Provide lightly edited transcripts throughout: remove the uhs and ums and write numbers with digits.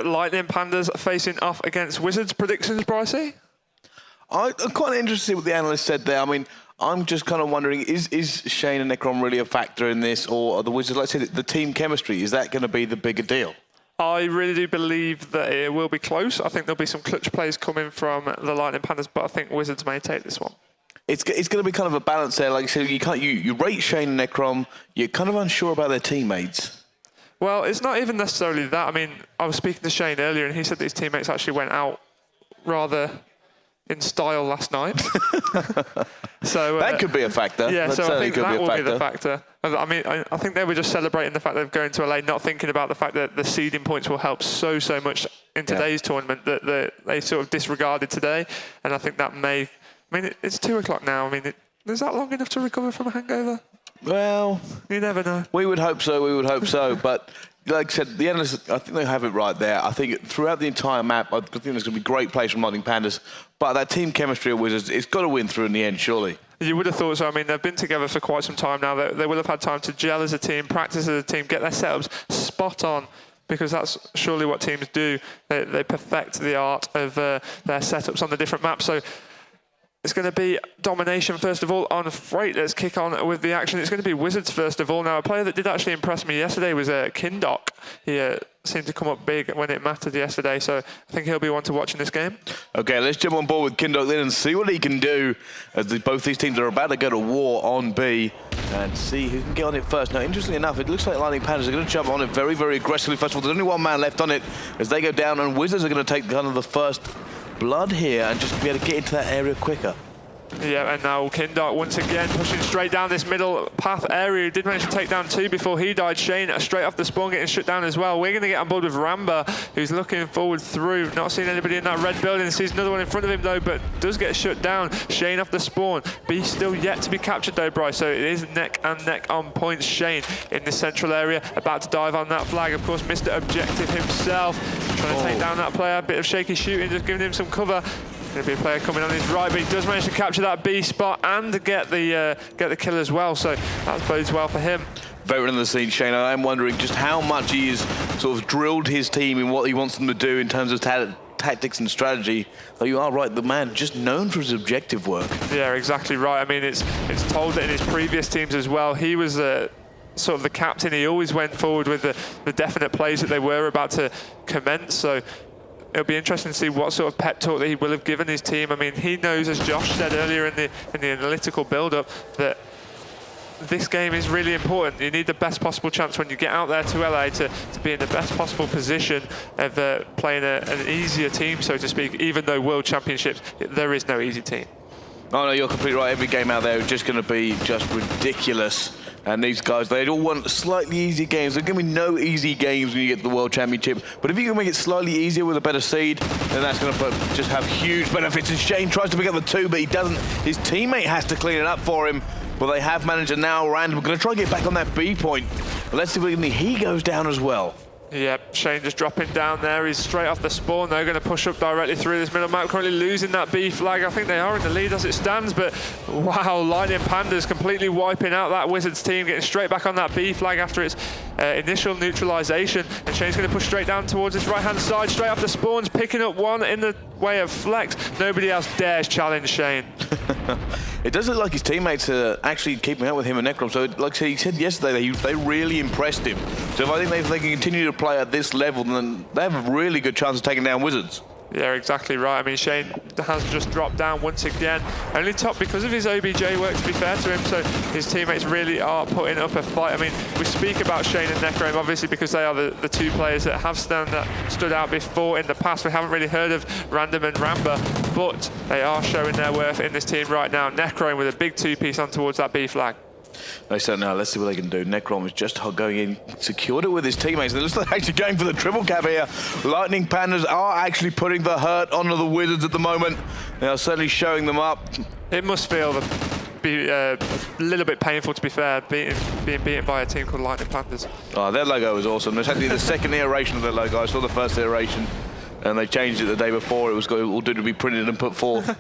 Lightning Pandas facing off against Wizards. Predictions, Brycey? I'm quite interested in what the analyst said there. I mean, I'm just kind of wondering, is Shane and Necron really a factor in this, or are the Wizards, let's say, the team chemistry, is that going to be the bigger deal? I really do believe that it will be close. I think there'll be some clutch plays coming from the Lightning Pandas, but I think Wizards may take this one. It's going to be kind of a balance there. Like I said, you rate Shane and Necron, you're kind of unsure about their teammates. Well, it's not even necessarily that. I mean, I was speaking to Shane earlier, and he said that his teammates actually went out rather in style last night. So that could be a factor. Yeah, that so I think that will be the factor. I mean, I think they were just celebrating the fact that they're going to LA, not thinking about the fact that the seeding points will help so much in today's tournament that they sort of disregarded today. And I think that may... I mean, it's 2 o'clock now. I mean, is that long enough to recover from a hangover? Well... You never know. We would hope so, But like I said, the analysts, I think they have it right there. I think throughout the entire map, I think there's going to be great plays from Lightning Pandas. But that team chemistry of Wizards, it's got to win through in the end, surely. You would have thought so. I mean, they've been together for quite some time now. They will have had time to gel as a team, practice as a team, get their setups spot on, because that's surely what teams do. They perfect the art of their setups on the different maps. So it's going to be Domination, first of all, on Freight. Let's kick on with the action. It's going to be Wizards, first of all. Now, a player that did actually impress me yesterday was Kindok. He seemed to come up big when it mattered yesterday, so I think he'll be one to watch in this game. Okay, let's jump on board with Kindok then and see what he can do, as both these teams are about to go to war on B, and see who can get on it first. Now, interestingly enough, it looks like Lightning Pandas are going to jump on it very, very aggressively. First of all, there's only one man left on it as they go down, and Wizards are going to take kind of the first blood here and just be able to get into that area quicker. Yeah, and now Kindok once again pushing straight down this middle path area. He did manage to take down 2 before he died. Shane straight off the spawn getting shut down as well. We're going to get on board with Ramba, who's looking forward through. Not seeing anybody in that red building. Sees another one in front of him though, but does get shut down. Shane off the spawn. B still yet to be captured though, Bryce. So it is neck and neck on points. Shane in the central area, about to dive on that flag. Of course, Mr. Objective himself trying to take down that player. A bit of shaky shooting, just giving him some cover. Going to be a player coming on his right, but he does manage to capture that B spot and get the kill as well. So that bodes well for him. Veteran of the scene, Shane. I'm wondering just how much he has sort of drilled his team in what he wants them to do in terms of tactics and strategy. Though you are right, the man just known for his objective work. Yeah, exactly right. I mean, it's told that in his previous teams as well. He was sort of the captain. He always went forward with the definite plays that they were about to commence. So it'll be interesting to see what sort of pep talk that he will have given his team. I mean, he knows, as Josh said earlier in the analytical build-up, that this game is really important. You need the best possible chance when you get out there to LA to be in the best possible position of playing an easier team, so to speak, even though World Championships, there is no easy team. Oh, no, you're completely right. Every game out there is just going to be just ridiculous. And these guys, they all want slightly easier games. There's going to be no easy games when you get to the World Championship. But if you can make it slightly easier with a better seed, then that's going to just have huge benefits. And Shane tries to pick up the 2, but he doesn't. His teammate has to clean it up for him. Well, they have managed to now random. We're going to try and get back on that B point. But let's see if he goes down as well. Yep, Shane just dropping down there. He's straight off the spawn. They're going to push up directly through this middle map. Currently losing that B flag. I think they are in the lead as it stands, but wow, Lightning Pandas completely wiping out that Wizards team, getting straight back on that B flag after its initial neutralization. And Shane's going to push straight down towards his right-hand side, straight off the spawns, picking up one in the way of Flex. Nobody else dares challenge Shane. It does look like his teammates are actually keeping up with him and Necrom. So, like he said yesterday, they really impressed him. So, if I think if they can continue to play at this level, then they have a really good chance of taking down Wizards. Yeah, exactly right. I mean, Shane has just dropped down once again. Only top because of his OBJ work, to be fair to him, so his teammates really are putting up a fight. I mean, we speak about Shane and Necrom, obviously, because they are the 2 players that have stood out before in the past. We haven't really heard of Random and Ramba, but they are showing their worth in this team right now. Necrom with a big 2-piece on towards that B flag. They said, now let's see what they can do. Necrom is just going in, secured it with his teammates. It looks like they're actually going for the triple cap here. Lightning Pandas are actually putting the hurt onto the Wizards at the moment. They are certainly showing them up. It must feel a little bit painful, to be fair, being beaten by a team called Lightning Pandas. Oh, their logo is awesome. It's actually the second iteration of their logo. I saw the first iteration, and they changed it the day before. It was all due to be printed and put forth.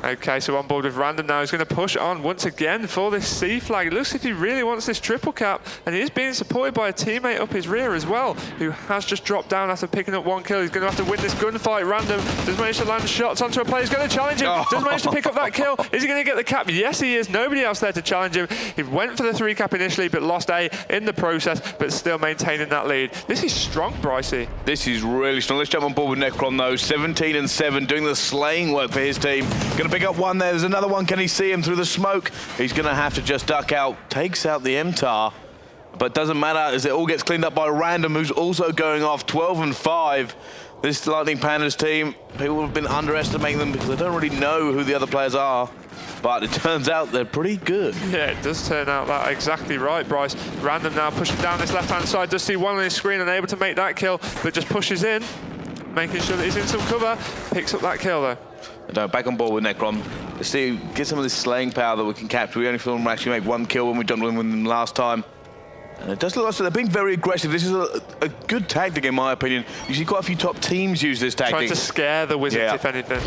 Okay, so on board with Random now. He's going to push on once again for this C flag. It looks as if he really wants this triple cap, and he is being supported by a teammate up his rear as well, who has just dropped down after picking up 1 kill. He's going to have to win this gunfight. Random does manage to land shots onto a player. He's going to challenge him. Does manage to pick up that kill. Is he going to get the cap? Yes, he is. Nobody else there to challenge him. He went for the 3 cap initially, but lost A in the process, but still maintaining that lead. This is strong, Brycey. This is really strong. Let's jump on board with Necron, though. 17 and 7, doing the slaying work for his team. Going to pick up 1 there. There's another one. Can he see him through the smoke? He's going to have to just duck out. Takes out the MTAR, but doesn't matter as it all gets cleaned up by Random, who's also going off 12 and 5. This Lightning Pandas team, people have been underestimating them because they don't really know who the other players are. But it turns out they're pretty good. Yeah, it does turn out that exactly right, Bryce. Random now pushing down this left-hand side. Does see 1 on his screen, unable to make that kill, but just pushes in, making sure that he's in some cover. Picks up that kill, though. No, back on board with Necron. Let's see, get some of this slaying power that we can capture. We only feel them actually make 1 kill when we jumped in with them last time. And it does look like they're being very aggressive. This is a good tactic, in my opinion. You see quite a few top teams use this tactic. Trying to scare the Wizards, if anything.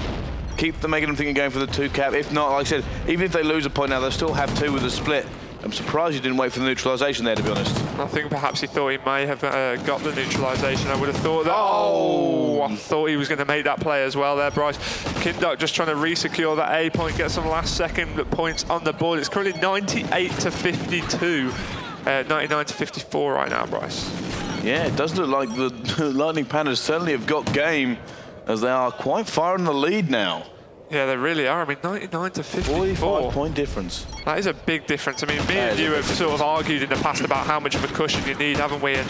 Keep them, making them think of going for the 2 cap. If not, like I said, even if they lose a point now, they'll still have 2 with a split. I'm surprised you didn't wait for the neutralization there, to be honest. I think perhaps he thought he may have got the neutralization. I would have thought that. Oh, I thought he was going to make that play as well there, Bryce. Kindok just trying to re-secure that A point, get some last-second points on the board. It's currently 98 to 52, 99 to 54 right now, Bryce. Yeah, it does look like the Lightning Pandas certainly have got game, as they are quite far in the lead now. Yeah, they really are. I mean, 99 to 54. 45-point difference. That is a big difference. I mean, me and you have sort of argued in the past about how much of a cushion you need, haven't we? And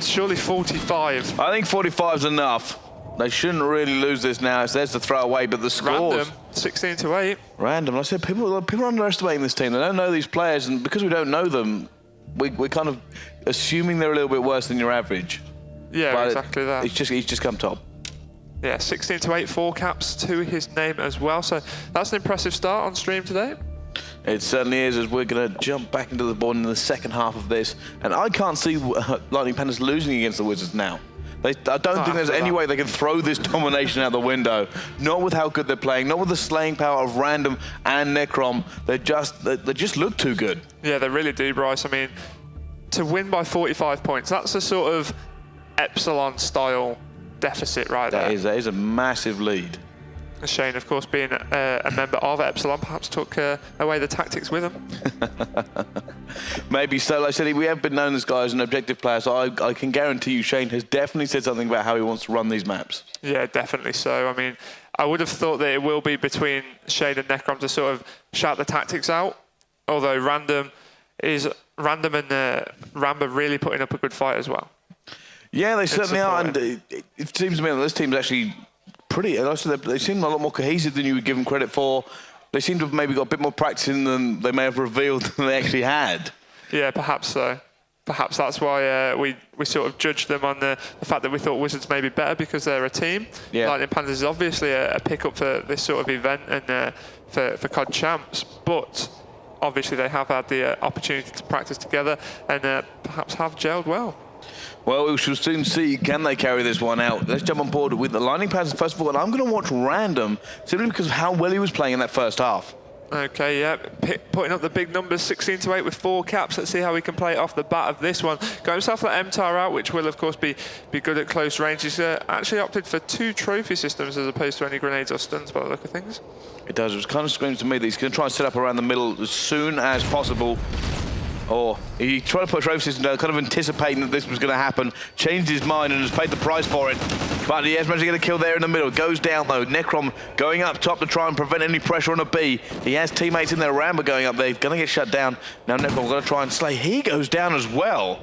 surely 45. I think 45 is enough. They shouldn't really lose this now. There's the throwaway, but the scores. Random, 16 to 8. Random. Like I said, people are underestimating this team. They don't know these players, and because we don't know them, we're kind of assuming they're a little bit worse than your average. Yeah, but exactly that. He's just come top. Yeah, 16 to 8, 4 caps to his name as well. So that's an impressive start on stream today. It certainly is, as we're going to jump back into the board in the second half of this. And I can't see Lightning Pandas losing against the Wizards now. I don't think there's any way they can throw this domination out the window. Not with how good they're playing, not with the slaying power of Random and Necrom. They just look too good. Yeah, they really do, Bryce. I mean, to win by 45 points, that's a sort of Epsilon-style deficit right there. That is a massive lead. Shane, of course, being a member of Epsilon, perhaps took away the tactics with him. Maybe so. Like I said, we have been known this guy as an objective player, so I can guarantee you Shane has definitely said something about how he wants to run these maps. Yeah, definitely so. I mean, I would have thought that it will be between Shane and Necrom to sort of shout the tactics out, although Random and Ramba really putting up a good fight as well. Yeah, they certainly are, and it seems to me that this team's actually pretty. They seem a lot more cohesive than you would give them credit for. They seem to have maybe got a bit more practice in than they may have revealed than they actually had. Yeah, perhaps so. Perhaps that's why we sort of judged them on the fact that we thought Wizards may be better because they're a team. Yeah. Lightning Pandas is obviously a pick-up for this sort of event and for COD Champs, but obviously they have had the opportunity to practice together and perhaps have gelled well. Well, we shall soon see, can they carry this one out? Let's jump on board with the Lightning Pandas first of all, and I'm going to watch Random simply because of how well he was playing in that first half. Okay, yeah, putting up the big numbers, 16 to 8 with 4 caps. Let's see how we can play it off the bat of this one. Got himself that MTAR out, which will, of course, be good at close range. He's actually opted for 2 trophy systems as opposed to any grenades or stuns by the look of things. It does. It kind of screams to me that he's going to try and set up around the middle as soon as possible. Or he tried to put a trophy system down, kind of anticipating that this was going to happen, changed his mind and has paid the price for it. But he has managed to get a kill there in the middle. Goes down though. Necrom going up top to try and prevent any pressure on a B. He has teammates in there. Ramba going up there. Going to get shut down. Now Necrom going to try and slay. He goes down as well.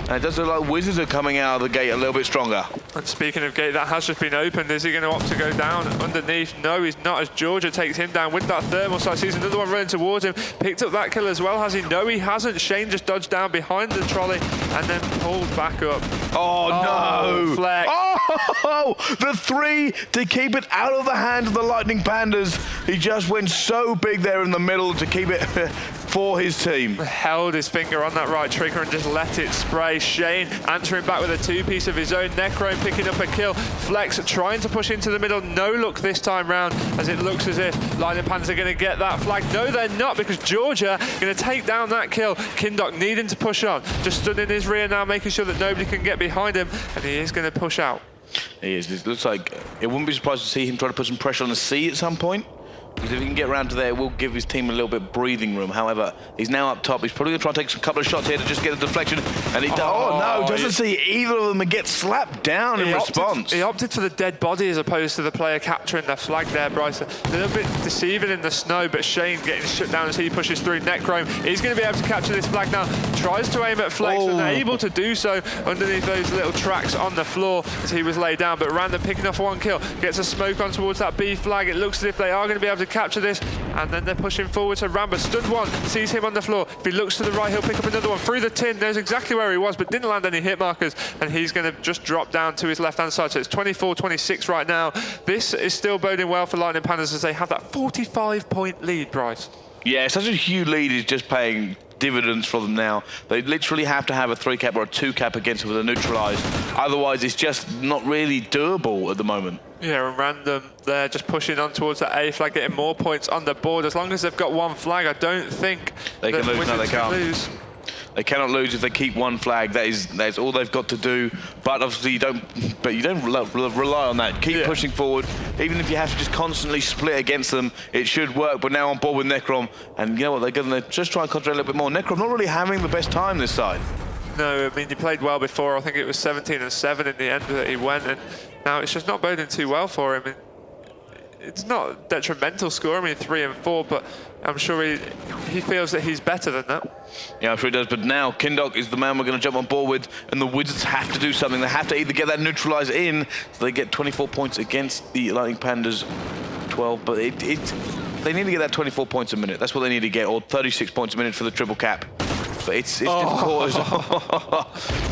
And it does look like Wizards are coming out of the gate a little bit stronger. And speaking of gate, that has just been opened. Is he going to opt to go down underneath? No, he's not, as Georgia takes him down with that thermal sight. Sees another one running towards him. Picked up that kill as well, has he? No, he hasn't. Shane just dodged down behind the trolley and then pulled back up. Oh no! Fleck. Oh, the 3 to keep it out of the hands of the Lightning Pandas. He just went so big there in the middle to keep it for his team. Held his finger on that right trigger and just let it spray. Shane answering back with a two-piece of his own. Necrone picking up a kill. Flex trying to push into the middle. No luck this time round, as it looks as if Lightning Panthers are going to get that flag. No, they're not, because Georgia going to take down that kill. Kindok needing to push on. Just stood in his rear now, making sure that nobody can get behind him, and he is going to push out. He is. It looks like it wouldn't be surprised to see him try to put some pressure on the C at some point. Because if he can get around to there, it will give his team a little bit of breathing room. However, he's now up top. He's probably going to try and take a couple of shots here to just get a deflection. And he doesn't see either of them and get slapped down in response. He opted for the dead body as opposed to the player capturing the flag there, Bryce. A little bit deceiving in the snow, but Shane getting shut down as he pushes through. Necrome, he's going to be able to capture this flag now. Tries to aim at Flex and able to do so underneath those little tracks on the floor as he was laid down. But Random picking off one kill, gets a smoke on towards that B flag. It looks as if they are going to be able to capture this, and then they're pushing forward. So Ramba stood one, sees him on the floor. If he looks to the right, he'll pick up another one through the tin. Knows exactly where he was, but didn't land any hit markers, and he's going to just drop down to his left-hand side. So it's 24-26 right now. This is still boding well for Lightning Panthers as they have that 45-point lead, Bryce. Yeah, such a huge lead is just paying dividends for them now. They literally have to have a 3-cap or a 2-cap against them with a neutralized. Otherwise, it's just not really doable at the moment. Yeah, and Random there just pushing on towards the A flag, getting more points on the board. As long as they've got one flag, I don't think they can lose. No, they can't. Lose. They cannot lose if they keep one flag. That's all they've got to do. But obviously you don't rely on that. Keep pushing forward. Even if you have to just constantly split against them, it should work. But now on board with Necrom, and you know what, they're going to just try and concentrate a little bit more. Necrom not really having the best time this side. No, I mean, he played well before. I think it was 17-7 in the end that he went, and now it's just not boding too well for him. It's not a detrimental score, I mean 3-4, but I'm sure he feels that he's better than that. Yeah, I'm sure he does, but now Kindok is the man we're going to jump on board with, and the Wizards have to do something. They have to either get that neutralized in, so they get 24 points against the Lightning Pandas 12, but they need to get that 24 points a minute. That's what they need to get, or 36 points a minute for the triple cap. But it's difficult.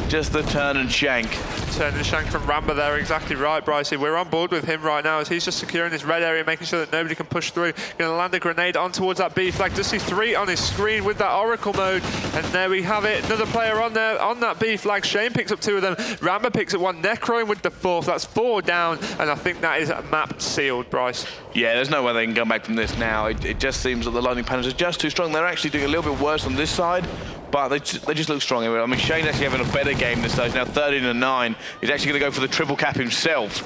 Just the turn and shank. Turn and shank from Ramba there, exactly right, Brycey. We're on board with him right now as he's just securing this red area, making sure that nobody can push through. Going to land a grenade on towards that B flag. Does see 3 on his screen with that Oracle mode. And there we have it. Another player on there on that B flag. Shane picks up 2 of them. Ramba picks up 1. Necrone with the 4th. That's 4 down. And I think that is map sealed, Bryce. Yeah, there's no way they can come back from this now. It just seems that the Lightning Panthers are just too strong. They're actually doing a little bit worse on this side, but they just look strong. I mean, Shane's actually having a better game this stage. Now 13-9. He's actually going to go for the triple cap himself.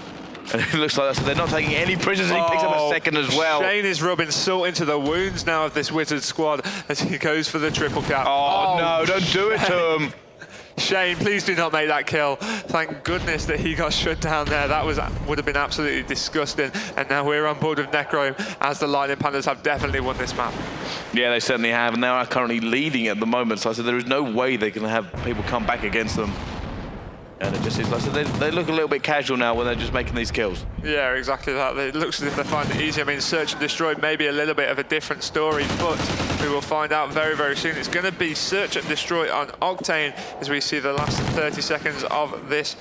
And it looks like that. So they're not taking any prisoners. And he picks up a second as well. Shane is rubbing salt into the wounds now of this Wizard squad as he goes for the triple cap. Oh no, don't do it to him. Shane, please do not make that kill. Thank goodness that he got shut down there. That would have been absolutely disgusting. And now we're on board with Necrome as the Lightning Panthers have definitely won this map. Yeah, they certainly have, and they are currently leading at the moment. So I said there is no way they can have people come back against them. And it just is, like I said, they look a little bit casual now when they're just making these kills. Yeah, exactly that. It looks as if they find it easy. I mean, Search and Destroy may be a little bit of a different story, but we will find out very, very soon. It's going to be Search and Destroy on Octane as we see the last 30 seconds of this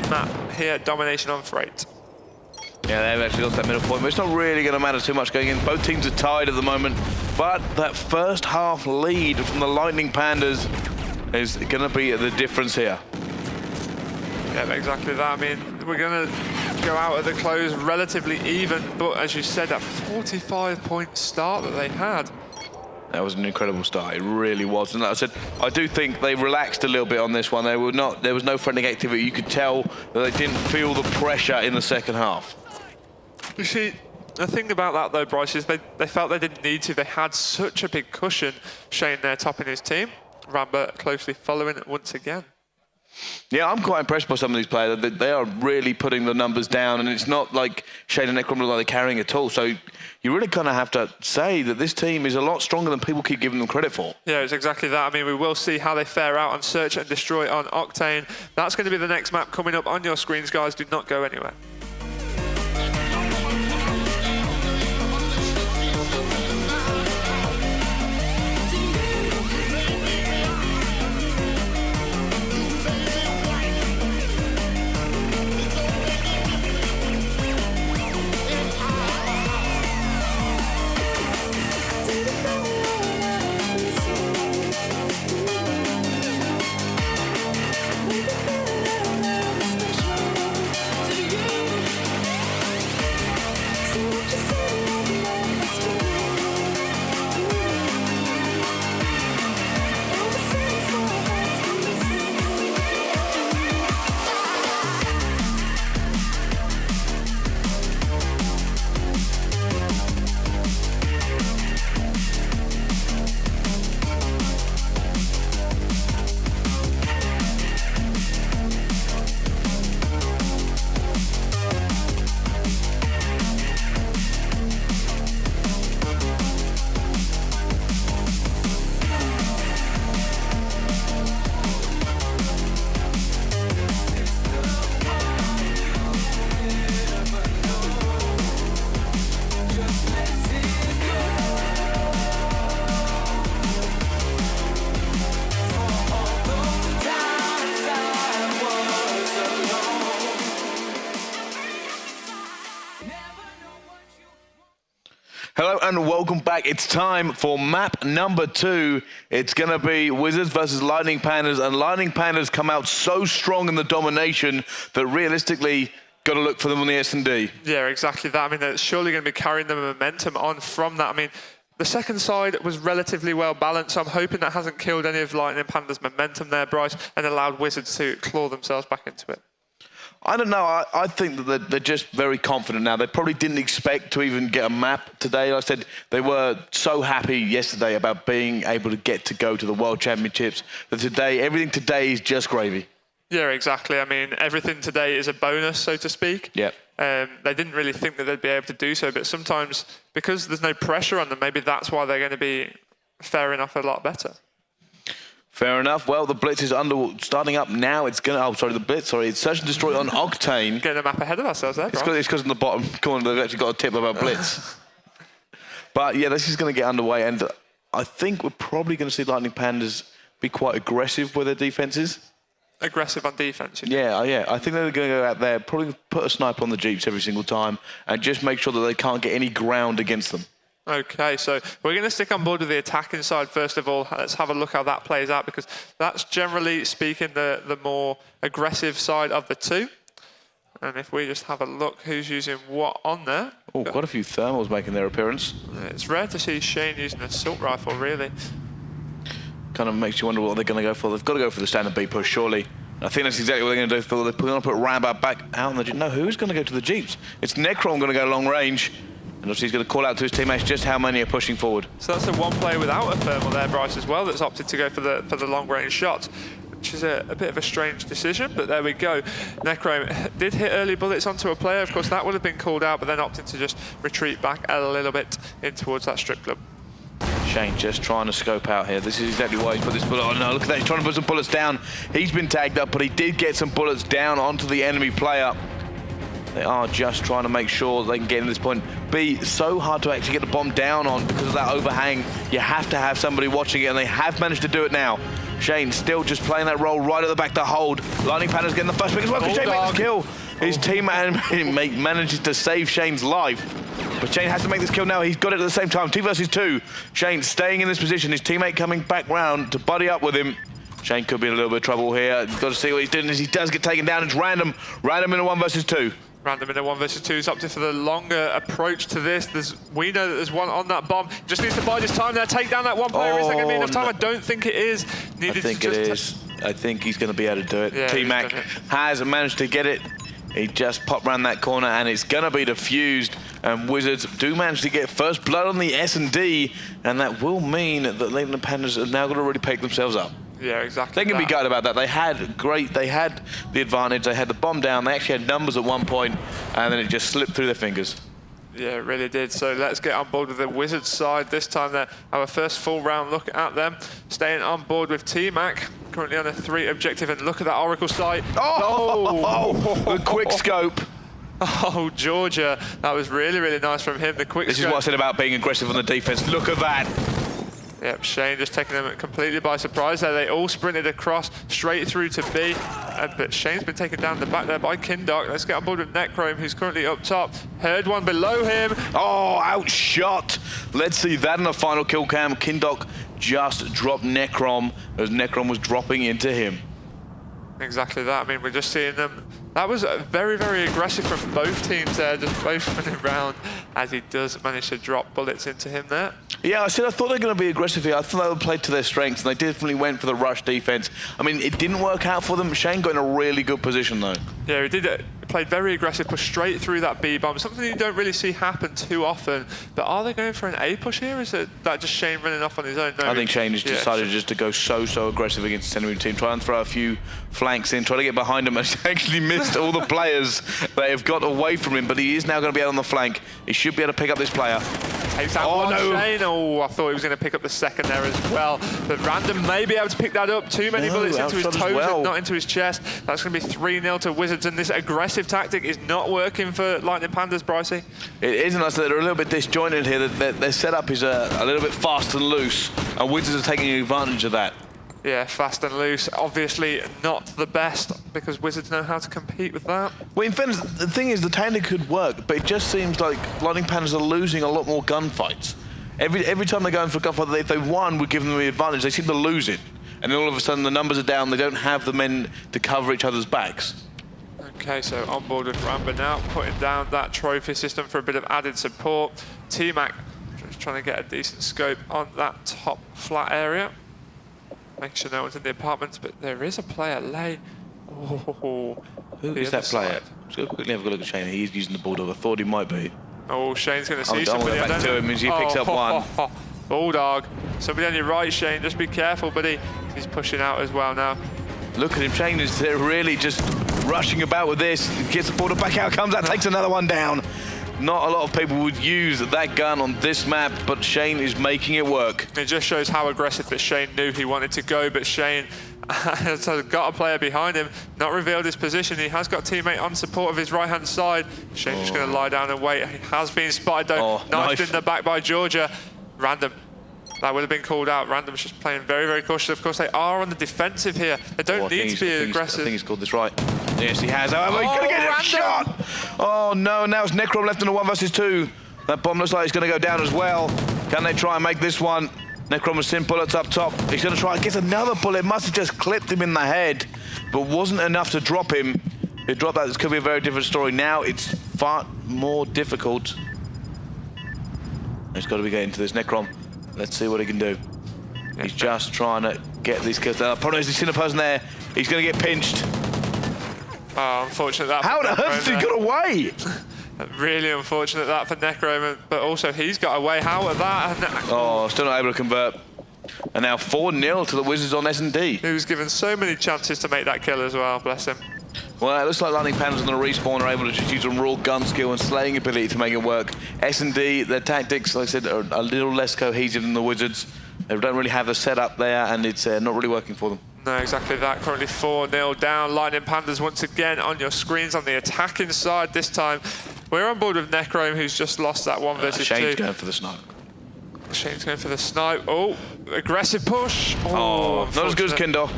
map here, Domination on Freight. Yeah, they've actually lost that middle point, but it's not really going to matter too much going in. Both teams are tied at the moment, but that first half lead from the Lightning Pandas is going to be the difference here. Yeah, exactly that. I mean, we're going to go out at the close relatively even, but as you said, that 45-point start that they had. That was an incredible start. It really was. And like I said, I do think they relaxed a little bit on this one. There was no friendly activity. You could tell that they didn't feel the pressure in the second half. You see, the thing about that though, Bryce, is they felt they didn't need to. They had such a big cushion. Shane there topping his team. Ramba closely following it once again. Yeah, I'm quite impressed by some of these players. They are really putting the numbers down, and it's not like Shane and Necrom look like they're carrying at all. So you really kind of have to say that this team is a lot stronger than people keep giving them credit for. Yeah, it's exactly that. I mean, we will see how they fare out on Search and Destroy on Octane. That's going to be the next map coming up on your screens, guys. Do not go anywhere. Hello and welcome back. It's time for map number 2. It's going to be Wizards versus Lightning Pandas, and Lightning Pandas come out so strong in the domination that realistically, got to look for them on the S&D. Yeah, exactly that. I mean, they're surely going to be carrying the momentum on from that. I mean, the second side was relatively well balanced, so I'm hoping that hasn't killed any of Lightning Pandas' momentum there, Bryce, and allowed Wizards to claw themselves back into it. I don't know. I think that they're just very confident now. They probably didn't expect to even get a map today. Like I said, they were so happy yesterday about being able to go to the World Championships that today, everything today is just gravy. Yeah, exactly. I mean, everything today is a bonus, so to speak. Yep. They didn't really think that they'd be able to do so, but sometimes because there's no pressure on them, maybe that's why they're going to be faring off a lot better. Fair enough. Well, the Blitz is starting up now. It's going to... Oh, sorry, the Blitz. Sorry, it's Search and Destroy on Octane. Getting a map ahead of ourselves there, It's because in the bottom corner they've actually got a tip about Blitz. But yeah, this is going to get underway, and I think we're probably going to see Lightning Pandas be quite aggressive with their defenses. Aggressive on defense. Yeah. I think they're going to go out there, probably put a sniper on the Jeeps every single time, and just make sure that they can't get any ground against them. Okay, so we're going to stick on board with the attacking side first of all. Let's have a look how that plays out, because that's generally speaking the more aggressive side of the two. And if we just have a look who's using what on there. Oh, quite a few thermals making their appearance. It's rare to see Shane using an assault rifle, really. Kind of makes you wonder what they're going to go for. They've got to go for the standard B push, surely. I think that's exactly what they're going to do. They're going to put Rambo back out on the Jeep. No, who's going to go to the Jeeps? It's Necron going to go long range. And obviously he's going to call out to his teammates just how many are pushing forward. So that's the one player without a thermal there, Bryce, as well, that's opted to go for the long-range shots, which is a bit of a strange decision, but there we go. Necrome did hit early bullets onto a player. Of course, that would have been called out, but then opted to just retreat back a little bit in towards that strip club. Shane just trying to scope out here. This is exactly why he's put this bullet on. No, look at that. He's trying to put some bullets down. He's been tagged up, but he did get some bullets down onto the enemy player. They are just trying to make sure they can get in this point. B, so hard to actually get the bomb down on because of that overhang. You have to have somebody watching it, and they have managed to do it now. Shane still just playing that role right at the back to hold. Lightning Panda's getting the first pick as well. Shane makes the kill. His teammate manages to save Shane's life. But Shane has to make this kill now. He's got it at the same time. 2 versus 2. Shane staying in this position. His teammate coming back round to buddy up with him. Shane could be in a little bit of trouble here. You've got to see what he's doing as he does get taken down. It's random. Random in a 1 versus 2. Random in a 1 versus 2 is opted for the longer approach to this. We know that there's one on that bomb. Just needs to bide his time there, take down that one player. Is there going to be enough time? No. I don't think it is. I think it is. I think he's going to be able to do it. Yeah, T-Mac has managed to get it. He just popped around that corner, and it's going to be defused. And Wizards do manage to get first blood on the S&D, and that will mean that Lightning Pandas have now got to really pick themselves up. Yeah, exactly. They can be gutted about that. They had the advantage. They had the bomb down. They actually had numbers at one point, and then it just slipped through their fingers. Yeah, it really did. So let's get on board with the Wizards side this time. There, our first full round look at them. Staying on board with T-Mac, currently on a 3 objective, and look at that Oracle sight. The quick scope. Oh, Georgia, that was really, really nice from him. The quick This is what I said about being aggressive on the defense. Look at that. Yep, Shane just taking them completely by surprise there. They all sprinted across straight through to B. But Shane's been taken down the back there by Kindok. Let's get on board with Necrome, who's currently up top. Heard one below him. Oh, outshot. Let's see that in the final kill cam. Kindok just dropped Necrom as Necrom was dropping into him. Exactly that. I mean, we're just seeing them. That was very, very aggressive from both teams there, just both running around as he does manage to drop bullets into him there. Yeah, I thought they were going to be aggressive here. I thought they would play to their strengths, and they definitely went for the rush defense. I mean, it didn't work out for them. Shane got in a really good position, though. Yeah, he did. Played very aggressive, pushed straight through that B bomb. Something you don't really see happen too often. But are they going for an A push here? Or is it that just Shane running off on his own? No, I think Shane has decided just to go so aggressive against the enemy team. Try and throw a few flanks in, try to get behind him. And he's actually missed all the players that have got away from him. But he is now going to be out on the flank. He should be able to pick up this player. Takes out one, Shane. Oh, I thought he was going to pick up the second there as well. But Random may be able to pick that up. Too many bullets into his toes and not into his chest. That's going to be 3-0 to Wizards. And this aggressive tactic is not working for Lightning Pandas, Brycey. It isn't. I said they're a little bit disjointed here. Their setup is a little bit fast and loose. And Wizards are taking advantage of that. Yeah, fast and loose. Obviously not the best, because Wizards know how to compete with that. Well, in fairness, the thing is, the tactic could work, but it just seems like Lightning Pandas are losing a lot more gunfights. Every time they go in for a gunfight, if they won, would give them the advantage. They seem to lose it. And then all of a sudden, the numbers are down. They don't have the men to cover each other's backs. Okay, so on board with Ramba now, putting down that trophy system for a bit of added support. T-Mac just trying to get a decent scope on that top flat area. Make sure no one's in the apartments, but there is a player lay. Oh, who is that player? Let's go quickly have a look at Shane. He's using the Bulldog. I thought he might be. Oh, Shane's going to see I'm somebody. back to him as he picks up one. Bulldog. Somebody on your right, Shane. Just be careful, buddy. He's pushing out as well now. Look at him. Shane is really just rushing about with this. Gets the Bulldog back out, comes out, takes another one down. Not a lot of people would use that gun on this map, but Shane is making it work. It just shows how aggressive that Shane knew he wanted to go, but Shane has got a player behind him, not revealed his position. He has got a teammate on support of his right-hand side. Shane's just going to lie down and wait. He has been spotted, though. Knifed in the back by Georgia. Random. That would have been called out. Random's just playing very, very cautious. Of course, they are on the defensive here. They don't need to be aggressive. I think he's called this right. Yes, he has. However, he's going to get a shot. Oh, no. Now it's Necrom left in a 1 versus 2. That bomb looks like it's going to go down as well. Can they try and make this one? Necrom with sim bullets up top. He's going to try and get another bullet. Must have just clipped him in the head, but wasn't enough to drop him. If it dropped that, this could be a very different story. Now it's far more difficult. He's got to be getting to this Necrom. Let's see what he can do. He's just trying to get these kills down. Problem is, he's seen a person there. He's going to get pinched. Oh, unfortunate that. How on earth did he got away? Really unfortunate that for Necrom, but also he's got away. How at that? Oh, still not able to convert. And now 4-0 to the Wizards on S&D. He was given so many chances to make that kill as well, bless him. Well, it looks like Lightning Pandas on the respawn are able to just use some raw gun skill and slaying ability to make it work. S&D, their tactics, like I said, are a little less cohesive than the Wizards. They don't really have a setup there, and it's not really working for them. No, exactly that. Currently 4-0 down. Lightning Pandas once again on your screens on the attacking side this time. We're on board with Necrom, who's just lost that 1 versus 2. Shane's going for the snipe. Shane's going for the snipe. Oh, aggressive push. Oh, not as good as Kindle.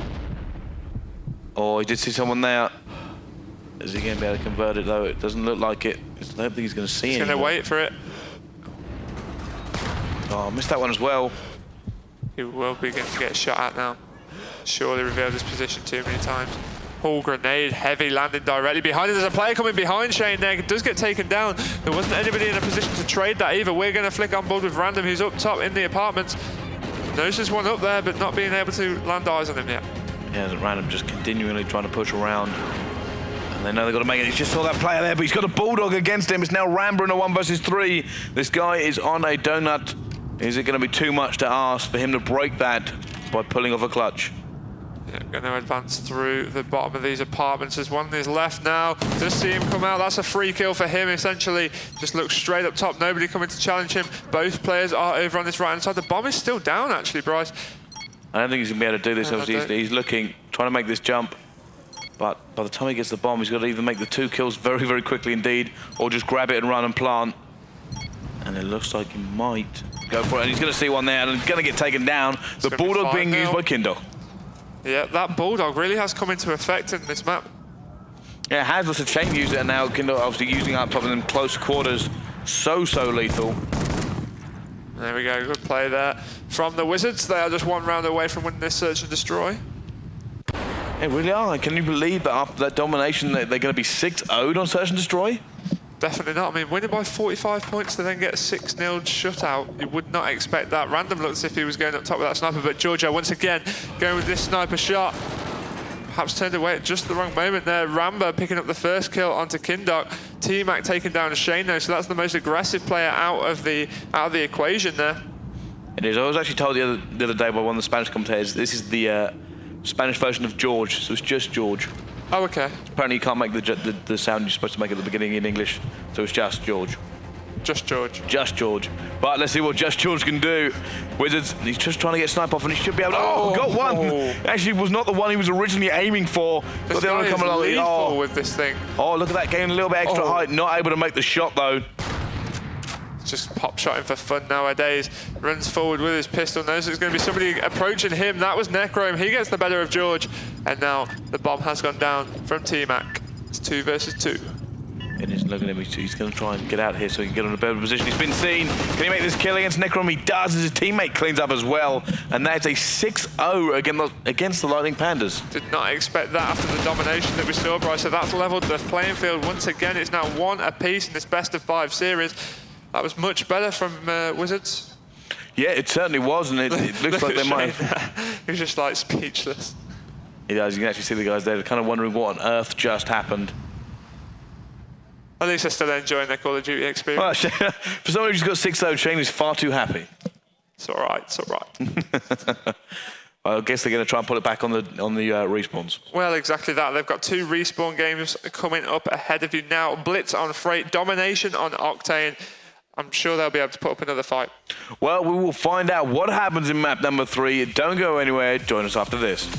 Oh, he did see someone there. Is he going to be able to convert it, though? It doesn't look like it. I don't think he's going to see it. He's going to wait for it. Oh, missed that one as well. He will be going to get shot at now. Surely revealed his position too many times. Oh, grenade, heavy, landing directly behind it. There's a player coming behind Shane there. It does get taken down. There wasn't anybody in a position to trade that either. We're going to flick on board with Random, who's up top in the apartments. Notices one up there, but not being able to land eyes on him yet. Yeah, Random just continually trying to push around. And they know they've got to make it. He just saw that player there, but he's got a Bulldog against him. It's now Ramba in a 1 versus 3. This guy is on a donut. Is it going to be too much to ask for him to break that by pulling off a clutch? Yeah, going to advance through the bottom of these apartments. There's one is left now. Just see him come out. That's a free kill for him, essentially. Just looks straight up top. Nobody coming to challenge him. Both players are over on this right-hand side. The bomb is still down, actually, Bryce. I don't think he's going to be able to do this. Obviously, he's looking, trying to make this jump. But by the time he gets the bomb, he's got to either make the 2 kills very, very quickly indeed, or just grab it and run and plant. And it looks like he might go for it. And he's going to see one there and going to get taken down. The Bulldog being used by Kindle. Yeah, that Bulldog really has come into effect in this map. Yeah, it has. Lots of Chain used it, and now Kindle obviously using up top of them close quarters. So lethal. There we go, good play there from the Wizards. They are just 1 round away from winning this search and destroy. They really are. Can you believe that after that domination, they're going to be 6-0'd on search and destroy? Definitely not. I mean, winning by 45 points to then get a 6-0 shutout, you would not expect that. Random looks as if he was going up top with that sniper, but Giorgio once again going with this sniper shot. Perhaps turned away at just the wrong moment there. Ramba picking up the first kill onto Kindok. T-Mac taking down Shane though, so that's the most aggressive player out of the equation there. It is. I was actually told the other day by one of the Spanish commentators, this is the Spanish version of George, so it's just George. Oh, okay. Apparently you can't make the sound you're supposed to make at the beginning in English, so it's just George. Just George. Just George. But let's see what Just George can do. Wizards, he's just trying to get snipe off, and he should be able to... Oh, got one! Actually, was not the one he was originally aiming for. This guy is lethal with this thing. Oh, look at that, gaining a little bit extra height. Not able to make the shot, though. just pop shotting for fun nowadays. Runs forward with his pistol, knows there's going to be somebody approaching him. That was Necrome. He gets the better of George. And now the bomb has gone down from T-Mac. It's 2 versus 2. And he's looking at me, he's going to try and get out here so he can get on a better position. He's been seen. Can he make this kill against Necrom? He does, as his teammate cleans up as well. And that's a 6-0 against the Lightning Pandas. Did not expect that after the domination that we saw, Bryce. So that's leveled the playing field once again. It's now 1 apiece in this best-of-5 series. That was much better from Wizards. Yeah, it certainly was, and it looks like they might have... He was just like speechless. He does, you can actually see the guys there. They're kind of wondering what on earth just happened. At least they're still enjoying their Call of Duty experience. Well, for someone who's got 6-0, Shane is far too happy. It's all right, it's all right. I guess they're going to try and put it back on the respawns. Well, exactly that. They've got 2 respawn games coming up ahead of you now. Blitz on Freight, Domination on Octane. I'm sure they'll be able to put up another fight. Well, we will find out what happens in map number 3. Don't go anywhere. Join us after this.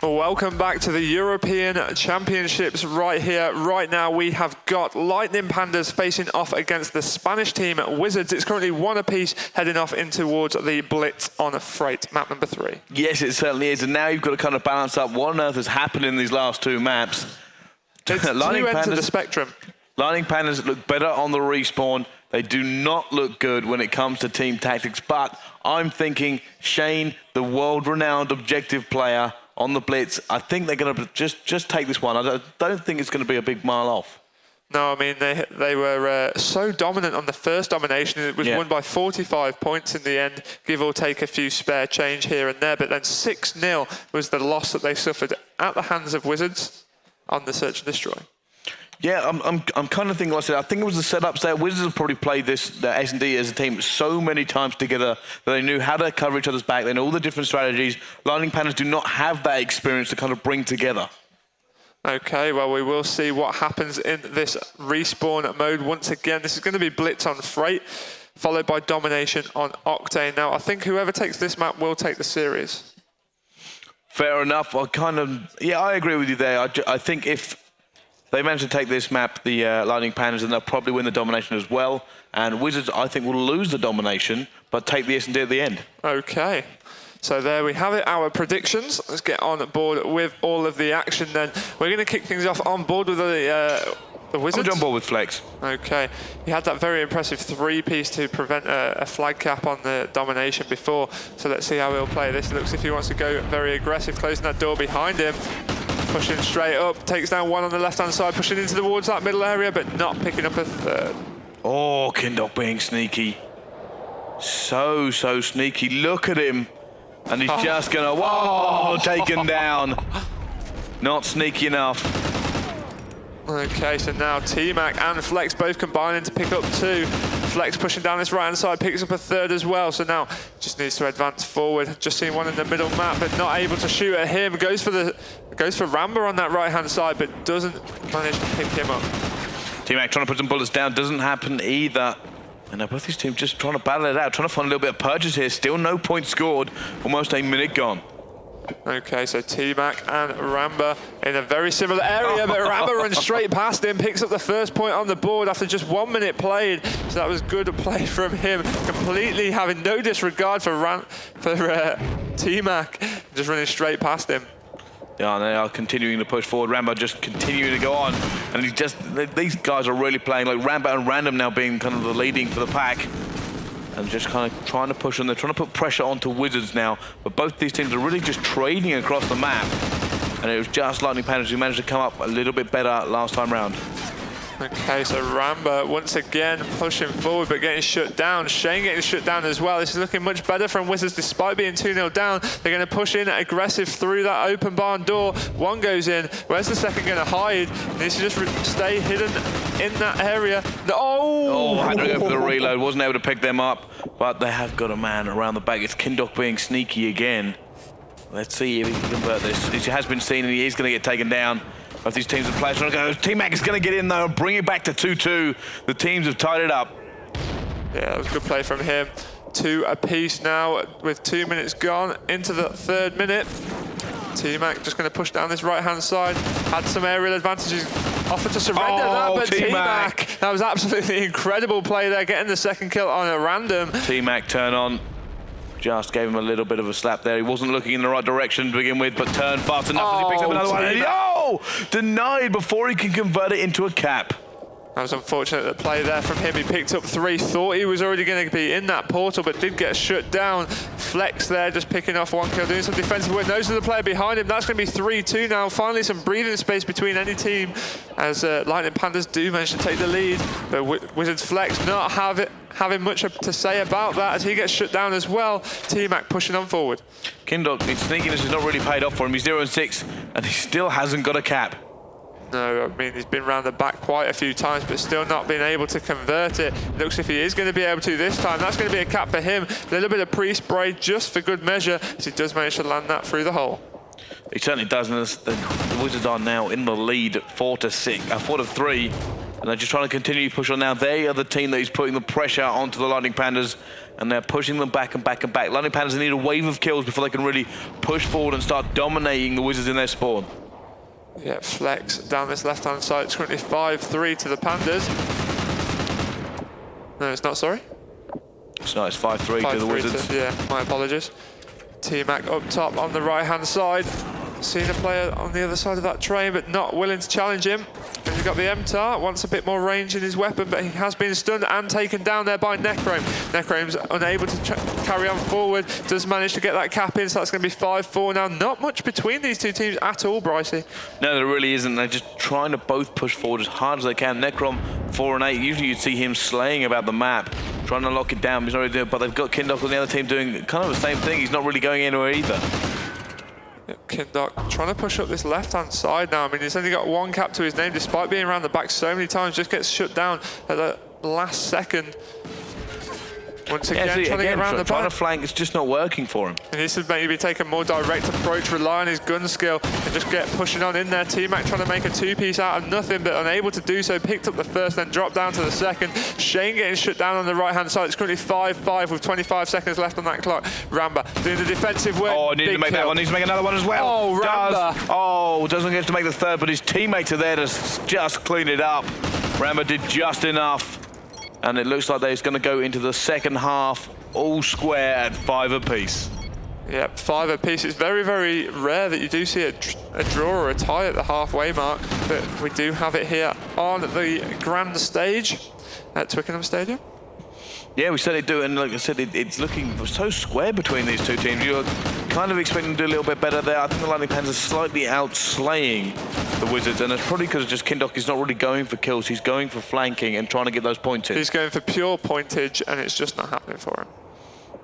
Welcome back to the European Championships right here, right now. We have got Lightning Pandas facing off against the Spanish team Wizards. It's currently 1 apiece heading off in towards the Blitz on Freight, map number 3. Yes, it certainly is. And now you've got to kind of balance up what on earth has happened in these last 2 maps. It's 2 ends of the spectrum. Lightning Pandas look better on the respawn. They do not look good when it comes to team tactics. But I'm thinking Shane, the world-renowned objective player, on the Blitz, I think they're going to just take this one. I don't think it's going to be a big mile off. No, I mean, they were so dominant on the first domination. It was won by 45 points in the end, give or take a few spare change here and there. But then 6-0 was the loss that they suffered at the hands of Wizards on the Search and Destroy. Yeah, I'm kind of thinking, like I said, I think it was the setups there. Wizards have probably played the S&D as a team so many times together that they knew how to cover each other's back. They know all the different strategies. Lightning Pandas do not have that experience to kind of bring together. Okay, well, we will see what happens in this respawn mode. Once again, this is going to be Blitz on Freight, followed by Domination on Octane. Now, I think whoever takes this map will take the series. Fair enough. I agree with you there. I think if they manage to take this map, the Lightning Pandas, and they'll probably win the Domination as well. And Wizards, I think, will lose the Domination, but take the S&D at the end. Okay. So there we have it, our predictions. Let's get on board with all of the action then. We're going to kick things off on board with the Wizards. I'm on board with Flex. Okay. He had that very impressive 3-piece to prevent a flag cap on the Domination before. So let's see how he'll play this. Looks if he wants to go very aggressive, closing that door behind him. Pushing straight up, takes down 1 on the left-hand side, pushing into towards that middle area, but not picking up a 3rd. Oh, Kindle being sneaky. So sneaky. Look at him. And he's just going to, whoa, taken down. Not sneaky enough. Okay, so now T-Mac and Flex both combining to pick up 2. Flex pushing down this right-hand side, picks up a 3rd as well. So now just needs to advance forward. Just seen 1 in the middle map, but not able to shoot at him. Goes for Rambo on that right-hand side, but doesn't manage to pick him up. T-Mac trying to put some bullets down, doesn't happen either. And now both these teams just trying to battle it out, trying to find a little bit of purchase here. Still no points scored, almost a minute gone. Okay, so T-Mac and Ramba in a very similar area, but Ramba runs straight past him, picks up the first point on the board after just 1 minute played. So that was good play from him, completely having no disregard for T-Mac, just running straight past him. Yeah, they are continuing to push forward. Ramba just continuing to go on, and these guys are really playing like Ramba and Random now being kind of the leading for the pack. And just kind of trying to push on. They're trying to put pressure onto Wizards now. But both these teams are really just trading across the map. And it was just Lightning Pandas who managed to come up a little bit better last time round. Okay, so Ramba once again pushing forward but getting shut down. Shane getting shut down as well. This is looking much better from Wizards despite being 2-0 down. They're going to push in aggressive through that open barn door. One goes in. Where's the second going to hide? Needs to just stay hidden in that area. Oh! Had to go for the reload. Wasn't able to pick them up, but they have got a man around the back. It's Kindok being sneaky again. Let's see if he can convert this. It has been seen and he is going to get taken down. Both these teams are players trying to go. T-Mac is going to get in though and bring it back to 2-2. The teams have tied it up. Yeah, that was a good play from him. 2 apiece now with 2 minutes gone into the 3rd minute. T-Mac just going to push down this right-hand side. Had some aerial advantages. Offered to surrender that, but T-Mac. That was absolutely incredible play there, getting the second kill on a Random. T-Mac turn on. Just gave him a little bit of a slap there. He wasn't looking in the right direction to begin with, but turned fast enough as he picks up another one. And denied before he can convert it into a cap. That was unfortunate, the play there from him. He picked up 3, thought he was already going to be in that portal, but did get shut down. Flex there, just picking off 1 kill, doing some defensive work. Knows the player behind him. That's going to be 3-2 now. Finally, some breathing space between any team as Lightning Pandas do manage to take the lead. But Wizards Flex not having much to say about that as he gets shut down as well. T-Mac pushing on forward. Kindok, his sneakiness has not really paid off for him. He's 0-6, and he still hasn't got a cap. No, I mean, he's been round the back quite a few times, but still not been able to convert it. Looks if he is going to be able to this time. That's going to be a cap for him. A little bit of pre-spray just for good measure, as he does manage to land that through the hole. He certainly does, and the Wizards are now in the lead, 4-3, and they're just trying to continue to push on now. They are the team that is putting the pressure onto the Lightning Pandas, and they're pushing them back and back and back. Lightning Pandas need a wave of kills before they can really push forward and start dominating the Wizards in their spawn. Yeah, Flex down this left-hand side. It's currently 5-3 to the Pandas. No, it's not, sorry. So it's 5-3 to the Wizards. Yeah, my apologies. T-Mac up top on the right-hand side. Seen a player on the other side of that train, but not willing to challenge him. And he's got the MTAR, wants a bit more range in his weapon, but he has been stunned and taken down there by Necrome. Necrome's unable to carry on forward, does manage to get that cap in, so that's going to be 5-4 now. Not much between these two teams at all, Brycey. No, there really isn't. They're just trying to both push forward as hard as they can. Necrom 4-8, usually you'd see him slaying about the map, trying to lock it down. He's not really doing it, but they've got Kindok on the other team doing kind of the same thing. He's not really going anywhere either. Kindok trying to push up this left-hand side now. I mean, he's only got 1 cap to his name, despite being around the back so many times, just gets shut down at the last second. Once again, trying to get around the back. Trying to flank, it's just not working for him. And he should maybe take a more direct approach, rely on his gun skill, and just get pushing on in there. T-Mac trying to make a 2-piece out of nothing, but unable to do so. Picked up the first, then dropped down to the second. Shane getting shut down on the right-hand side. It's currently 5-5 with 25 seconds left on that clock. Ramba doing the defensive work. Oh, needs to make that one. Needs to make another one as well. Oh, Ramba. Doesn't get to make the third, but his teammates are there to just clean it up. Ramba did just enough. And it looks like they're going to go into the second half all square at 5 apiece. Yep, 5 apiece. It's very, very rare that you do see a draw or a tie at the halfway mark, but we do have it here on the grand stage at Twickenham Stadium. Yeah, we certainly do, and like I said, it's looking so square between these two teams. You're kind of expecting to do a little bit better there. I think the Lightning Pandas are slightly outslaying the Wizards, and it's probably because just Kindok is not really going for kills. He's going for flanking and trying to get those points in. He's going for pure pointage, and it's just not happening for him.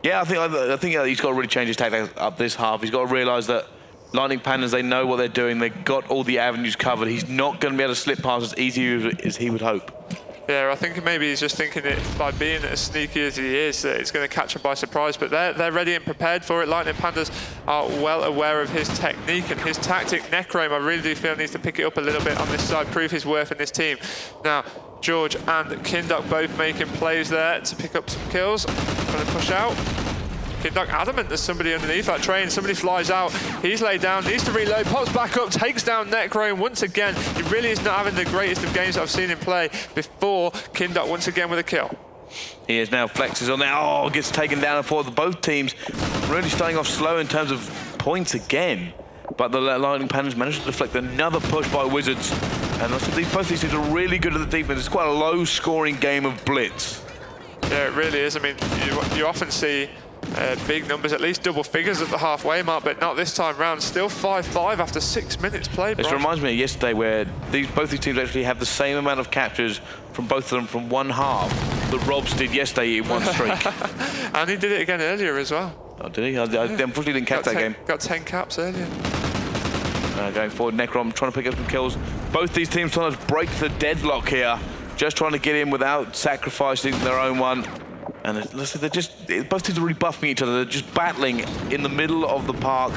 Yeah, I think he's got to really change his tactics up this half. He's got to realise that Lightning Pandas, they know what they're doing. They've got all the avenues covered. He's not going to be able to slip past as easy as he would hope. Yeah, I think maybe he's just thinking that by being as sneaky as he is, that it's going to catch him by surprise. But they're ready and prepared for it. Lightning Pandas are well aware of his technique and his tactic. Necrome, I really do feel, needs to pick it up a little bit on this side, prove his worth in this team. Now, George and Kindok both making plays there to pick up some kills. Trying to push out. Kindok adamant there's somebody underneath that train. Somebody flies out. He's laid down, needs to reload, pops back up, takes down Necro. Once again, he really is not having the greatest of games I've seen him play before. Kindok once again with a kill. He is now flexes on there. Oh, gets taken down for both teams. Really starting off slow in terms of points again. But the Lightning Panthers managed to deflect another push by Wizards. And both these teams are really good at the defense. It's quite a low-scoring game of Blitz. Yeah, it really is. I mean, you often see big numbers, at least double figures at the halfway mark, but not this time round. Still 5-5 after 6 minutes played. This reminds me of yesterday where both these teams actually have the same amount of captures from both of them from one half that Robs did yesterday in one streak. And he did it again earlier as well. Oh, did he? I unfortunately didn't catch that game. Got 10 caps earlier. Going forward, Necrom trying to pick up some kills. Both these teams trying to break the deadlock here. Just trying to get in without sacrificing their own one. And they're just, both teams are really buffing each other. They're just battling in the middle of the park.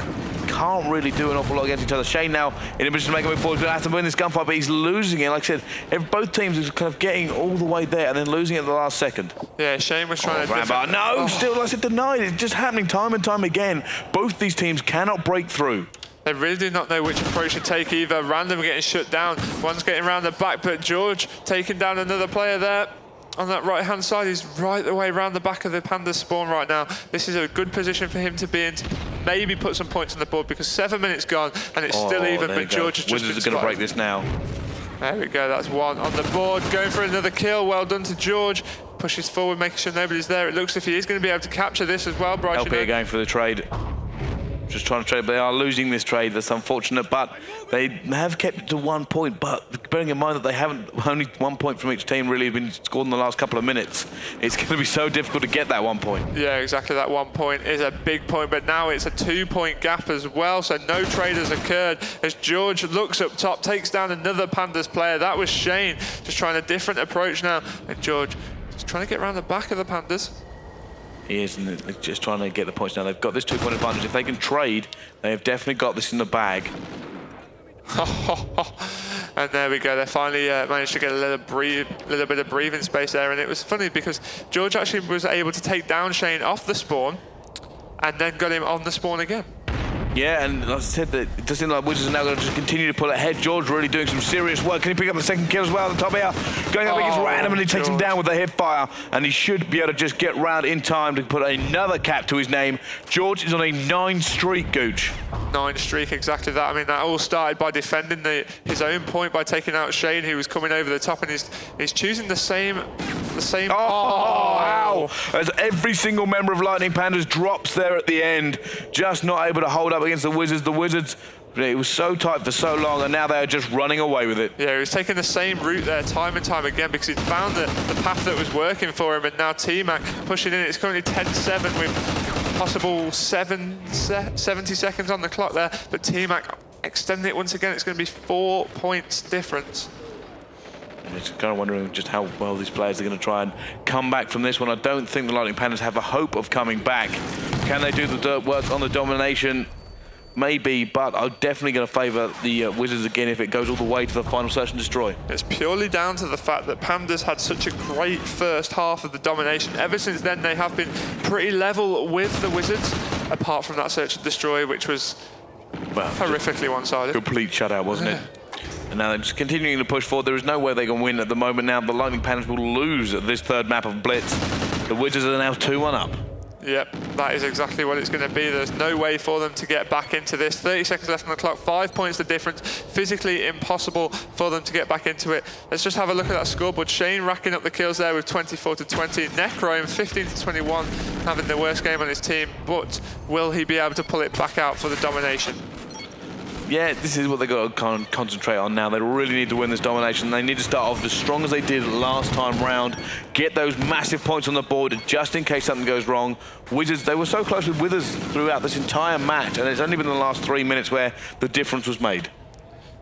Can't really do an awful lot against each other. Shane now in a position to make a move forward. He's going to have to win this gunfight, but he's losing it. Like I said, both teams are kind of getting all the way there and then losing it at the last second. Yeah, Shane was trying to... No, still, like I said, denied. It's just happening time and time again. Both these teams cannot break through. They really do not know which approach to take either. Random getting shut down. One's getting around the back, but George taking down another player there. On that right-hand side, he's right the way around the back of the Pandas spawn right now. This is a good position for him to be in, to maybe put some points on the board, because 7 minutes gone and it's still even, but George has just Wizards are going to break this now. There we go, that's one on the board. Going for another kill, well done to George. Pushes forward, making sure nobody's there. It looks as if he is going to be able to capture this as well, Bryce. LP going for the trade. Just trying to trade, but they are losing this trade. That's unfortunate, but they have kept it to 1 point. But bearing in mind that they haven't, only 1 point from each team really been scored in the last couple of minutes, it's going to be so difficult to get that 1 point. Yeah, exactly. That 1 point is a big point, but now it's a 2 point gap as well. So no trade has occurred as George looks up top, takes down another Pandas player. That was Shane, just trying a different approach now. And George just trying to get around the back of the Pandas. He is, and they're just trying to get the points now. They've got this 2 point advantage. If they can trade, they have definitely got this in the bag. And there we go. They finally managed to get a little bit of breathing space there. And it was funny because George actually was able to take down Shane off the spawn and then got him on the spawn again. Yeah, and like I said, it does seem like Wizards are now going to just continue to pull ahead. George really doing some serious work. Can he pick up the second kill as well at the top here? Going up against Random, and he takes him down with the hip fire. And he should be able to just get round in time to put another cap to his name. George is on a 9 streak, Gooch. 9 streak, exactly that. I mean, that all started by defending his own point by taking out Shane, who was coming over the top, and he's choosing the same. Ow! As every single member of Lightning Pandas drops there at the end, just not able to hold up against the Wizards. The Wizards, it was so tight for so long, and now they are just running away with it. Yeah, he was taking the same route there time and time again because he'd found the path that was working for him, and now T-Mac pushing in. It's currently 10-7 with possible 70 seconds on the clock there, but T-Mac extending it once again. It's going to be 4 points difference. I'm just kind of wondering just how well these players are going to try and come back from this one. I don't think the Lightning Panthers have a hope of coming back. Can they do the dirt work on the domination? Maybe, but I'm definitely going to favour the Wizards again if it goes all the way to the final search and destroy. It's purely down to the fact that Pandas had such a great first half of the domination. Ever since then, they have been pretty level with the Wizards, apart from that search and destroy, which was horrifically one-sided. Complete shutout, wasn't it? And now they're just continuing to push forward. There is no way they can win at the moment now. The Lightning Panthers will lose at this third map of Blitz. The Wizards are now 2-1 up. Yep, that is exactly what it's going to be. There's no way for them to get back into this. 30 seconds left on the clock, 5 points the difference. Physically impossible for them to get back into it. Let's just have a look at that scoreboard. Shane racking up the kills there with 24-20. Necrome 15-21, having the worst game on his team. But will he be able to pull it back out for the domination? Yeah, this is what they've got to concentrate on now. They really need to win this domination. They need to start off as strong as they did last time round, get those massive points on the board just in case something goes wrong. Wizards, they were so close with Wizards throughout this entire match, and it's only been the last 3 minutes where the difference was made.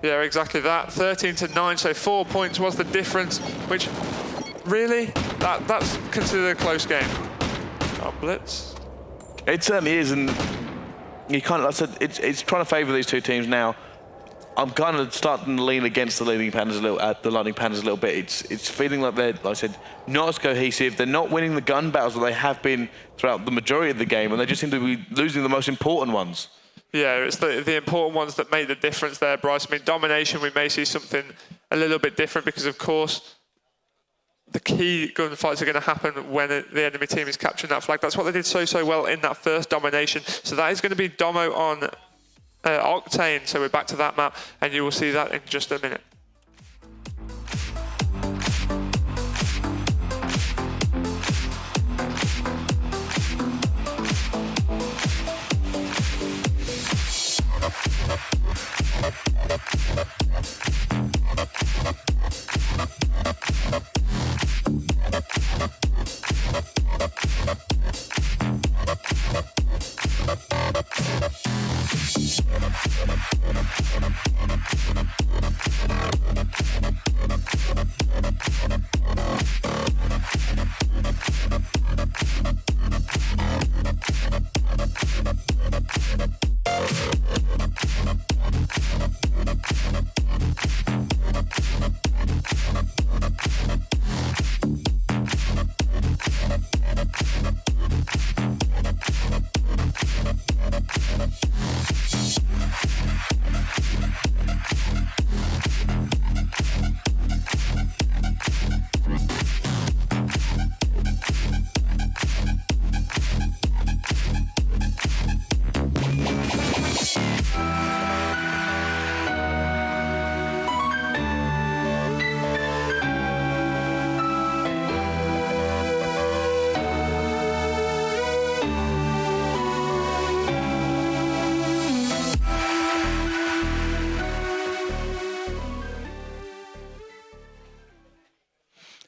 Yeah, exactly that. 13-9, so 4 points was the difference, which really, that's considered a close game. Blitz. It certainly is, and you kind of, like I said, it's trying to favour these two teams now. I'm kind of starting to lean against the Lightning Panthers a little bit. It's feeling like they're, like I said, not as cohesive. They're not winning the gun battles that they have been throughout the majority of the game, and they just seem to be losing the most important ones. Yeah, it's the important ones that make the difference there, Bryce. I mean, Domination, we may see something a little bit different because, of course, the key gunfights are going to happen when the enemy team is capturing that flag. That's what they did so well in that first Domination. So that is going to be Domo on Octane. So we're back to that map, and you will see that in just a minute.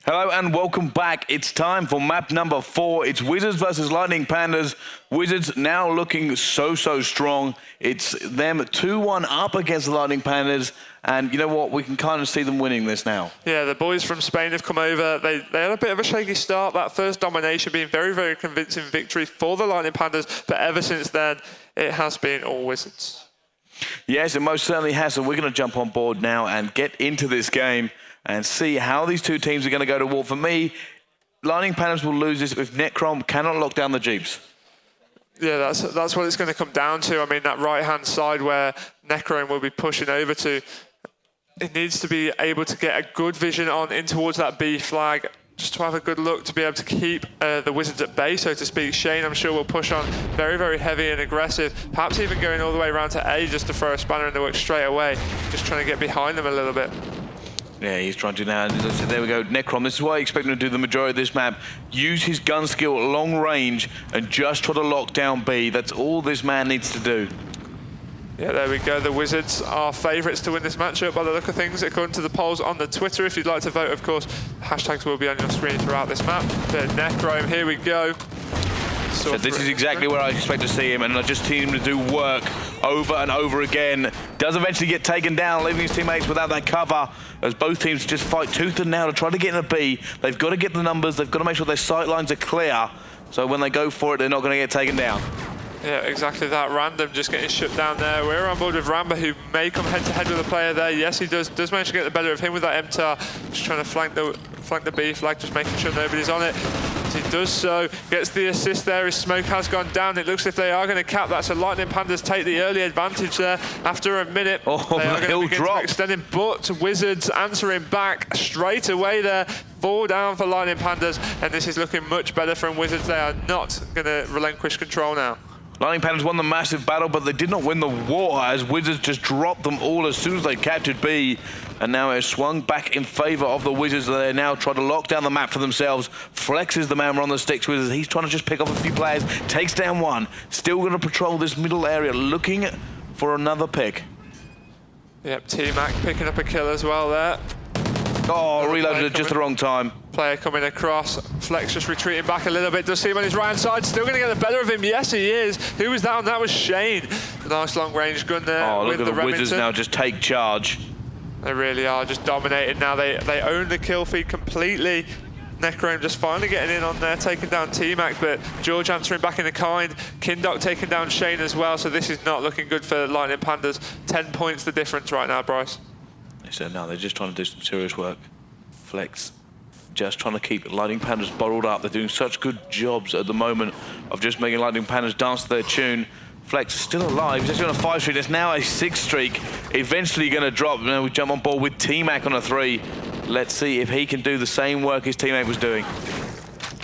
Hello and welcome back. It's time for map number 4. It's Wizards versus Lightning Panthers. Wizards now looking so strong. It's them 2-1 up against the Lightning Panthers. And you know what? We can kind of see them winning this now. Yeah, the boys from Spain have come over. They had a bit of a shaky start. That first Domination being very convincing victory for the Lightning Panthers. But ever since then, it has been all Wizards. Yes, it most certainly has. And we're going to jump on board now and get into this game and see how these two teams are going to go to war. For me, Lightning Panthers will lose this if Necrom cannot lock down the Jeeps. Yeah, that's what it's going to come down to. I mean, that right-hand side where Necrom will be pushing over to, it needs to be able to get a good vision on in towards that B flag, just to have a good look, to be able to keep the Wizards at bay, so to speak. Shane, I'm sure, will push on very heavy and aggressive, perhaps even going all the way around to A just to throw a spanner in the works straight away, just trying to get behind them a little bit. Yeah, he's trying to now. So there we go, Necrom. This is why I expect him to do the majority of this map. Use his gun skill at long range and just try to lock down B. That's all this man needs to do. Yeah, there we go. The Wizards are favourites to win this matchup by the look of things, according to the polls on the Twitter. If you'd like to vote, of course, hashtags will be on your screen throughout this map. The Necrom, here we go. So this is exactly where I expect to see him, and I just see him to do work over and over again. Does eventually get taken down, leaving his teammates without that cover, as both teams just fight tooth and nail to try to get in a B. They've got to get the numbers, they've got to make sure their sight lines are clear, so when they go for it, they're not going to get taken down. Yeah, exactly that. Random just getting shut down there. We're on board with Ramba, who may come head-to-head with a player there. Yes, he does manage to get the better of him with that MTAR. Just trying to flank the B flag, just making sure nobody's on it. As he does so, gets the assist there. His smoke has gone down. It looks as if they are going to cap that. So Lightning Panthers take the early advantage there after a minute. Oh, they are he'll drop. Extending, but Wizards answering back straight away there. 4 down for Lightning Panthers, and this is looking much better from Wizards. They are not going to relinquish control now. Lightning Panthers won the massive battle, but they did not win the war, as Wizards just dropped them all as soon as they captured B. And now it's swung back in favor of the Wizards. They now try to lock down the map for themselves. Flex is the man on the sticks with us. He's trying to just pick off a few players. Takes down one. Still going to patrol this middle area, looking for another pick. Yep, T-Mac picking up a kill as well there. Oh, reloaded at just the wrong time. Player coming across. Flex just retreating back a little bit. Does see him on his right-hand side. Still going to get the better of him. Yes, he is. Who was that one? That was Shane. Nice long-range gun there. Oh, look with at the Wizards now just take charge. They really are just dominating now. They own the kill feed completely. Necrome just finally getting in on there, taking down T-Mac, but George answering back in the kind. Kindok taking down Shane as well, so this is not looking good for Lightning Pandas. 10 points the difference right now, Bryce. They said no, they're just trying to do some serious work. Flex just trying to keep Lightning Pandas bottled up. They're doing such good jobs at the moment of just making Lightning Pandas dance to their tune. Flex is still alive. He's actually on a 5 streak. It's now a 6 streak. Eventually going to drop. Now we jump on board with T-Mac on a 3. Let's see if he can do the same work his teammate was doing.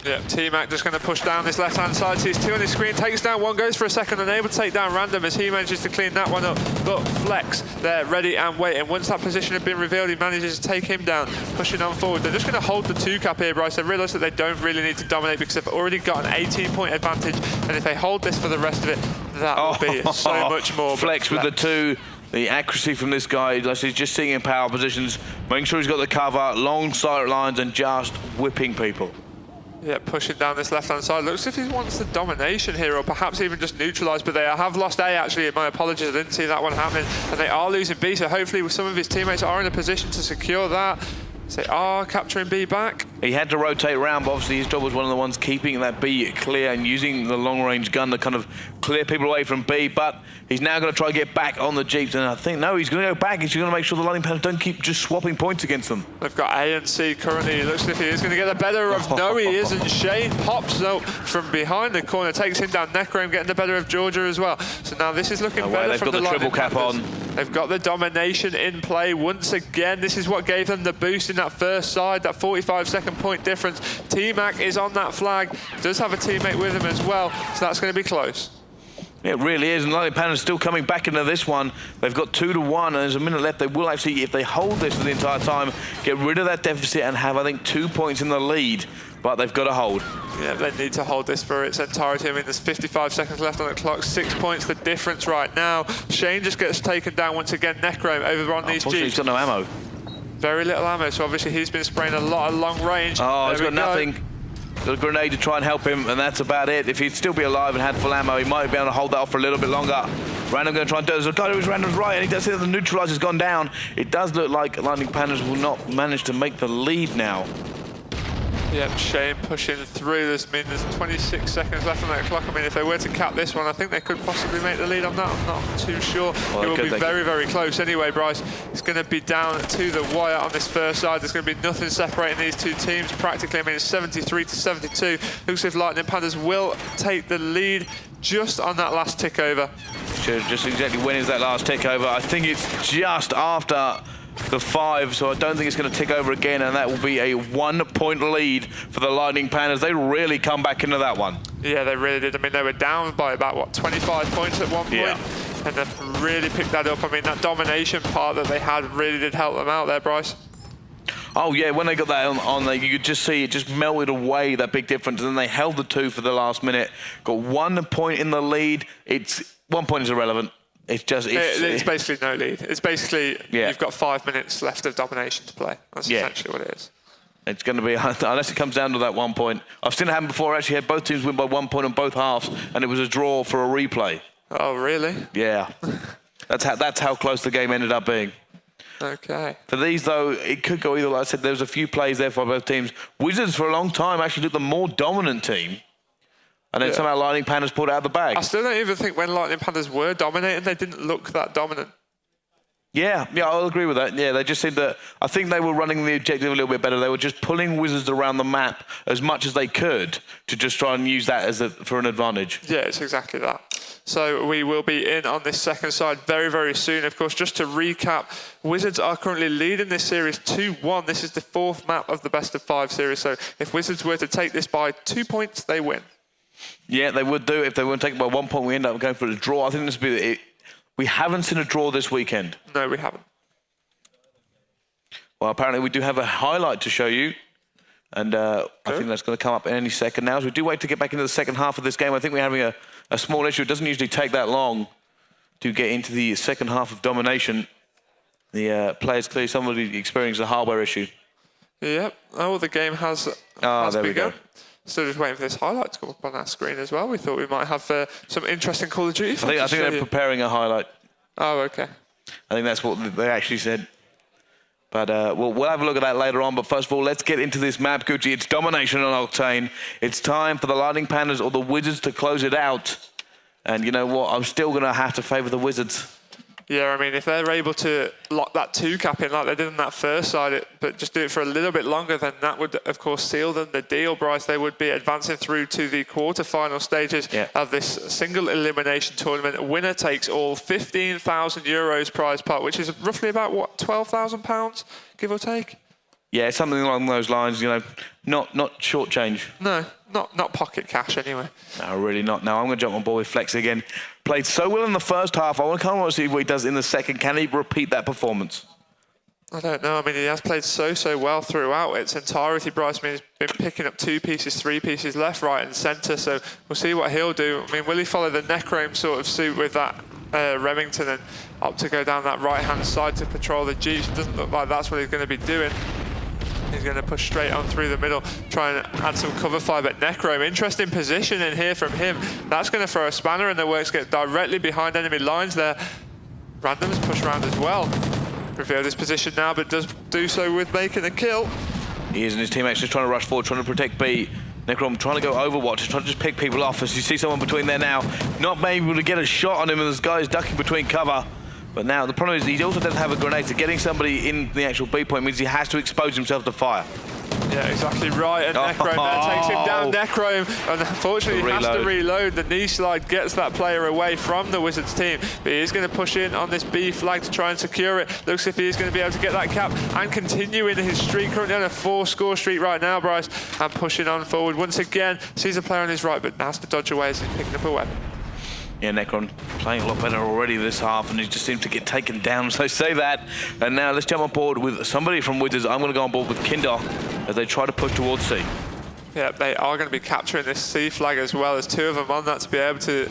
Yeah, T-Mac just going to push down this left-hand side. Sees 2 on his screen, takes down 1, goes for a second, unable to take down Random as he manages to clean that one up. But Flex, there, ready and waiting. Once that position had been revealed, he manages to take him down, pushing on forward. They're just going to hold the 2-cap here, Bryce. They realise that they don't really need to dominate because they've already got an 18-point advantage. And if they hold this for the rest of it, that will be so much more. Flex with the 2. The accuracy from this guy, he's just sitting in power positions, making sure he's got the cover, long sight lines, and just whipping people. Yeah, pushing down this left-hand side. Looks as if he wants the domination here, or perhaps even just neutralise, but they have lost A, actually. My apologies, I didn't see that one happening. And they are losing B, so hopefully some of his teammates are in a position to secure that. They are capturing B back. He had to rotate around, but obviously his job was one of the ones keeping that B clear and using the long-range gun to kind of clear people away from B, but he's now going to try to get back on the Jeeps, and I think, no, he's going to go back. He's going to make sure the Lightning Pandas don't keep just swapping points against them. They've got A and C currently. It looks as if he is going to get the better of no, he isn't. Shane pops, though, from behind the corner, takes him down. Necrome getting the better of Georgia as well. So now this is looking better from the Lightning Pandas. They've got the triple cap on. They've got the domination in play once again. This is what gave them the boost in that first side, that 45-second point difference. T-Mac is on that flag, does have a teammate with him as well, so that's going to be close. It really is, and Lightning Pandas still coming back into this one. They've got 2-1, and there's a minute left. They will actually, if they hold this for the entire time, get rid of that deficit and have, I think, 2 points in the lead. But they've got to hold. Yeah, they need to hold this for its entirety. I mean, there's 55 seconds left on the clock. 6 points the difference right now. Shane just gets taken down once again. Necrome over on these Jeeps. He's got no ammo. Very little ammo, so obviously he's been spraying a lot of long range. Oh, he's got nothing. Got a grenade to try and help him, and that's about it. If he'd still be alive and had full ammo, he might be able to hold that off for a little bit longer. Random going to try and do it. There's a guy who's Random's right, and he does see that the neutralizer's gone down. It does look like Lightning Pandas will not manage to make the lead now. Yep, Shane pushing through. There's 26 seconds left on that clock. I mean, if they were to cap this one, I think they could possibly make the lead on that. I'm not too sure. Well, it will be very, very close. Anyway, Bryce, it's going to be down to the wire on this first side. There's going to be nothing separating these two teams practically. I mean, it's 73-72. Looks as if Lightning Pandas will take the lead just on that last tick over. Just exactly when is that last tick over? I think it's just after the 5, so I don't think it's going to tick over again, and that will be a 1 point lead for the Lightning Pandas. They really come back into that one. Yeah, they really did. I mean, they were down by about, what, 25 points at one point? Yeah. And they've really picked that up. I mean, that domination part that they had really did help them out there, Bryce. Oh, yeah, when they got that on there, you could just see it just melted away, that big difference, and then they held the 2 for the last minute. Got 1 point in the lead. 1 point is irrelevant. It's just it's basically no lead. It's basically you've got 5 minutes left of domination to play. That's essentially what it is. It's going to be, unless it comes down to that 1 point. I've seen it happen before. I actually had both teams win by 1 point on both halves, and it was a draw for a replay. Oh, really? Yeah. That's how close the game ended up being. Okay. For these, though, it could go either. Like I said, there was a few plays there for both teams. Wizards, for a long time, actually looked the more dominant team. And then somehow Lightning Pandas pulled it out of the bag. I still don't even think when Lightning Pandas were dominating, they didn't look that dominant. Yeah, I'll agree with that. Yeah, they just seemed that, I think they were running the objective a little bit better. They were just pulling Wizards around the map as much as they could to just try and use that as for an advantage. Yeah, it's exactly that. So we will be in on this second side very, very soon. Of course, just to recap, Wizards are currently leading this series 2-1. This is the 4th map of the best-of-5 series. So if Wizards were to take this by 2 points, they win. Yeah, they would do. If they weren't taken by 1 point, we end up going for a draw. I think this would be it. We haven't seen a draw this weekend. No, we haven't. Well, apparently we do have a highlight to show you. And I think that's going to come up any second now. As we do wait to get back into the second half of this game, I think we're having a small issue. It doesn't usually take that long to get into the second half of domination. The players clearly somebody experienced a hardware issue. Yep. Oh, the game has there we go. Still just waiting for this highlight to come up on our screen as well. We thought we might have some interesting Call of Duty. I think they're preparing a highlight. Oh, okay. I think that's what they actually said. But we'll have a look at that later on. But first of all, let's get into this map, Gucci. It's Domination on Octane. It's time for the Lightning Pandas or the Wizards to close it out. And you know what? I'm still going to have to favour the Wizards. Yeah, I mean, if they're able to lock that 2-cap in like they did on that first side, but just do it for a little bit longer, then that would, of course, seal them the deal, Bryce. They would be advancing through to the quarter-final stages of this single elimination tournament. Winner takes all, 15,000 euros prize pot, which is roughly about, what, £12,000, give or take? Yeah, something along those lines, you know, not short change. No, not pocket cash anyway. No, really not. Now I'm going to jump on board with Flex again. Played so well in the first half. I kind of want to see what he does in the second. Can he repeat that performance? I don't know. I mean, he has played so well throughout its entirety, Bryce. I mean, he's been picking up 2 pieces, 3 pieces left, right and centre. So we'll see what he'll do. I mean, will he follow the Necrome sort of suit with that Remington and opt to go down that right-hand side to patrol the Jeeps? It doesn't look like that's what he's going to be doing. He's going to push straight on through the middle, try and add some cover fire, but Necrome, interesting position in here from him. That's going to throw a spanner in the works, get directly behind enemy lines there. Random's push around as well. Revealed his position now, but does do so with making a kill. He is, and his teammates just trying to rush forward, trying to protect B. Necrome trying to go Overwatch, trying to just pick people off as you see someone between there now. Not able to get a shot on him, and this guy is ducking between cover. But now the problem is he also doesn't have a grenade, so getting somebody in the actual B point means he has to expose himself to fire. Yeah, exactly right. And Necrome there takes him down. Necrome, and unfortunately, he has to reload. The knee slide gets that player away from the Wizards team, but he is going to push in on this B flag to try and secure it. Looks as if he is going to be able to get that cap and continue in his streak. Currently on a 4-score streak right now, Bryce, and pushing on forward once again. Sees a player on his right, but has to dodge away as he's picking up a weapon. Yeah, Necron playing a lot better already this half, and he just seemed to get taken down, so say that. And now let's jump on board with somebody from Wizards. I'm going to go on board with Kindar as they try to push towards C. Yeah, they are going to be capturing this C flag as well. There's 2 of them on that to be able to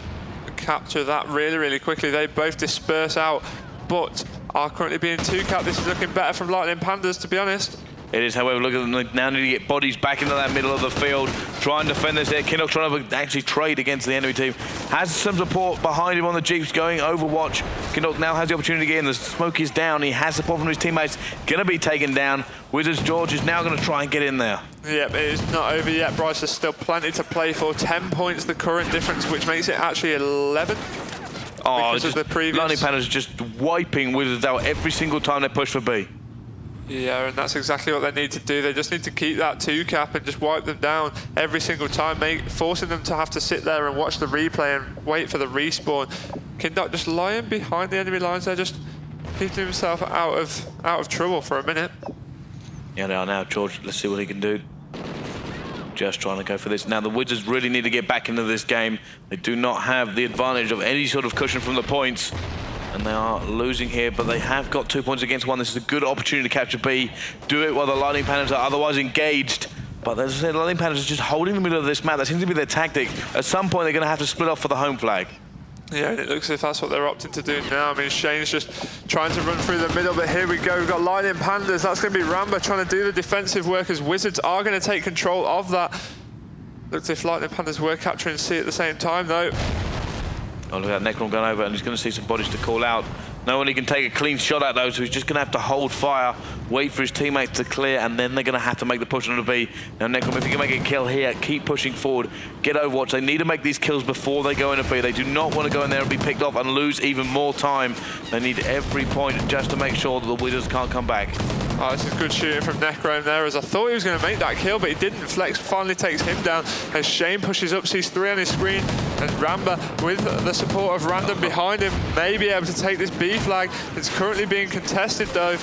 capture that really quickly. They both disperse out, but are currently being 2-capped. This is looking better from Lightning Pandas, to be honest. It is, however, look at them now need to get bodies back into that middle of the field. Try and defend this here. Kindle trying to actually trade against the enemy team. Has some support behind him on the Jeeps going Overwatch. Kindle now has the opportunity to get in. The smoke is down. He has support from his teammates. Going to be taken down. Wizards George is now going to try and get in there. Yep, it is not over yet, Bryce. There's still plenty to play for. 10 points the current difference, which makes it actually 11. Oh, because of the previous. Lightning Pandas just wiping Wizards out every single time they push for B. Yeah, and that's exactly what they need to do. They just need to keep that 2-cap and just wipe them down every single time, forcing them to have to sit there and watch the replay and wait for the respawn. Kindok just lying behind the enemy lines there, just keeping himself out of trouble for a minute. Yeah, they are now, George. Let's see what he can do. Just trying to go for this. Now, the Wizards really need to get back into this game. They do not have the advantage of any sort of cushion from the points. And they are losing here, but they have got 2 points against 1. This is a good opportunity to capture B. Do it while the Lightning Pandas are otherwise engaged. But as I said, the Lightning Pandas are just holding the middle of this map. That seems to be their tactic. At some point, they're going to have to split off for the home flag. Yeah, and it looks as if that's what they're opting to do now. I mean, Shane's just trying to run through the middle, but here we go. We've got Lightning Pandas. That's going to be Ramba trying to do the defensive work as Wizards are going to take control of that. Looks as if Lightning Pandas were capturing C at the same time, though. Oh, look at that Necron going over, and he's going to see some bodies to call out. No one he can take a clean shot at those, so he's just going to have to hold fire, wait for his teammates to clear, and then they're going to have to make the push on the B. Now, Necron, if you can make a kill here, keep pushing forward, get Overwatch. They need to make these kills before they go into B. They do not want to go in there and be picked off and lose even more time. They need every point just to make sure that the Wizards can't come back. Oh, this is good shooting from Necron there, as I thought he was going to make that kill, but he didn't. Flex finally takes him down as Shane pushes up, sees 3 on his screen, and Ramba, with the support of Random behind him, may be able to take this B flag. It's currently being contested, though.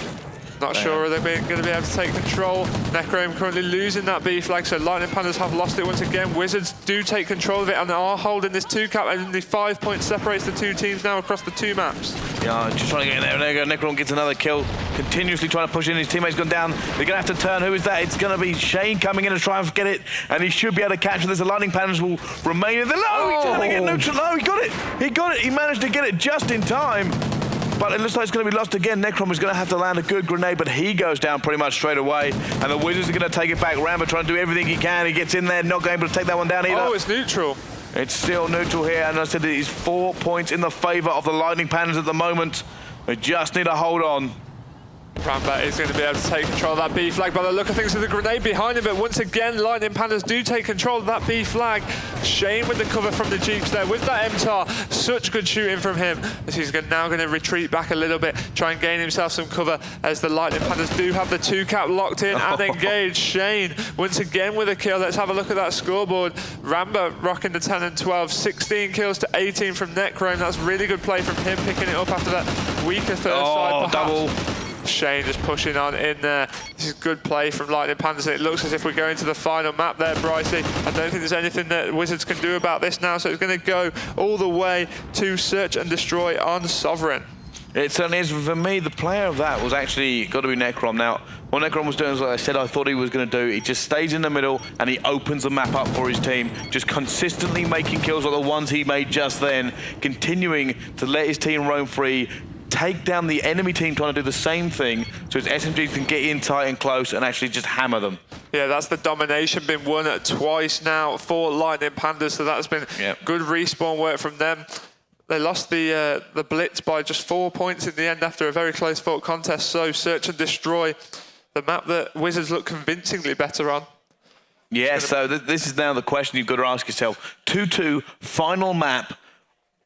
Not sure are they going to be able to take control. Necrome currently losing that B flag, so Lightning Pandas have lost it once again. Wizards do take control of it and are holding this 2-cap, and the 5 points separates the 2 teams now across the 2 maps. Yeah, just trying to get in there, and there you go. Necrome gets another kill, continuously trying to push in. His teammate's gone down. They're going to have to turn. Who is that? It's going to be Shane coming in and try and get it, and he should be able to capture this. The Lightning Pandas will remain in the... No, he's trying to get neutral. No, he got it. He got it. He managed to get it just in time. But it looks like it's going to be lost again. Necrom is going to have to land a good grenade, but he goes down pretty much straight away. And the Wizards are going to take it back. Ramba trying to do everything he can. He gets in there, not going able to take that one down either. Oh, it's neutral. It's still neutral here, and I said it is 4 points in the favour of the Lightning Pandas at the moment. They just need to hold on. Ramba is going to be able to take control of that B flag by the look of things with the grenade behind him, but once again, Lightning Pandas do take control of that B flag. Shane with the cover from the Jeeps there with that MTAR. Such good shooting from him as he's now going to retreat back a little bit, try and gain himself some cover as the Lightning Pandas do have the 2-cap locked in and engaged. Shane once again with a kill. Let's have a look at that scoreboard. Ramba rocking the 10 and 12, 16 kills to 18 from Necrome. That's really good play from him, picking it up after that weaker third side. Double. Shane just pushing on in there. This is good play from Lightning Pandas. It looks as if we're going to the final map there, Brycey. I don't think there's anything that Wizards can do about this now, so it's going to go all the way to search and destroy on Sovereign. It certainly is. For me, the player of that was actually got to be Necrom. Now, what Necrom was doing is, like I said, I thought he was going to do. He just stays in the middle and he opens the map up for his team, just consistently making kills like the ones he made just then, continuing to let his team roam free, take down the enemy team trying to do the same thing so his SMGs can get in tight and close and actually just hammer them. Yeah, that's the Domination, been won twice now for Lightning Pandas, so that's been good respawn work from them. They lost the Blitz by just 4 points in the end after a very close fought contest, so search and destroy, the map that Wizards look convincingly better on. Yeah, so this is now the question you've got to ask yourself. 2-2, final map.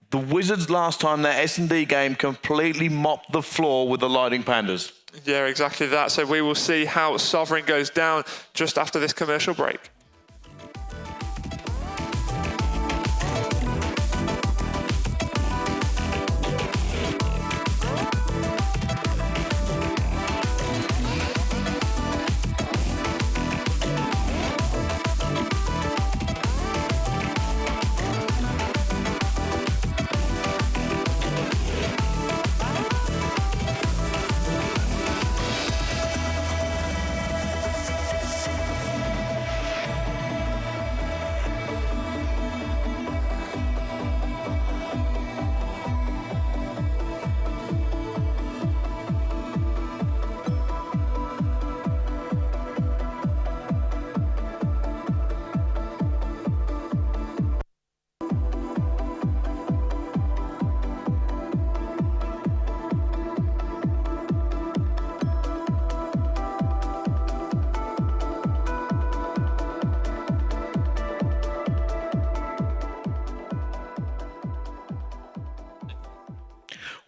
The Wizards last time, their S&D game completely mopped the floor with the Lightning Pandas. Yeah, exactly that. So we will see how Sovereign goes down just after this commercial break.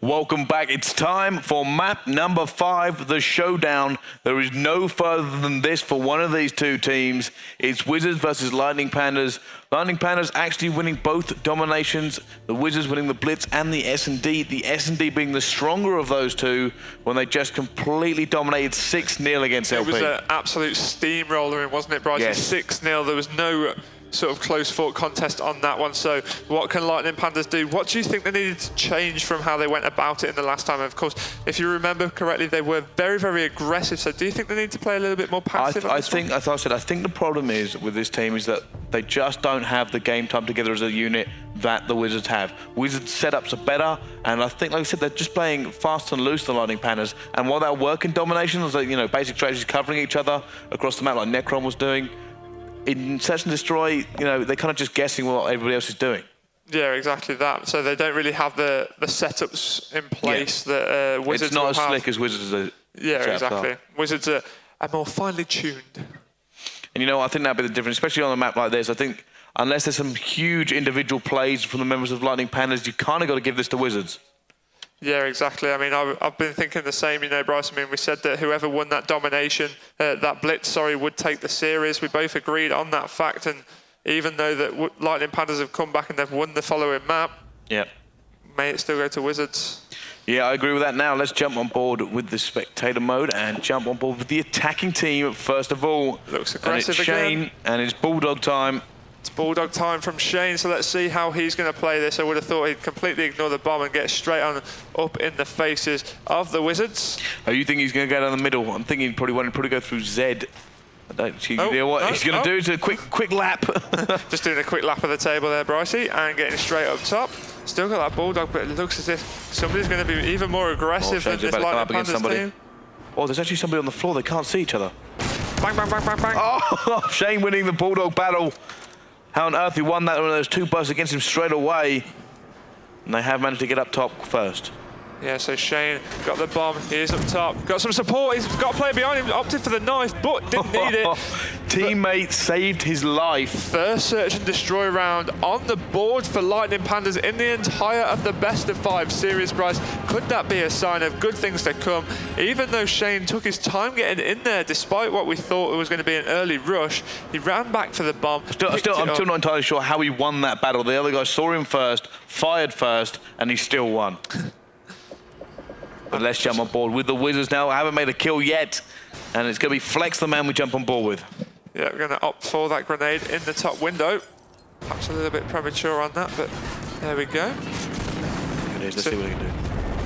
Welcome back. It's time for map number 5, the showdown. There is no further than this for one of these two teams. It's Wizards versus Lightning Pandas. Lightning Pandas actually winning both dominations. The Wizards winning the Blitz and the S&D. The S&D being the stronger of those two when they just completely dominated 6-0 against LP. It was an absolute steamroller, wasn't it, Bryce? Yes. 6-0. There was no sort of close fought contest on that one. So what can Lightning Pandas do? What do you think they needed to change from how they went about it in the last time? Of course, if you remember correctly, they were very, very aggressive. So do you think they need to play a little bit more passive? I think the problem is with this team is that they just don't have the game time together as a unit that the Wizards have. Wizards setups are better, and I think, like I said, they're just playing fast and loose, the Lightning Pandas. And while that work in domination was, like, basic strategies covering each other across the map like Necron was doing, in Search and Destroy, they're kind of just guessing what everybody else is doing. Yeah, exactly that. So they don't really have the setups in place that Wizards It's not as have. slick as Wizards are. Yeah, exactly. Wizards are more finely tuned. And I think that'd be the difference, especially on a map like this. I think unless there's some huge individual plays from the members of Lightning Pandas, you kind of got to give this to Wizards. Yeah, exactly. I mean, I've been thinking the same, Bryce. I mean, we said that whoever won that domination, that Blitz, would take the series. We both agreed on that fact. And even though that Lightning Pandas have come back and they've won the following map, may it still go to Wizards. Yeah, I agree with that. Now let's jump on board with the spectator mode and jump on board with the attacking team first of all. Looks aggressive again. And it's Shane, and it's Bulldog time. It's Bulldog time from Shane, so let's see how he's going to play this. I would have thought he'd completely ignore the bomb and get straight on up in the faces of the Wizards. Oh, you think he's going to go down the middle? I'm thinking he probably won't go through Z. You know what he's going to do? Is a quick lap. Just doing a quick lap of the table there, Brycey, and getting straight up top. Still got that Bulldog, but it looks as if somebody's going to be even more aggressive than this Lightning Pandas team. Oh, there's actually somebody on the floor. They can't see each other. Bang, bang, bang, bang, bang. Oh, Shane winning the Bulldog battle. How on earth he won that when those two bursts against him straight away. And they have managed to get up top first. Yeah, so Shane got the bomb. He is up top. Got some support. He's got a player behind him. Opted for the knife, but didn't need it. Teammate saved his life. First search and destroy round on the board for Lightning Pandas in the entire of the best of 5 series, Bryce. Could that be a sign of good things to come? Even though Shane took his time getting in there, despite what we thought it was going to be an early rush, he ran back for the bomb. I'm still not entirely sure how he won that battle. The other guy saw him first, fired first, and he still won. But let's jump on board with the Wizards now. I haven't made a kill yet, and it's going to be Flex the man we jump on board with. Yeah, we're going to opt for that grenade in the top window. Perhaps a little bit premature on that, but there we go. It is. Let's see what he can do.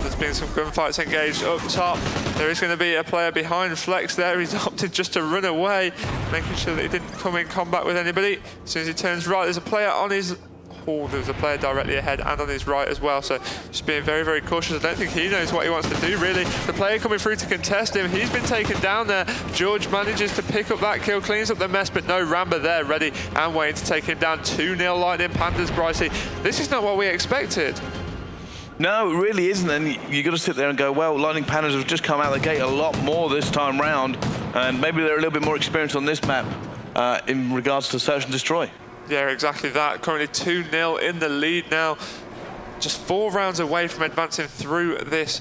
There's been some gunfights engaged up top. There is going to be a player behind Flex there. He's opted just to run away, making sure that he didn't come in combat with anybody. As soon as he turns right, there's a player on his... Oh, there's a player directly ahead and on his right as well, so just being very, very cautious. I don't think he knows what he wants to do, really. The player coming through to contest him, he's been taken down there. George manages to pick up that kill, cleans up the mess, but no, Ramba there, ready and waiting to take him down. 2-0 Lightning Pandas, Brycey. This is not what we expected. No, it really isn't, and you got to sit there and go, well, Lightning Pandas have just come out the gate a lot more this time round, and maybe they're a little bit more experienced on this map in regards to search and destroy. Yeah, exactly that. Currently 2-0 in the lead now. Just 4 rounds away from advancing through this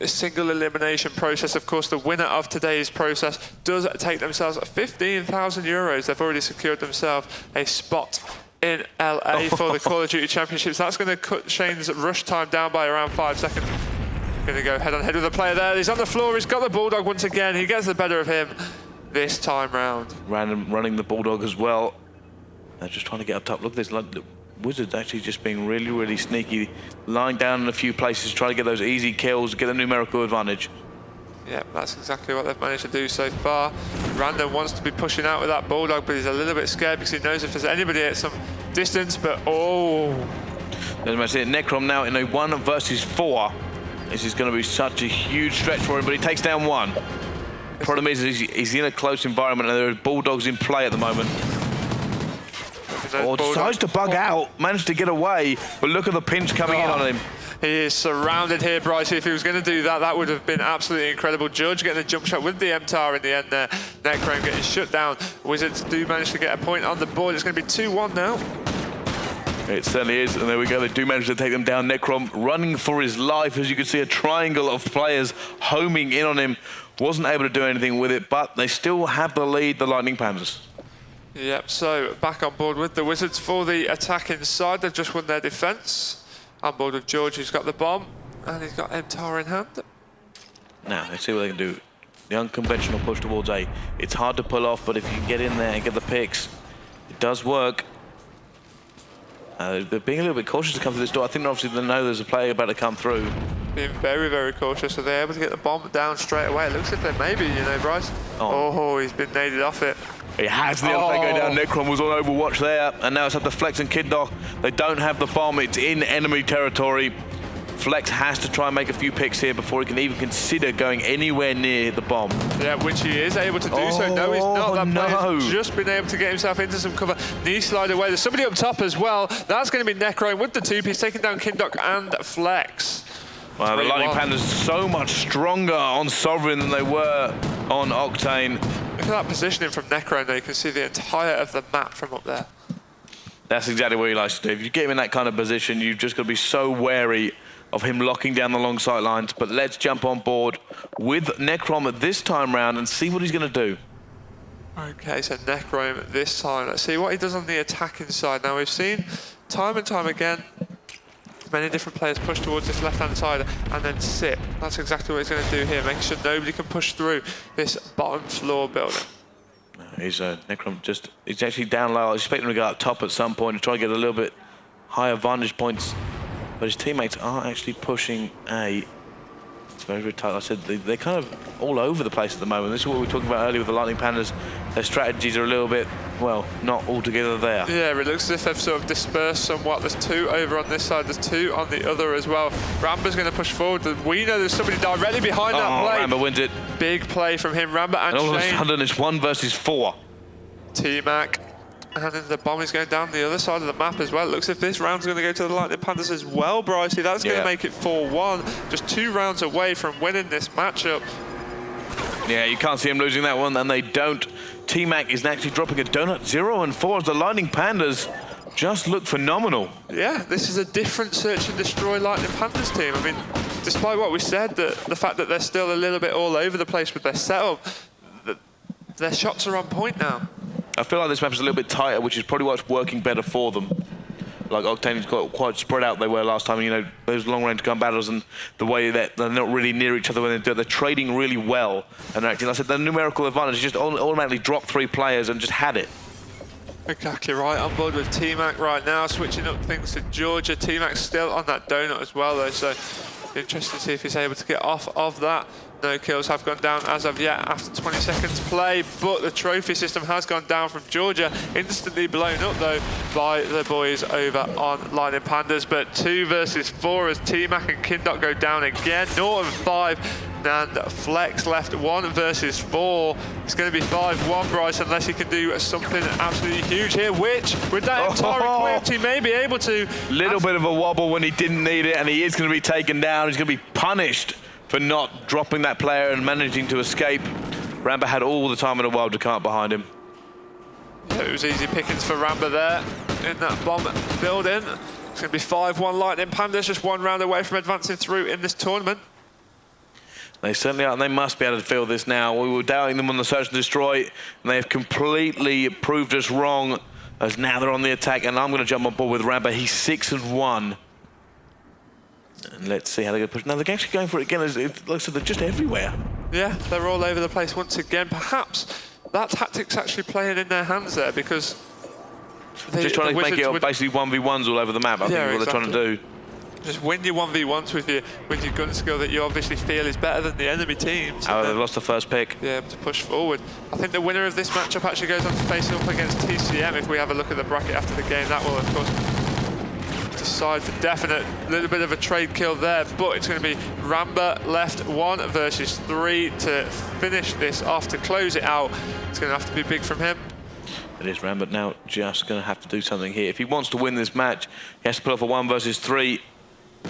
single elimination process. Of course, the winner of today's process does take themselves 15,000 euros. They've already secured themselves a spot in LA for the Call of Duty Championships. That's going to cut Shane's rush time down by around 5 seconds. Going to go head on head with the player there. He's on the floor. He's got the Bulldog once again. He gets the better of him this time round. Running the Bulldog as well. They're just trying to get up top. Look at this. The Wizards actually just being really, really sneaky, lying down in a few places, trying to get those easy kills, get a numerical advantage. Yeah, that's exactly what they've managed to do so far. Random wants to be pushing out with that Bulldog, but he's a little bit scared because he knows if there's anybody at some distance, but oh. That's it. Necrom now in a 1 versus 4. This is going to be such a huge stretch for him, but he takes down 1. Problem is he's in a close environment and there are Bulldogs in play at the moment. Oh, decides to bug out, managed to get away, but look at the pinch coming in on him. He is surrounded here, Bryce. If he was going to do that, that would have been absolutely incredible. Judge getting a jump shot with the MTAR in the end there. Necrom getting shut down. Wizards do manage to get a point on the board. It's going to be 2-1 now. It certainly is, and there we go. They do manage to take them down. Necrom running for his life. As you can see, a triangle of players homing in on him. Wasn't able to do anything with it, but they still have the lead, the Lightning Pandas. Yep, so back on board with the Wizards for the attack inside. They've just won their defence. On board with George, who's got the bomb, and he's got MTAR in hand. Now, let's see what they can do. The unconventional push towards A. It's hard to pull off, but if you can get in there and get the picks, it does work. They're being a little bit cautious to come through this door. I think obviously they know there's a player about to come through. Being very, very cautious, so they're able to get the bomb down straight away. It looks like they may be, you know, Bryce. Oh, he's been naded off it. He has the other thing going down. Necrom was on Overwatch there, and now it's up to Flex and Kiddock. They don't have the bomb. It's in enemy territory. Flex has to try and make a few picks here before he can even consider going anywhere near the bomb. Yeah, which he is able to do so. No, he's not. That player's just been able to get himself into some cover. Knee slide away. There's somebody up top as well. That's going to be Necrom with the 2-piece, taking down Kiddock and Flex. Well, the Lightning Pandas so much stronger on Sovereign than they were on Octane. Look at that positioning from Necrom there. You can see the entire of the map from up there. That's exactly what he likes to do. If you get him in that kind of position, you've just got to be so wary of him locking down the long sight lines. But let's jump on board with Necrom this time round and see what he's going to do. Okay, so Necrom this time. Let's see what he does on the attacking side. Now, we've seen time and time again many different players push towards this left-hand side and then sit. That's exactly what he's going to do here, making sure nobody can push through this bottom floor building. He's Necrom he's actually down low. I was expecting him to go up top at some point to try to get a little bit higher vantage points, but his teammates are actually pushing A. It's very, very tight. I said they're kind of all over the place at the moment. This is what we were talking about earlier with the Lightning Pandas. Their strategies are a little bit, well, not altogether there. Yeah, it looks as if they've sort of dispersed somewhat. There's 2 over on this side, there's 2 on the other as well. Ramba's going to push forward. We know there's somebody directly behind that play. Ramba wins it. Big play from him, Ramba and all Shane. of a sudden it's 1 versus 4. T-Mac And then the bomb is going down the other side of the map as well. It looks as if this round's going to go to the Lightning Panthers as well, Brycey. That's going to make it 4-1. Just 2 rounds away from winning this matchup. Yeah, you can't see them losing that one, and they don't. T-Mac is actually dropping a donut 0-4 as the Lightning Panthers just look phenomenal. Yeah, this is a different search and destroy Lightning Panthers team. I mean, despite what we said, the fact that they're still a little bit all over the place with their setup, their shots are on point now. I feel like this map is a little bit tighter, which is probably what's working better for them. Like Octane's got quite spread out they were last time, you know, those long-range gun battles and the way that they're not really near each other when they do it. They're trading really well. And acting, like I said, the numerical advantage just automatically dropped 3 players and just had it. Exactly right, on board with T-Mac right now, switching up things to Georgia. T-Mac's still on that donut as well though, so interesting to see if he's able to get off of that. No kills have gone down as of yet after 20 seconds play, but the trophy system has gone down from Georgia. Instantly blown up though by the boys over on Lightning Panthers, but 2 versus 4 as T-Mac and Kindok go down again. Norton 5 and Flex left 1 versus 4. It's going to be 5-1, Bryce, unless he can do something absolutely huge here, which with that entire equipped he may be able to. Little bit of a wobble when he didn't need it, and he is going to be taken down. He's going to be punished for not dropping that player and managing to escape. Ramba had all the time in the world to come up behind him. Yeah, it was easy pickings for Ramba there in that bomb building. It's going to be 5-1 Lightning Panthers, just 1 round away from advancing through in this tournament. They certainly are, and they must be able to feel this now. We were doubting them on the search and destroy, and they have completely proved us wrong, as now they're on the attack, and I'm going to jump on board with Ramba. He's 6-1. And let's see how they're going to push. Now, they're actually going for it again. It looks like they're just everywhere. Yeah, they're all over the place once again. Perhaps that tactic's actually playing in their hands there, because just trying to make it basically 1v1s all over the map. I think is what they're trying to do. Just win your 1v1s with your gun skill that you obviously feel is better than the enemy team. So they've lost the first pick. Yeah, to push forward. I think the winner of this matchup actually goes on to facing up against TCM. If we have a look at the bracket after the game, that will, of course, decide for definite. A little bit of a trade kill there, but it's going to be Ramba left 1 versus 3 to finish this off, to close it out. It's going to have to be big from him. It is Ramba now just going to have to do something here. If he wants to win this match, he has to put off a 1 versus 3.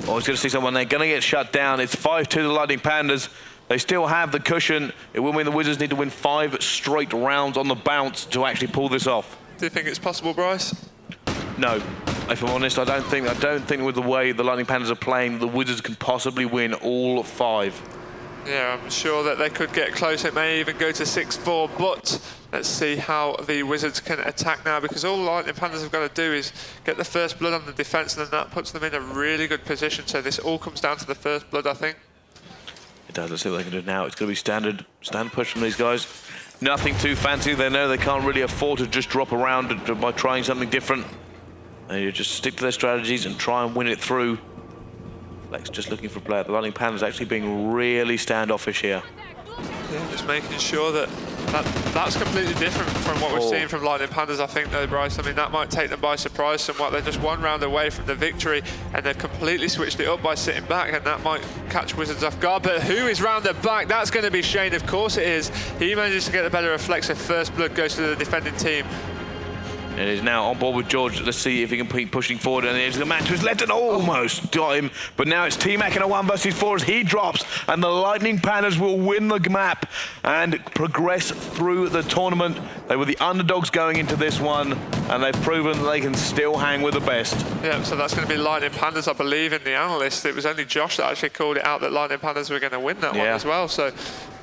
Or he's going to see someone they're going to get shut down. It's 5-2 the Lightning Panthers. They still have the cushion. It will mean the Wizards need to win 5 straight rounds on the bounce to actually pull this off. Do you think it's possible, Bryce? No. If I'm honest, I don't think with the way the Lightning Panthers are playing, the Wizards can possibly win all 5. Yeah, I'm sure that they could get close. It may even go to 6-4, but let's see how the Wizards can attack now, because all the Lightning Panthers have got to do is get the first blood on the defense, and then that puts them in a really good position. So this all comes down to the first blood, I think. It does. Let's see what they can do now. It's going to be standard push from these guys. Nothing too fancy. They know they can't really afford to just drop around by trying something different. They just stick to their strategies and try and win it through. Flex just looking for a player. The Lightning Panthers actually being really standoffish here. Yeah, just making sure that's completely different from what we've seen from Lightning Panthers, I think, though, Bryce. I mean, that might take them by surprise somewhat. They're just 1 round away from the victory, and they've completely switched it up by sitting back, and that might catch Wizards off guard. But who is round the back? That's going to be Shane. Of course it is. He manages to get the better of Flex, so first blood goes to the defending team. It is now on board with George. Let's see if he can keep pushing forward. And there's the man who's left and almost got him. But now it's T-Mac in a 1 versus 4 as he drops. And the Lightning Panthers will win the map and progress through the tournament. They were the underdogs going into this one, and they've proven that they can still hang with the best. Yeah, so that's going to be Lightning Panthers, I believe, in the analyst. It was only Josh that actually called it out that Lightning Panthers were going to win that one as well. So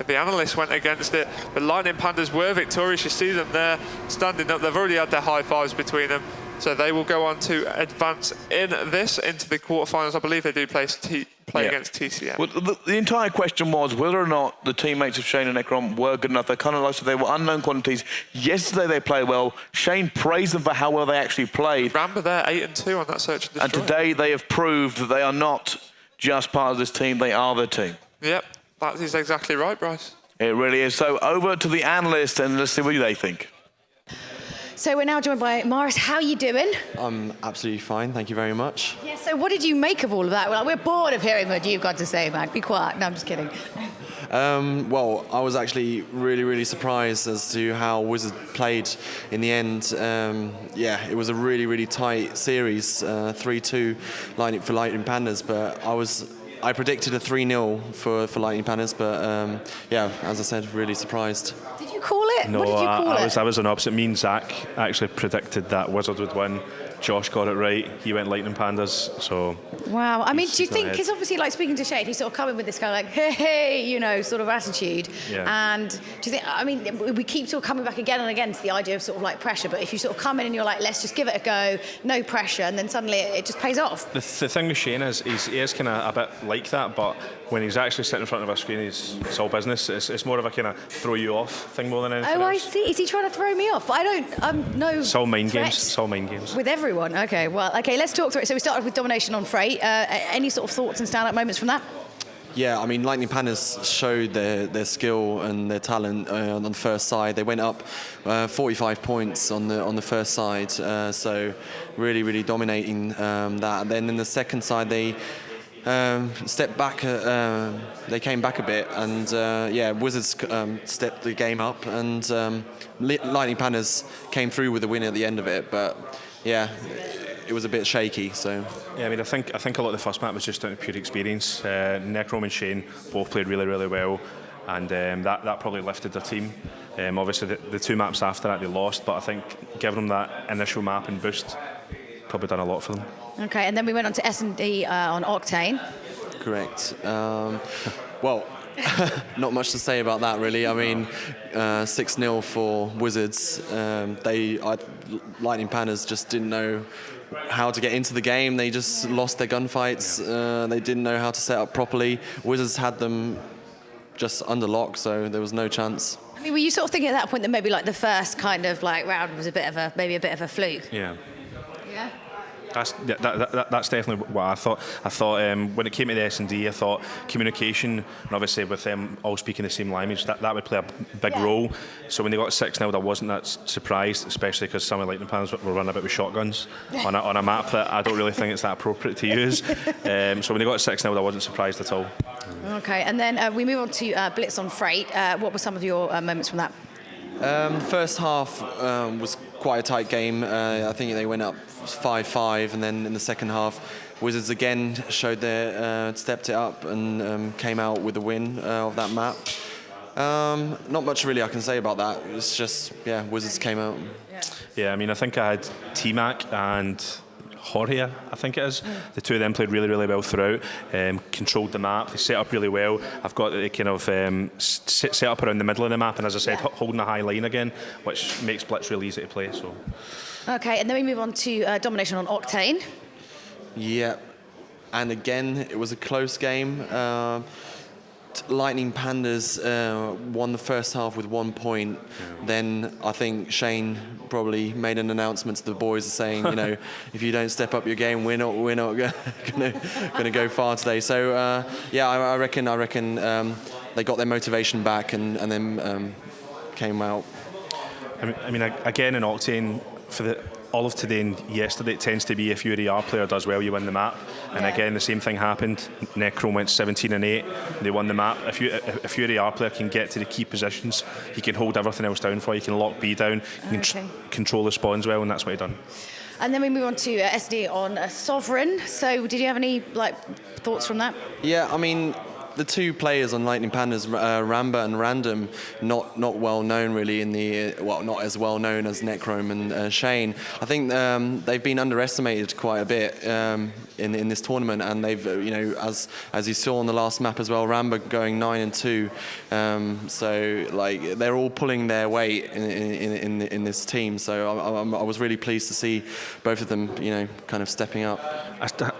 the analyst went against it. The Lightning Panthers were victorious. You see them there standing up. They've already had their high fives between them. So they will go on to advance in this into the quarterfinals. I believe they do play against TCM. Well, the entire question was whether or not the teammates of Shane and Ekron were good enough. They're kind of like, so they were unknown quantities. Yesterday they played well. Shane praised them for how well they actually played. Ramba there, 8-2 on that search and destroy. And today they have proved that they are not just part of this team, they are the team. Yep, that is exactly right, Bryce. It really is. So over to the analyst and let's see what they think. So we're now joined by Morris. How are you doing? I'm absolutely fine, thank you very much. Yeah, so what did you make of all of that? Well, we're bored of hearing what you've got to say, man. Be quiet. No, I'm just kidding. Well, I was actually really surprised as to how Wizards played in the end. Yeah, it was a really tight series, 3-2 for Lightning Pandas, but I predicted a 3-0 for Lightning Pandas, but yeah, as I said, really surprised. Did you call it? No, what did you call it? I was on opposite. Me and Zach actually predicted that Wizards would win. Josh got it right. He went Lightning Pandas, so... Wow. I mean, do you he's not think, ahead. because obviously, like, speaking to Shane, he's sort of coming with this kind of like, hey, you know, sort of attitude. Yeah. And do you think, I mean, we keep sort of coming back again and again to the idea of sort of like pressure, but if you sort of come in and you're like, let's just give it a go, no pressure, and then suddenly it just pays off. The thing with Shane is he is kind of a bit like that, but when he's actually sitting in front of a screen, it's all business. It's more of a kind of throw you off thing more than anything Oh, I else. see. Is he trying to throw me off? But I don't know. It's all mind games. threats It's all mind games. with everyone. Okay, well, okay, let's talk through it. So we started with Domination on Freight. Any sort of thoughts and standout moments from that? Yeah, I mean, Lightning Pandas showed their skill and their talent on the first side. They went up 45 points on the first side, so really dominating that. And then in the second side, they stepped back. They came back a bit, and yeah, Wizards stepped the game up, and Lightning Pandas came through with the win at the end of it. But yeah, it was a bit shaky. So Yeah, I mean, I think a lot of the first map was just down to pure experience. Necrom and Shane both played really well, and that probably lifted their team. Obviously, the two maps after that they lost, but I think giving them that initial map and boost probably done a lot for them. Okay, and then we went on to S&D on Octane. correct. Well, not much to say about that, really. I mean, 6-0 for Wizards. Lightning Pandas just didn't know how to get into the game. They just lost their gunfights. They didn't know how to set up properly. Wizards had them just under lock, so there was no chance. I mean, were you sort of thinking at that point that maybe like the first kind of like round was maybe a bit of a fluke? Yeah. Yeah. That's definitely what I thought. I thought when it came to the S&D, I thought communication, and obviously with them all speaking the same language, that would play a big role. So when they got 6-0, I wasn't that surprised, especially because some of the Lightning Pandas were running about with shotguns on a map that I don't really think it's that appropriate to use. So when they got 6-0, I wasn't surprised at all. Okay, and then we move on to Blitz on Freight. What were some of your moments from that? First half was quite a tight game. I think they went up 5-5, and then in the second half, Wizards again showed stepped it up and came out with the win of that map. Not much really I can say about that. It's just, yeah, Wizards came out. Yeah, I mean, I think I had T-Mac and Jorge, I think it is. The two of them played really well throughout, controlled the map, they set up really well. I've got the kind of set up around the middle of the map, and as I said, holding a high line again, which makes Blitz really easy to play. So. Okay, and then we move on to Domination on Octane. Yeah, and again, it was a close game. Lightning Pandas won the first half with 1 point. Then I think Shane probably made an announcement to the boys saying, you know, if you don't step up your game, we're not gonna go far today. So yeah, I reckon they got their motivation back and then came out. I mean, again in Octane, for all of today and yesterday, it tends to be if your AR player does well, you win the map. And again, the same thing happened. Necrom went 17-8. They won the map. If your AR player can get to the key positions, he can hold everything else down for you. He can lock B down. He can control the spawns well, and that's what he done. And then we move on to SD on Sovereign. So, did you have any thoughts from that? Yeah, I mean, the two players on Lightning Pandas, Ramba and Random, not well known really not as well known as Necrom and Shane. I think they've been underestimated quite a bit in this tournament, and they've as you saw on the last map as well, Ramba going 9-2. So they're all pulling their weight in this team. So I was really pleased to see both of them kind of stepping up.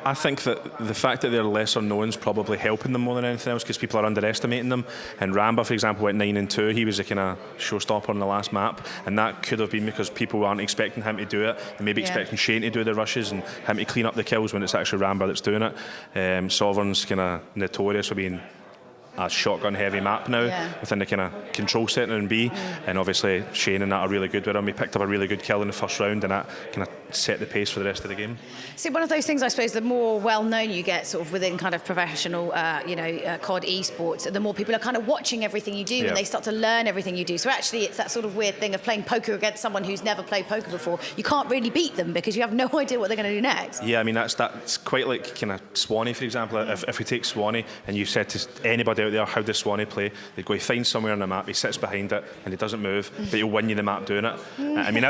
I think that the fact that they're lesser known is probably helping them more than anything else, because people are underestimating them. And Ramba, for example, went 9-2. He was a kind of showstopper on the last map, and that could have been because people aren't expecting him to do it. They may be expecting Shane to do the rushes and him to clean up the kills when it's actually Ramba that's doing it. Sovereign's kind of notorious for being a shotgun heavy map now within the kind of control setting in B, and obviously Shane and that are really good with him. He picked up a really good kill in the first round, and that kind of set the pace for the rest of the game. See, one of those things, I suppose, the more well-known you get sort of within kind of professional, COD esports, the more people are kind of watching everything you do and they start to learn everything you do. So actually, it's that sort of weird thing of playing poker against someone who's never played poker before. You can't really beat them because you have no idea what they're going to do next. Yeah, I mean, that's quite like kind of Swanee, for example. If we take Swanee and you said to anybody out there, how does Swanee play? They'd go, he finds somewhere on the map, he sits behind it and he doesn't move, but he'll win you the map doing it. I mean,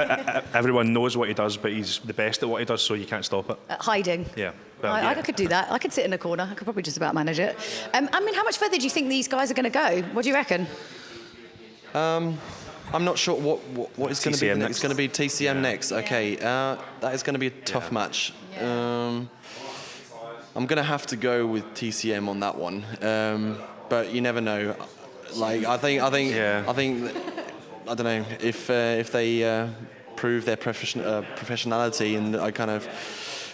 everyone knows what he does, but he's the best at what he does, so you can't stop it. Hiding. Yeah. Well, I could do that. I could sit in a corner. I could probably just about manage it. I mean, how much further do you think these guys are going to go? What do you reckon? I'm not sure what is going to be. It's going to be TCM next. Okay, that is going to be a tough match. I'm going to have to go with TCM on that one, but you never know. Like I think I don't know if they prove their professionality and I kind of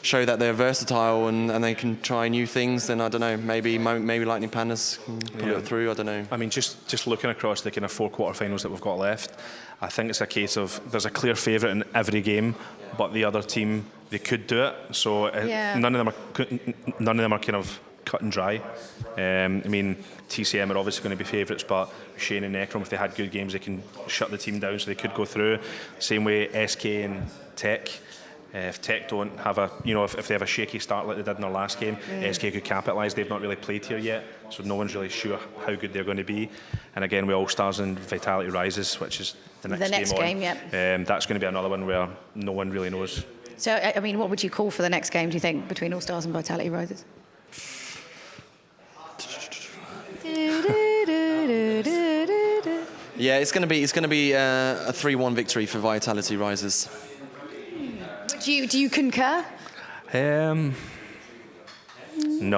show that they're versatile and they can try new things, then I don't know, maybe Lightning Pandas can pull it through, I don't know. I mean, just looking across the kind of 4 quarterfinals that we've got left, I think it's a case of there's a clear favourite in every game, but the other team, they could do it. So none of them are kind of cut and dry. I mean, TCM are obviously going to be favourites, but Shane and Necrom, if they had good games, they can shut the team down, so they could go through. Same way SK and Tech. If Tech don't have if they have a shaky start like they did in their last game, SK could capitalise. They've not really played here yet, so no one's really sure how good they're going to be. And again, with Allstars and Vitality Rises, which is the next game, that's going to be another one where no one really knows. So, I mean, what would you call for the next game, do you think, between Allstars and Vitality Rises? Yeah, it's going to be a 3-1 victory for Vitality Rises. Do you concur? No,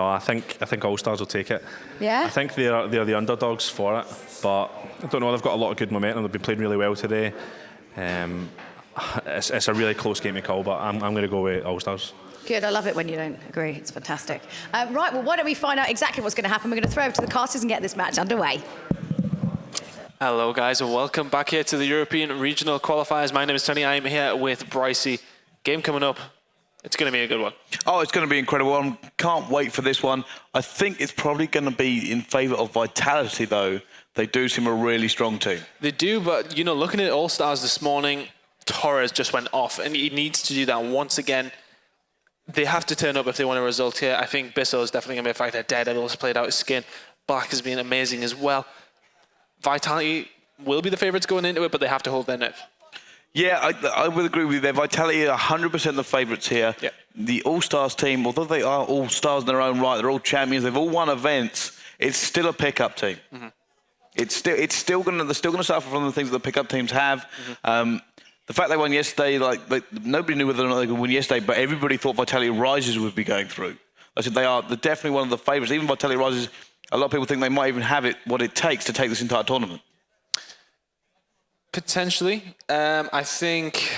I think Allstars will take it. Yeah. I think they're the underdogs for it, but I don't know. They've got a lot of good momentum. They've been playing really well today. It's a really close game to call, but I'm going to go with Allstars. Good, I love it when you don't agree. It's fantastic. Right, well, why don't we find out exactly what's going to happen? We're going to throw over to the casters and get this match underway. Hello, guys, and welcome back here to the European Regional Qualifiers. My name is Tony. I'm here with Brycey. Game coming up. It's going to be a good one. Oh, it's going to be incredible. I can't wait for this one. I think it's probably going to be in favour of Vitality, though. They do seem a really strong team. They do, but, looking at Allstars this morning, Torres just went off, and he needs to do that once again. They have to turn up if they want a result here. I think Bissell is definitely going to be a fighter. Daredevil's played out his skin. Black has been amazing as well. Vitality will be the favourites going into it, but they have to hold their nerve. Yeah, I would agree with you there. Vitality are 100% the favourites here. Yeah. The All-Stars team, although they are All-Stars in their own right, they're all champions, they've all won events, it's still a pickup team. Mm-hmm. They're still going to suffer from the things that the pickup teams have. Mm-hmm. The fact they won yesterday, nobody knew whether or not they could win yesterday, but everybody thought Vitality Rises would be going through. I said they're definitely one of the favourites. Even Vitality Rises, a lot of people think they might even have what it takes to take this entire tournament. Potentially. I think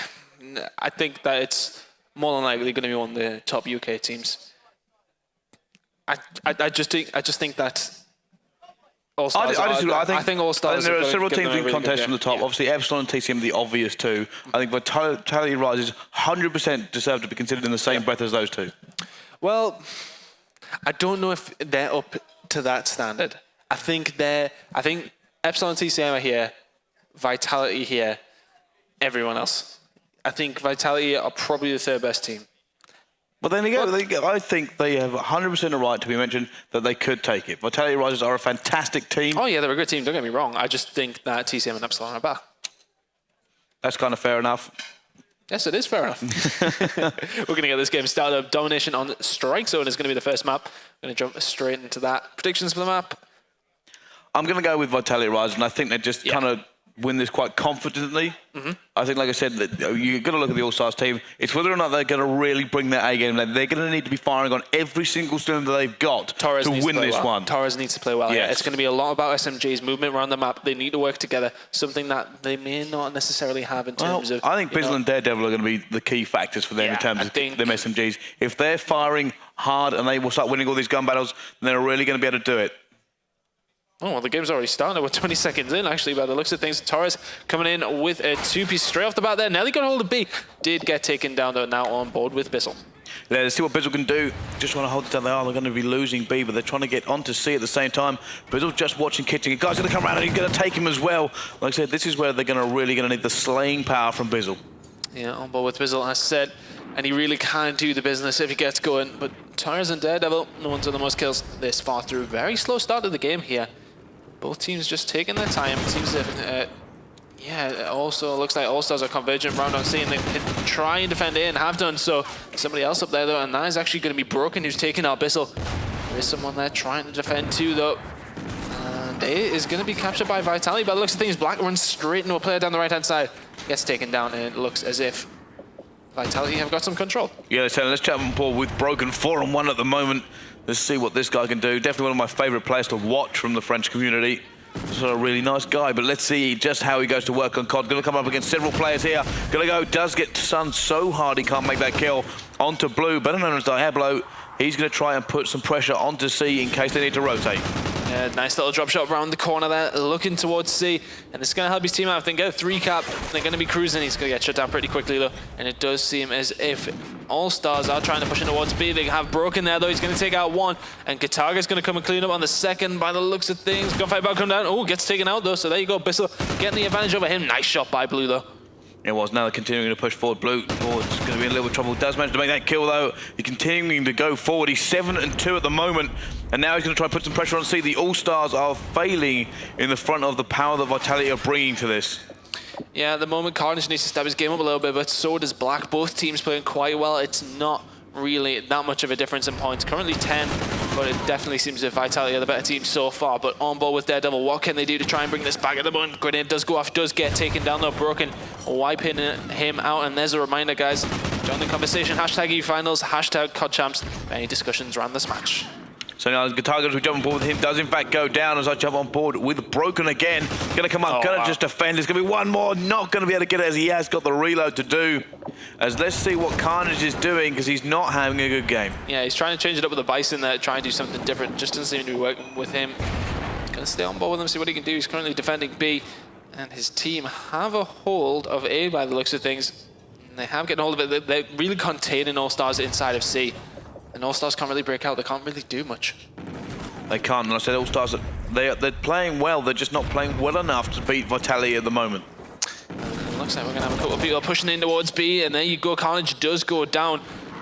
that it's more than likely going to be one of the top UK teams. I just think that All-Stars I think All-Stars. There are several teams in contest from the top. Obviously, Epsilon and TCM are the obvious two. I think Vitality Rises 100% deserve to be considered in the same breath as those two. Well, I don't know if they're up to that standard. I think Epsilon and TCM are here. Vitality here, everyone else. I think Vitality are probably the third best team. But then again, I think they have 100% a right to be mentioned that they could take it. Vitality Risers are a fantastic team. Oh yeah, they're a good team, don't get me wrong. I just think that TCM and Epsilon are better. That's kind of fair enough. Yes, it is fair enough. We're going to get this game started. Domination on Strike Zone is going to be the first map. We're going to jump straight into that. Predictions for the map? I'm going to go with Vitality Risers, and I think they just kind of win this quite confidently. Mm-hmm. I think, like I said, you've got to look at the All-Stars team. It's whether or not they're going to really bring their A-game. They're going to need to be firing on every single cylinder they've got to win this one. Torres needs to play well. Yes. Yeah. It's going to be a lot about SMG's movement around the map. They need to work together, something that they may not necessarily have in terms of... I think Bizzle and Daredevil are going to be the key factors for them in terms of them SMGs. If they're firing hard and they will start winning all these gun battles, then they're really going to be able to do it. Oh, well, the game's already started. We're 20 seconds in, actually, by the looks of things. Torres coming in with a 2-piece straight off the bat there. Nearly got hold of B. Did get taken down, though, now on board with Bissell. Let's see what Bizzle can do. Just want to hold it down. They're going to be losing B, but they're trying to get onto C at the same time. Bizzle just watching Kitchen. The guy's going to come around and he's going to take him as well. Like I said, this is where they're really going to need the slaying power from Bizzle. Yeah, on board with Bizzle, as I said. And he really can do the business if he gets going. But Torres and Daredevil, no one's done the most kills this far through. Very slow start of the game here. Both teams just taking their time. It seems as if, yeah, it also looks like Allstars are convergent round on C, and they can try and defend A and have done so. Somebody else up there, though, and that is actually going to be Broken, who's taking out Bissell. There is someone there trying to defend too, though. And A is going to be captured by Vitality. By the looks of things, Black runs straight into a player down the right-hand side. Gets taken down, and it looks as if Vitality have got some control. Yeah, let's chat on board with Broken 4-on-1 at the moment. Let's see what this guy can do. Definitely one of my favorite players to watch from the French community. He's a really nice guy, but let's see just how he goes to work on COD. Going to come up against several players here. Going to go, does get sunned so hard he can't make that kill. Onto Blue, better known as Diablo. He's going to try and put some pressure onto C in case they need to rotate. Yeah, nice little drop shot around the corner there, looking towards C, and it's going to help his team out. If they get a 3-cap, they're going to be cruising. He's going to get shut down pretty quickly, though, and it does seem as if Allstars are trying to push in towards B. They have Broken there, though. He's going to take out one, and Kataga's going to come and clean up on the second by the looks of things. Gunfight about to come down. Oh, gets taken out, though, so there you go. Bissell getting the advantage over him. Nice shot by Blue, though. It was. Now they're continuing to push forward. Blue forward. It's going to be in a little trouble. Does manage to make that kill, though. He's continuing to go forward. He's 7-2 at the moment. And now he's going to try and put some pressure on C. The All-Stars are failing in the front of the power that Vitality are bringing to this. Yeah, at the moment, Carnage needs to step his game up a little bit, but so does Black. Both teams playing quite well. It's not really that much of a difference in points. Currently 10, but it definitely seems that Vitality are the better team so far. But on board with Daredevil, what can they do to try and bring this back at the moment? Grenade does go off, does get taken down, though. Broken, wiping him out. And there's a reminder, guys, join the conversation. Hashtag eFinals, hashtag CODChamps. Any discussions around this match? So now Gataga, as we jump on board with him, does in fact go down as I jump on board with Broken again. Gonna come up, gonna just defend. There's gonna be one more, not gonna be able to get it as he has got the reload to do. As let's see what Carnage is doing, because he's not having a good game. Yeah, he's trying to change it up with the Bison there, trying to do something different. Just doesn't seem to be working with him. Gonna stay on board with him, see what he can do. He's currently defending B, and his team have a hold of A by the looks of things. And they have getting hold of it. They're really containing All-Stars inside of C. And All-Stars can't really break out. They can't really do much. They can't. And I said All-Stars, they're playing well. They're just not playing well enough to beat Vitality at the moment. Looks like we're going to have a couple of people pushing in towards B. And there you go. Carnage does go down.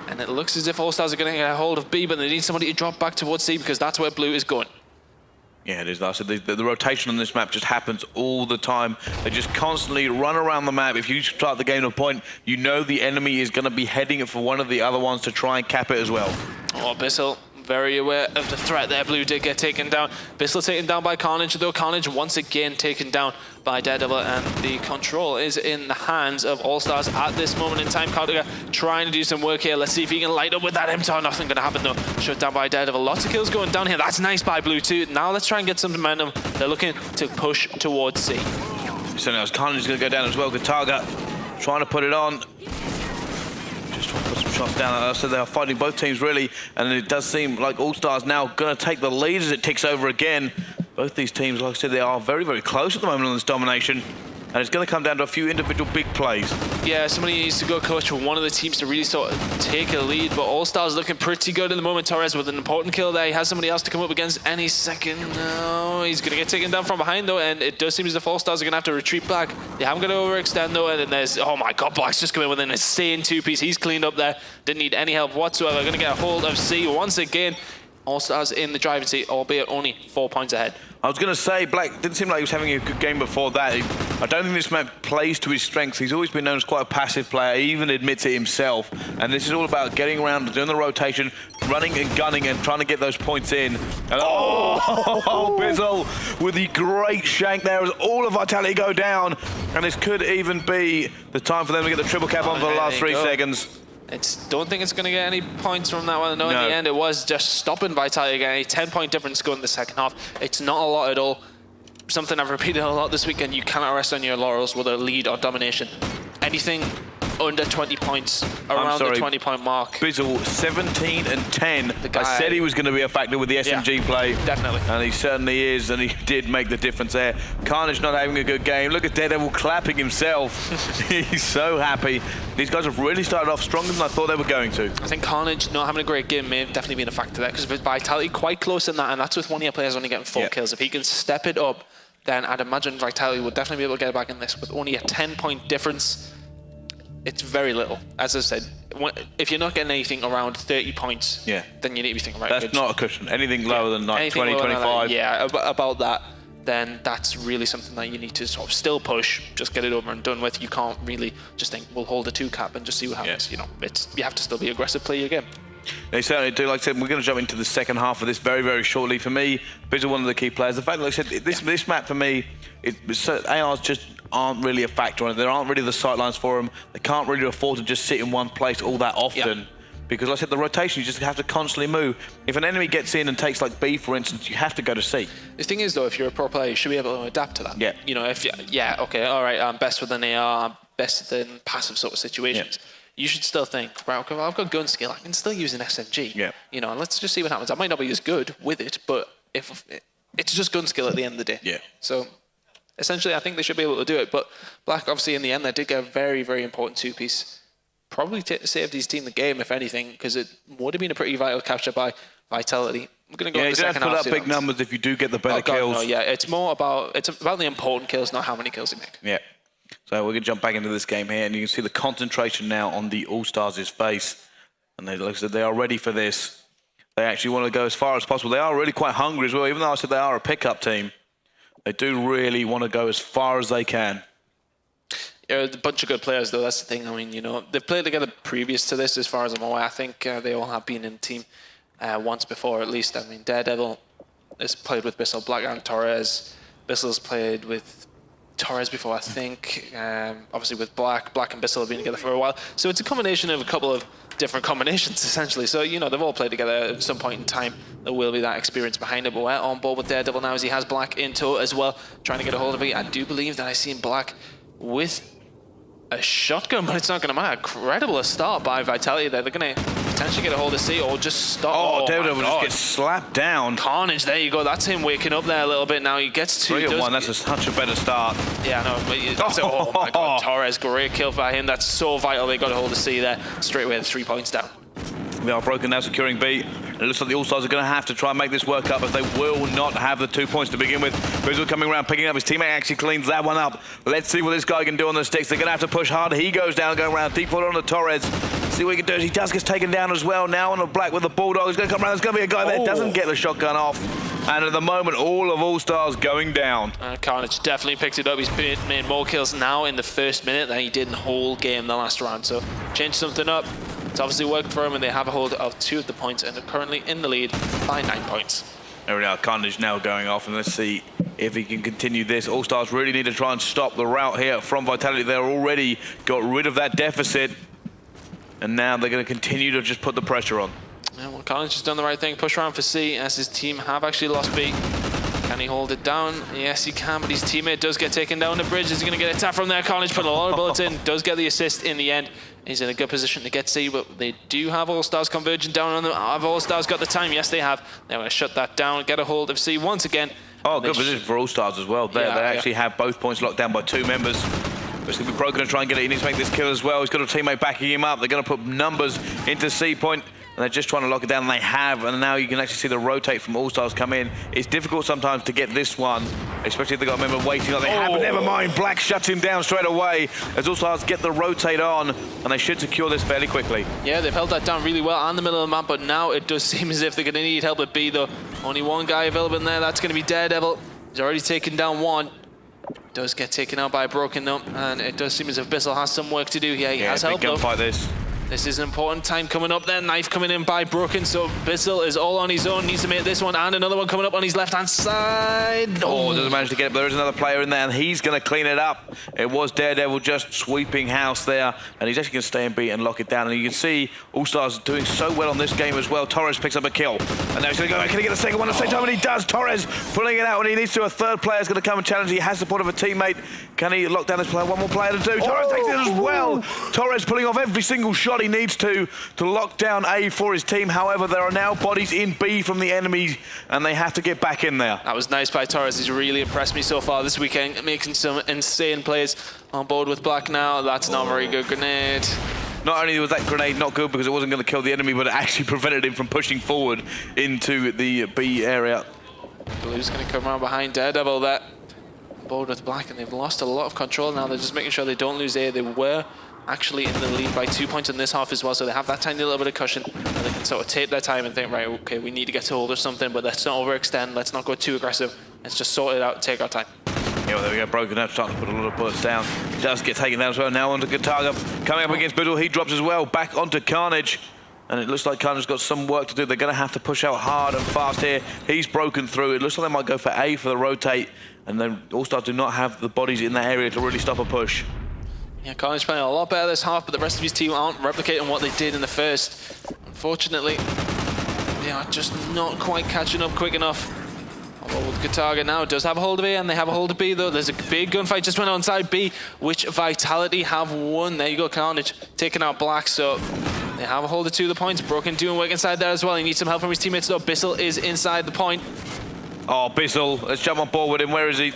And it looks as if All-Stars are going to get a hold of B. But they need somebody to drop back towards C because that's where Blue is going. Yeah, it is. I said the rotation on this map just happens all the time. They just constantly run around the map. If you start the game to a point, you know the enemy is going to be heading it for one of the other ones to try and cap it as well. Oh, Bissell, very aware of the threat there. Blue did get taken down. Bissell taken down by Carnage, though. Carnage once again taken down by Daredevil, and the control is in the hands of All-Stars at this moment in time. Cardiga trying to do some work here. Let's see if he can light up with that MTAR. Nothing going to happen, though. Shut down by Daredevil. Lots of kills going down here. That's nice by Blue, too. Now let's try and get some momentum. They're looking to push towards C. So now Carnage is going to go down as well. Gataga trying to put it on. Just trying to put some shots down. So they are fighting both teams, really. And it does seem like All-Stars now going to take the lead as it ticks over again. Both these teams, like I said, they are very, very close at the moment on this domination. And it's going to come down to a few individual big plays. Yeah, somebody needs to go clutch for one of the teams to really sort of take a lead. But All-Stars looking pretty good at the moment. Torres with an important kill there. He has somebody else to come up against any second. No, he's going to get taken down from behind, though. And it does seem as if All-Stars are going to have to retreat back. They haven't got to overextend, though. And then there's, oh my God, Black's just coming with an insane two-piece. He's cleaned up there. Didn't need any help whatsoever. Going to get a hold of C once again. All-Stars in the driving seat, albeit only 4 points ahead. I was going to say, Black didn't seem like he was having a good game before that. I don't think this map plays to his strengths. He's always been known as quite a passive player. He even admits it himself. And this is all about getting around, doing the rotation, running and gunning and trying to get those points in. And Bizzle with the great shank there as all of Vitality go down. And this could even be the time for them to get the triple cap on for the last 3 seconds. Don't think it's going to get any points from that one. No, in the end, it was just stopping Vitality again. A 10-point difference going in the second half. It's not a lot at all. Something I've repeated a lot this weekend. You cannot rest on your laurels with a lead or domination. Anything under 20 points, around the 20-point mark. Bizzle, 17 and 10. I said he was going to be a factor with the SMG play. Definitely. And he certainly is, and he did make the difference there. Carnage not having a good game. Look at Daredevil clapping himself. He's so happy. These guys have really started off stronger than I thought they were going to. I think Carnage not having a great game may have definitely been a factor there, because Vitality quite close in that, and that's with one of your players only getting 4 kills. If he can step it up, then I'd imagine Vitality would definitely be able to get back in this. With only a 10-point difference, it's very little. As I said, if you're not getting anything around 30 points, then you need to be thinking, right, that's not a cushion. Anything lower than like 20, 25. About that, then that's really something that you need to sort of still push, just get it over and done with. You can't really just think, we'll hold a 2-cap and just see what happens. You know, you have to still be aggressive, play your game. They certainly do. Like I said, we're going to jump into the second half of this very, very shortly. For me, Bizzle, one of the key players. The fact that, like I said, this map for me, ARs just aren't really a factor on it. There aren't really the sightlines for them. They can't really afford to just sit in one place all that often. Because, like I said, the rotation, you just have to constantly move. If an enemy gets in and takes, like, B, for instance, you have to go to C. The thing is, though, if you're a pro player, you should be able to adapt to that. Yeah. You know, okay, all right, I'm best with an AR, I'm best in passive sort of situations. You should still think, right, okay, well, I've got gun skill, I can still use an SMG. Yeah. You know, and let's just see what happens. I might not be as good with it, but if it's just gun skill at the end of the day. Yeah. So, essentially, I think they should be able to do it. But Black, obviously, in the end, they did get a very, very important 2-piece. Probably saved his team the game, if anything, because it would have been a pretty vital capture by Vitality. We're going to go in the second half. You don't have to put up big numbers if you do get the better kills. No, it's about the important kills, not how many kills you make. Yeah. So we're going to jump back into this game here, and you can see the concentration now on the All-Stars' face. And like I said, they are ready for this. They actually want to go as far as possible. They are really quite hungry as well. Even though I said they are a pickup team, they do really want to go as far as they can. Yeah, a bunch of good players, though. That's the thing. I mean, you know, they've played together previous to this, as far as I'm aware. I think they all have been in a team once before, at least. I mean, Daredevil has played with Bissell, Black and Torres. Bissell's played with Torres before, I think. Obviously with Black and Bissell have been together for a while. So it's a combination of a couple of different combinations, essentially. So, you know, they've all played together at some point in time. There will be that experience behind it, but we're on board with Daredevil now, as he has Black in tow as well, trying to get a hold of it. I do believe that I see Black with a shotgun, but it's not going to matter. Incredible start by Vitality there. They're going to potentially get a hold of C or just stop. Oh, Daredevil just gets slapped down. Carnage, there you go. That's him waking up there a little bit now. He gets 2. 3-1, that's such a better start. Yeah, no, but oh my God, Torres, great kill by him. That's so vital. They got a hold of C there. Straight away, 3 points down. They are broken now, securing B. It looks like the All-Stars are going to have to try and make this work up, but they will not have the 2 points to begin with. Bizzle coming around, picking up. His teammate actually cleans that one up. Let's see what this guy can do on the sticks. They're going to have to push hard. He goes down, going around. Deep on the Torres. See what he can do. He does get taken down as well. Now on the Black with the Bulldog. He's going to come around. There's going to be a guy there. Doesn't get the shotgun off. And at the moment, all of All-Stars going down. Carnage definitely picked it up. He's made more kills now in the first minute than he did in the whole game the last round. So change something up. It's obviously worked for him, and they have a hold of 2 of the points and are currently in the lead by 9 points. There we are, Carnage now going off, and let's see if he can continue this. All-Stars really need to try and stop the rout here from Vitality. They're already got rid of that deficit, and now they're going to continue to just put the pressure on. Yeah, well, Carnage has done the right thing. Push around for C, as his team have actually lost B. Can he hold it down? Yes, he can, but his teammate does get taken down the bridge. Is he going to get attacked from there? Carnage put a lot of bullets in, does get the assist in the end. He's in a good position to get C, but they do have All-Stars converging down on them. Have All-Stars got the time? Yes, they have. They're going to shut that down, get a hold of C once again. Oh, good position for All-Stars as well. They actually have both points locked down by 2 members. It's going to be broken to try and get it. He needs to make this kill as well. He's got a teammate backing him up. They're going to put numbers into C point. And they're just trying to lock it down, and they have, and now you can actually see the rotate from All-Stars come in. It's difficult sometimes to get this one, especially if they've got a member waiting like they have, but never mind, Black shuts him down straight away as All-Stars get the rotate on, and they should secure this fairly quickly. Yeah, they've held that down really well on the middle of the map, but now it does seem as if they're going to need help at B, though. Only one guy available in there, that's going to be Daredevil. He's already taken down 1. Does get taken out by a broken up, and it does seem as if Bissell has some work to do here. He has help, though. Big gunfight this. This is an important time coming up there. Knife coming in by Broken, so Bissell is all on his own. Needs to make this one and another one coming up on his left-hand side. Oh, doesn't manage to get it, but there is another player in there, and he's going to clean it up. It was Daredevil just sweeping house there, and he's actually going to stay and beat and lock it down. And you can see Allstars doing so well on this game as well. Torres picks up a kill, and now he's going to go back. Can he get a second one at the same time? And he does. Torres pulling it out when he needs to. A third player is going to come and challenge. He has support of a teammate. Can he lock down this player? One more player to do. Torres takes it as well. Torres pulling off every single shot he needs to lock down A for his team. However, there are now bodies in B from the enemies, and they have to get back in there. That was nice by Torres. He's really impressed me so far this weekend, making some insane plays on board with Black now. That's not a very good grenade. Not only was that grenade not good because it wasn't going to kill the enemy, but it actually prevented him from pushing forward into the B area. Blue's going to come around behind Daredevil there. On board with Black, and they've lost a lot of control now. They're just making sure they don't lose A. They were actually in the lead by 2 points in this half as well, so they have that tiny little bit of cushion, and they can sort of take their time and think, right, okay, we need to get to hold or something, but let's not overextend, let's not go too aggressive, let's just sort it out, take our time. Yeah, well, there we go. Broken now starting to put a lot of bullets down. He does get taken down as well. Now onto Guitarga. Coming up against Biddle, he drops as well. Back onto Carnage. And it looks like Carnage's got some work to do. They're going to have to push out hard and fast here. He's broken through. It looks like they might go for A for the rotate. And then Allstars do not have the bodies in that area to really stop a push. Yeah, Carnage playing a lot better this half, but the rest of his team aren't replicating what they did in the first. Unfortunately, they are just not quite catching up quick enough. Although with Guitarga now does have a hold of A, and they have a hold of B though. There's a big gunfight just went on side B, which Vitality have won. There you go, Carnage taking out Black, so they have a hold of 2 of the points. Broken doing work inside there as well. He needs some help from his teammates though. Bissell is inside the point. Oh, Bissell, let's jump on board with him. Where is he?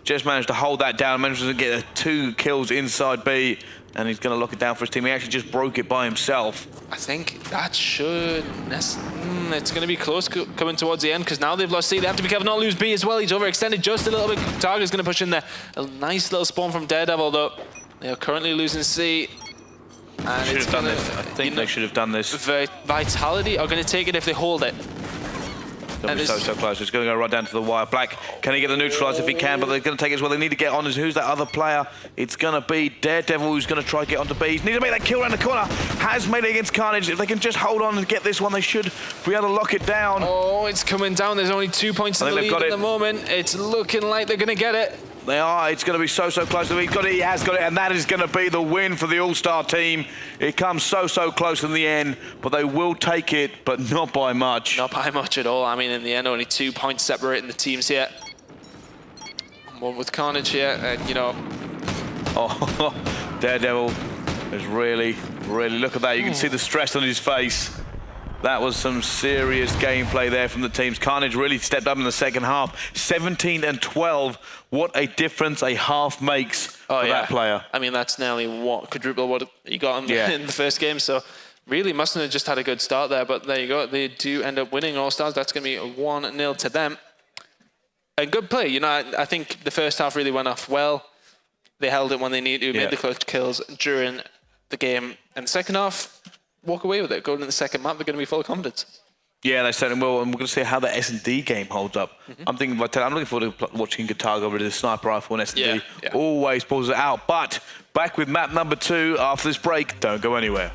Just managed to hold that down, managed to get 2 kills inside B, and he's going to lock it down for his team. He actually just broke it by himself. I think that should... it's going to be close coming towards the end, because now they've lost C. They have to be careful not to lose B as well. He's overextended just a little bit. Target's going to push in there. A nice little spawn from Daredevil, though. They are currently losing C. And Should have done this. I think they should have done this. Vitality are going to take it if they hold it. That'll be so close. It's going to go right down to the wire. Black, can he get the neutralize if he can? But they're going to take it as well. They need to get on. Who's that other player? It's going to be Daredevil who's going to try to get onto B. He needs to make that kill around the corner. Has made it against Carnage. If they can just hold on and get this one, they should be able to lock it down. Oh, it's coming down. There's only 2 points in the lead at the moment. It's looking like they're going to get it. They are. It's going to be so close. He's got it. He has got it. And that is going to be the win for the All-Star team. It comes so close in the end, but they will take it, but not by much. Not by much at all. I mean, in the end, only 2 points separating the teams here. One with Carnage here, and you know. Oh, Daredevil is really, look at that. You can see the stress on his face. That was some serious gameplay there from the teams. Carnage really stepped up in the second half. 17 and 12. What a difference a half makes for that player. I mean, that's nearly quadruple what he got in the first game. So really mustn't have just had a good start there. But there you go. They do end up winning All-Stars. That's going to be 1-0 to them. A good play. You know, I think the first half really went off well. They held it when they needed to, made the clutch kills during the game. And the second half, walk away with it. Going to the second map, they're going to be full of confidence. Yeah, they certainly will, and we're going to see how the S&D game holds up. I'm looking forward to watching Guitarga with the sniper rifle and S&D. Always pulls it out. But back with map number 2 after this break. Don't go anywhere.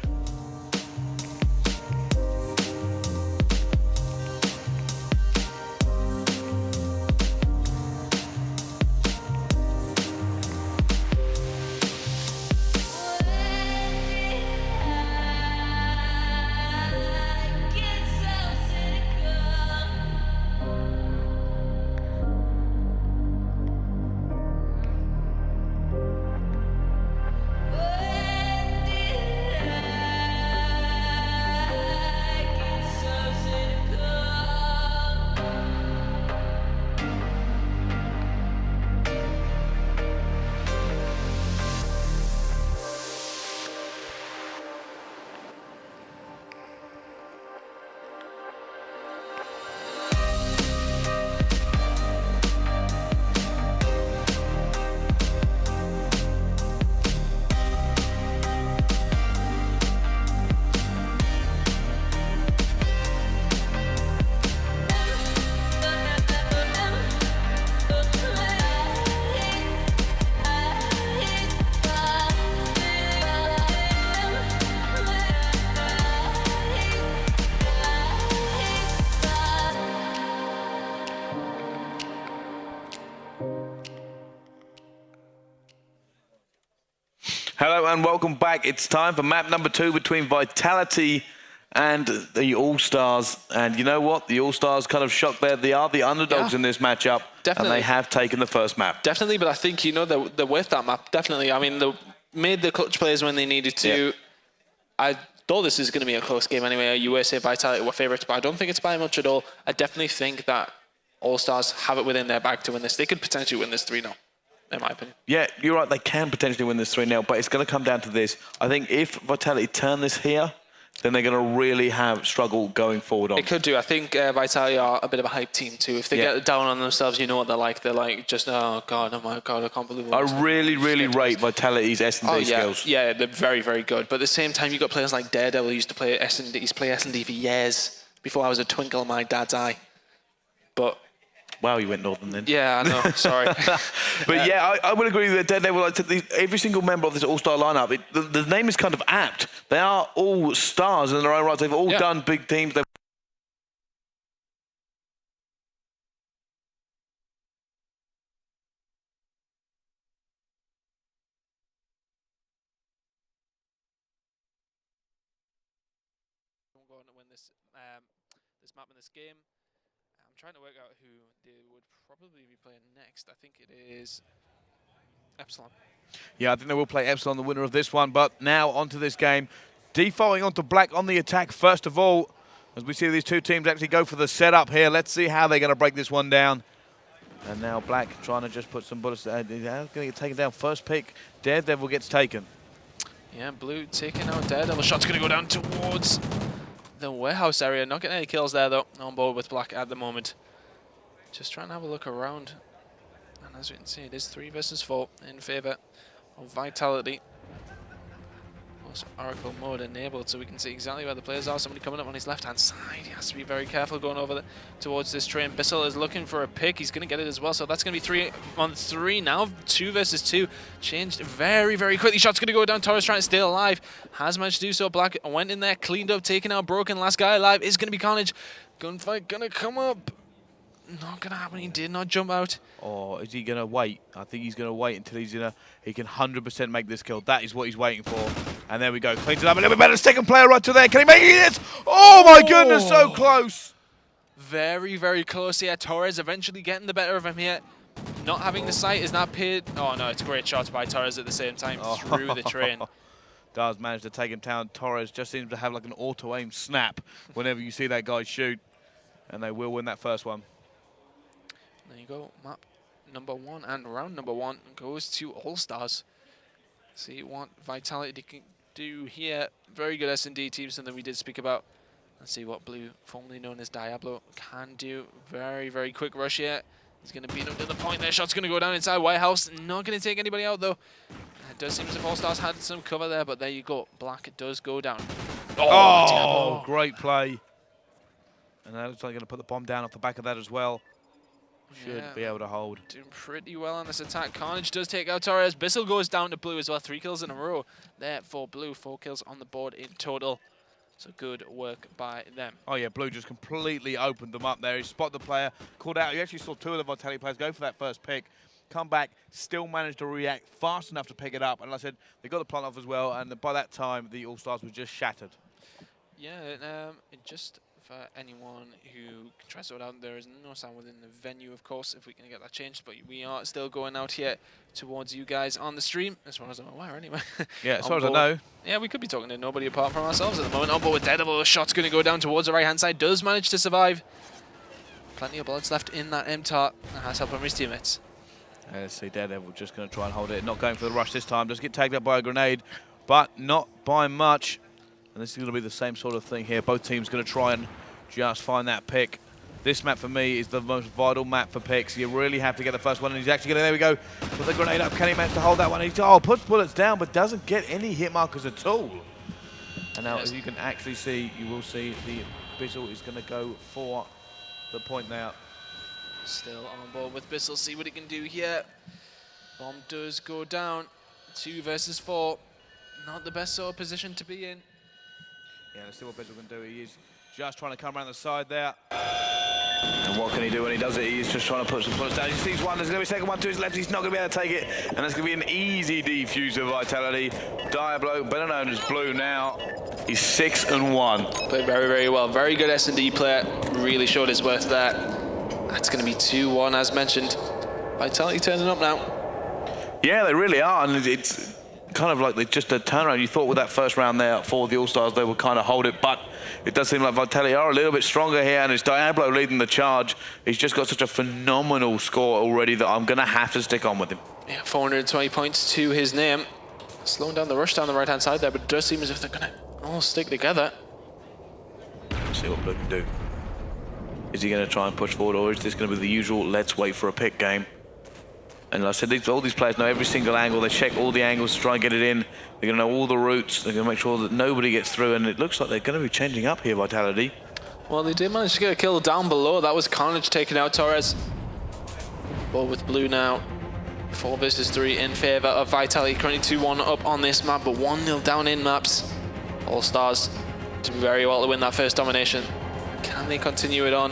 Hello and welcome back. It's time for map number 2 between Vitality and the Allstars. And you know what? The Allstars kind of shocked there. They are the underdogs in this matchup. Definitely. And they have taken the first map. Definitely, but I think, you know, they're with that map. Definitely. I mean, they made the clutch plays when they needed to. Yep. I thought this is going to be a close game anyway. USA Vitality were favourites, but I don't think it's by much at all. I definitely think that Allstars have it within their bag to win this. They could potentially win this 3-0. In my opinion. Yeah, you're right. They can potentially win this 3-0, but it's going to come down to this. I think if Vitality turn this here, then they're going to really have struggle going forward on. It could do. I think Vitality are a bit of a hype team too. If they get down on themselves, you know what they're like. They're like, just, oh my God, I can't believe it. I really rate Vitality's S&D skills. Yeah, they're very, very good. But at the same time, you've got players like Daredevil who used to play S&D. He's played S&D for years, before I was a twinkle in my dad's eye. But wow, you went Northern then. yeah, I know. Sorry. But yeah, I would agree that Daredevil, like, every single member of this All-Star lineup, the name is kind of apt. They are all stars in their own right. They've all done big teams. They've going to win this map in this game. I'm trying to work out who they would probably be playing next. I think it is Epsilon. Yeah, I think they will play Epsilon, the winner of this one. But now onto this game. Defaulting onto Black on the attack first of all. As we see these two teams actually go for the setup here. Let's see how they're going to break this one down. And now Black trying to just put some bullets. Going to get taken down. First pick, Daredevil gets taken. Yeah, Blue taking out Daredevil. Shot's going to go down towards the warehouse area. Not getting any kills there, though. On board with Black at the moment. Just trying to have a look around. And as we can see, it is 3 versus 4 in favor of Vitality. Also, Oracle mode enabled, so we can see exactly where the players are. Somebody coming up on his left-hand side. He has to be very careful going over towards this train. Bissell is looking for a pick. He's going to get it as well, so that's going to be 3 on 3 now. 2 versus 2. Changed very, very quickly. Shot's going to go down. Torres trying to stay alive. Has managed to do so. Black went in there, cleaned up, taken out Broken. Last guy alive is going to be Carnage. Gunfight going to come up. Not going to happen. He did not jump out. Or is he going to wait? I think he's going to wait until he can 100% make this kill. That is what he's waiting for. And there we go. Cleans it up a little bit better. Second player right to there. Can he make it? Oh my goodness, so close. Very, very close here. Torres eventually getting the better of him here. Not having the sight is not paid. Oh no, it's a great shot by Torres at the same time through the train. Does manage to take him down. Torres just seems to have like an auto-aim snap whenever you see that guy shoot. And they will win that first one. There you go, map number 1 and round number 1 goes to Allstars. See what Vitality can do here. Very good S&D team, something we did speak about. Let's see what Blue, formerly known as Diablo, can do. Very, very quick rush here. He's going to beat him to the point there. Shot's going to go down inside White House. Not going to take anybody out, though. It does seem as if Allstars had some cover there, but there you go. Black does go down. Oh, great play. And that looks like going to put the bomb down off the back of that as well. Should be able to hold. Doing pretty well on this attack. Carnage does take out Torres. Bissell goes down to Blue as well. 3 kills in a row there for Blue. 4 kills on the board in total. So good work by them. Oh yeah, Blue just completely opened them up there. He spotted the player, called out. You actually saw 2 of the Vitality players go for that first pick. Come back, still managed to react fast enough to pick it up. And like I said, they got the plant off as well. And by that time, the All-Stars were just shattered. Yeah, it just... For anyone who tries to hold out, there is no sound within the venue, of course, if we can get that changed. But we are still going out here towards you guys on the stream, as far as I'm aware, anyway. Yeah, as far as I know. Yeah, we could be talking to nobody apart from ourselves at the moment. On board with Daredevil, a shot's going to go down towards the right-hand side. Does manage to survive. Plenty of bullets left in that MTAR. That has helped him his teammates. Let's see, Daredevil just going to try and hold it. Not going for the rush this time. Does get tagged up by a grenade, but not by much. And this is going to be the same sort of thing here. Both teams going to try and just find that pick. This map for me is the most vital map for picks. You really have to get the first one, and he's actually going to, there we go, put the grenade up. Can he manage to hold that one? He puts bullets down, but doesn't get any hit markers at all. And now, as you can actually see, you will see the Bissell is going to go for the point now. Still on board with Bissell. See what he can do here. Bomb does go down. 2 versus 4. Not the best sort of position to be in. Yeah, let's see what Bissell can do. He is just trying to come around the side there. And what can he do when he does it? He's just trying to put some bullets down. He sees one, there's going to be a second one to his left. He's not going to be able to take it. And that's going to be an easy defuse of Vitality. Diablo, better known as Blue now, he's 6-1. Played very, very well. Very good S&D player. Really showed his worth there. That's going to be 2-1 as mentioned. Vitality turning up now. Yeah, they really are. And it's kind of like just a turnaround. You thought with that first round there for the All-Stars, they would kind of hold it. But it does seem like Vitality are a little bit stronger here. And it's Diablo leading the charge. He's just got such a phenomenal score already that I'm going to have to stick on with him. Yeah, 420 points to his name. Slowing down the rush down the right-hand side there, but it does seem as if they're going to all stick together. Let's see what Blue can do. Is he going to try and push forward, or is this going to be the usual let's wait for a pick game? And like I said, all these players know every single angle. They check all the angles to try and get it in. They're going to know all the routes. They're going to make sure that nobody gets through, and it looks like they're going to be changing up here, Vitality. Well, they did manage to get a kill down below. That was Carnage taking out Torres. But with Blue now, 4 versus 3 in favour of Vitality. Currently 2-1 up on this map, but 1-0 down in maps. All-Stars did very well to win that first domination. Can they continue it on?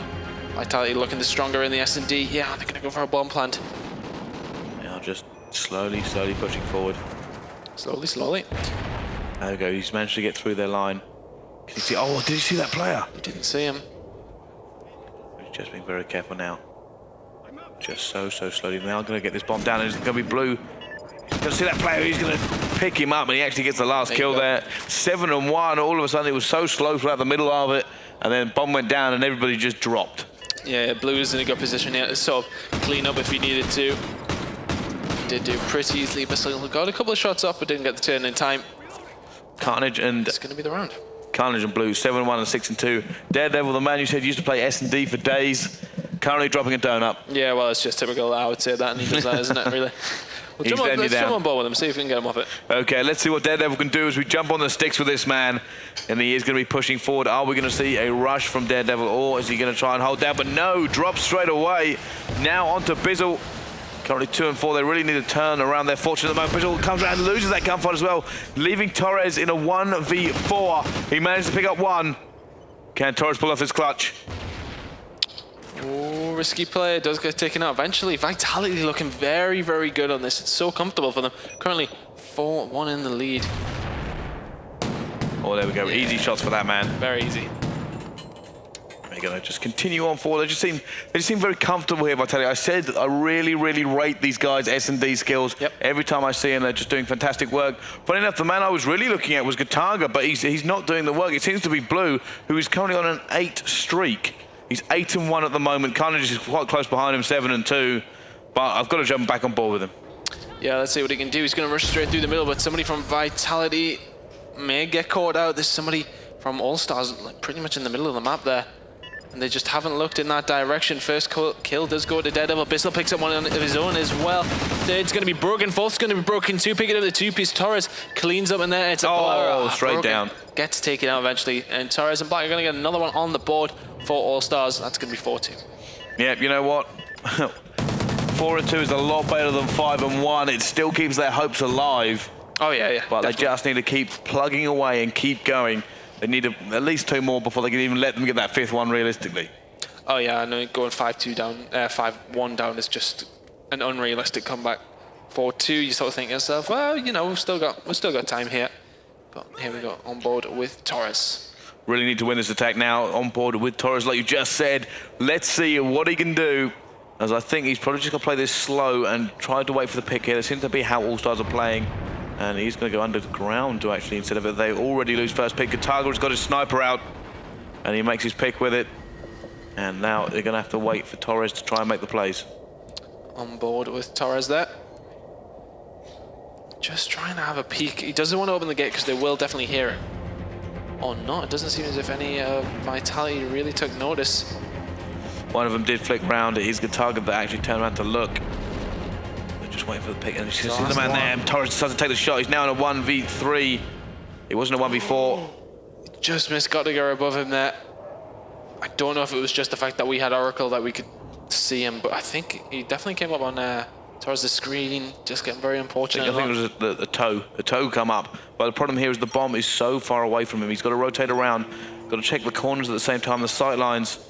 Vitality looking the stronger in the S&D. Yeah, they're going to go for a bomb plant. They are just slowly pushing forward. Slowly. There we go. He's managed to get through their line. Can you see? Oh, did you see that player? You didn't see him. He's just being very careful now. Just so slowly. They are going to get this bomb down, and it's going to be Blue. He's going to see that player. He's going to pick him up, and he actually gets the last kill there. 7-1. All of a sudden, it was so slow throughout the middle of it, and then bomb went down, and everybody just dropped. Yeah, Blue is in a good position here to sort of clean up if he needed to. He did do pretty easily, but still got a couple of shots off, but didn't get the turn in time. Carnage and It's going to be the round. Carnage and Blue, 7-1 and 6-2. Daredevil, the man you said used to play S&D for days, currently dropping a donut. Yeah, well, it's just typical. I would say that, and he does that, isn't it? Really. Let's jump on board with him, see if we can get him off it. Okay, let's see what Daredevil can do as we jump on the sticks with this man. And he is going to be pushing forward. Are we going to see a rush from Daredevil, or is he going to try and hold down? But no, drops straight away. Now onto Bizzle. Currently 2-4. They really need to turn around their fortune at the moment. Bizzle comes around and loses that gunfight as well, leaving Torres in a 1v4. He managed to pick up one. Can Torres pull off his clutch? Oh, risky play. Does get taken out eventually. Vitality looking very, very good on this. It's so comfortable for them. Currently 4-1 in the lead. Oh, there we go. Yeah. Easy shots for that man. Very easy. They're going to just continue on forward. They just seem very comfortable here, Vitality. I said I really rate these guys' S&D skills. Yep. Every time I see them, they're just doing fantastic work. Funny enough, the man I was really looking at was Gataga, but he's not doing the work. It seems to be Blue, who is currently on an 8 streak. He's 8-1 at the moment. Carnage is quite close behind him, 7-2. But I've got to jump back on board with him. Yeah, let's see what he can do. He's going to rush straight through the middle, but somebody from Vitality may get caught out. There's somebody from All-Stars like, pretty much in the middle of the map there. And they just haven't looked in that direction. First kill does go to Daredevil. Bissell picks up one of his own as well. Third's going to be broken. Fourth's going to be broken too. Picking up the 2-piece. Torres cleans up in there. It's a straight broken. Down. Gets taken out eventually. And Torres and Black are going to get another one on the board for All-Stars. That's going to be 4-2. Yeah, you know what? 4-2 is a lot better than 5-1. It still keeps their hopes alive. Oh, yeah. But definitely. They just need to keep plugging away and keep going. They need at least 2 more before they can even let them get that 5th one realistically. Oh yeah, I know going 5-2 down, 5-1 down is just an unrealistic comeback. 4-2, you sort of think to yourself, well, you know, we've still got time here. But here we go, on board with Torres. Really need to win this attack now, on board with Torres, like you just said. Let's see what he can do. As I think he's probably just going to play this slow and try to wait for the pick here. That seems to be how All-Stars are playing. And he's going to go underground to actually, instead of it, they already lose first pick. Gataga has got his sniper out, and he makes his pick with it. And now they're going to have to wait for Torres to try and make the plays. On board with Torres there. Just trying to have a peek. He doesn't want to open the gate because they will definitely hear it. Or not. It doesn't seem as if any Vitality really took notice. One of them did flick round. It is Gataga that actually turned around to look. Just waiting for the pick, and you see the man there. And Torres decides to take the shot. He's now in a 1v3. It wasn't a 1v4. Just missed Gataga above him there. I don't know if it was just the fact that we had Oracle that we could see him, but I think he definitely came up on Torres' screen, just getting very unfortunate. I think it was the toe come up. But the problem here is the bomb is so far away from him. He's got to rotate around, got to check the corners at the same time, the sight lines.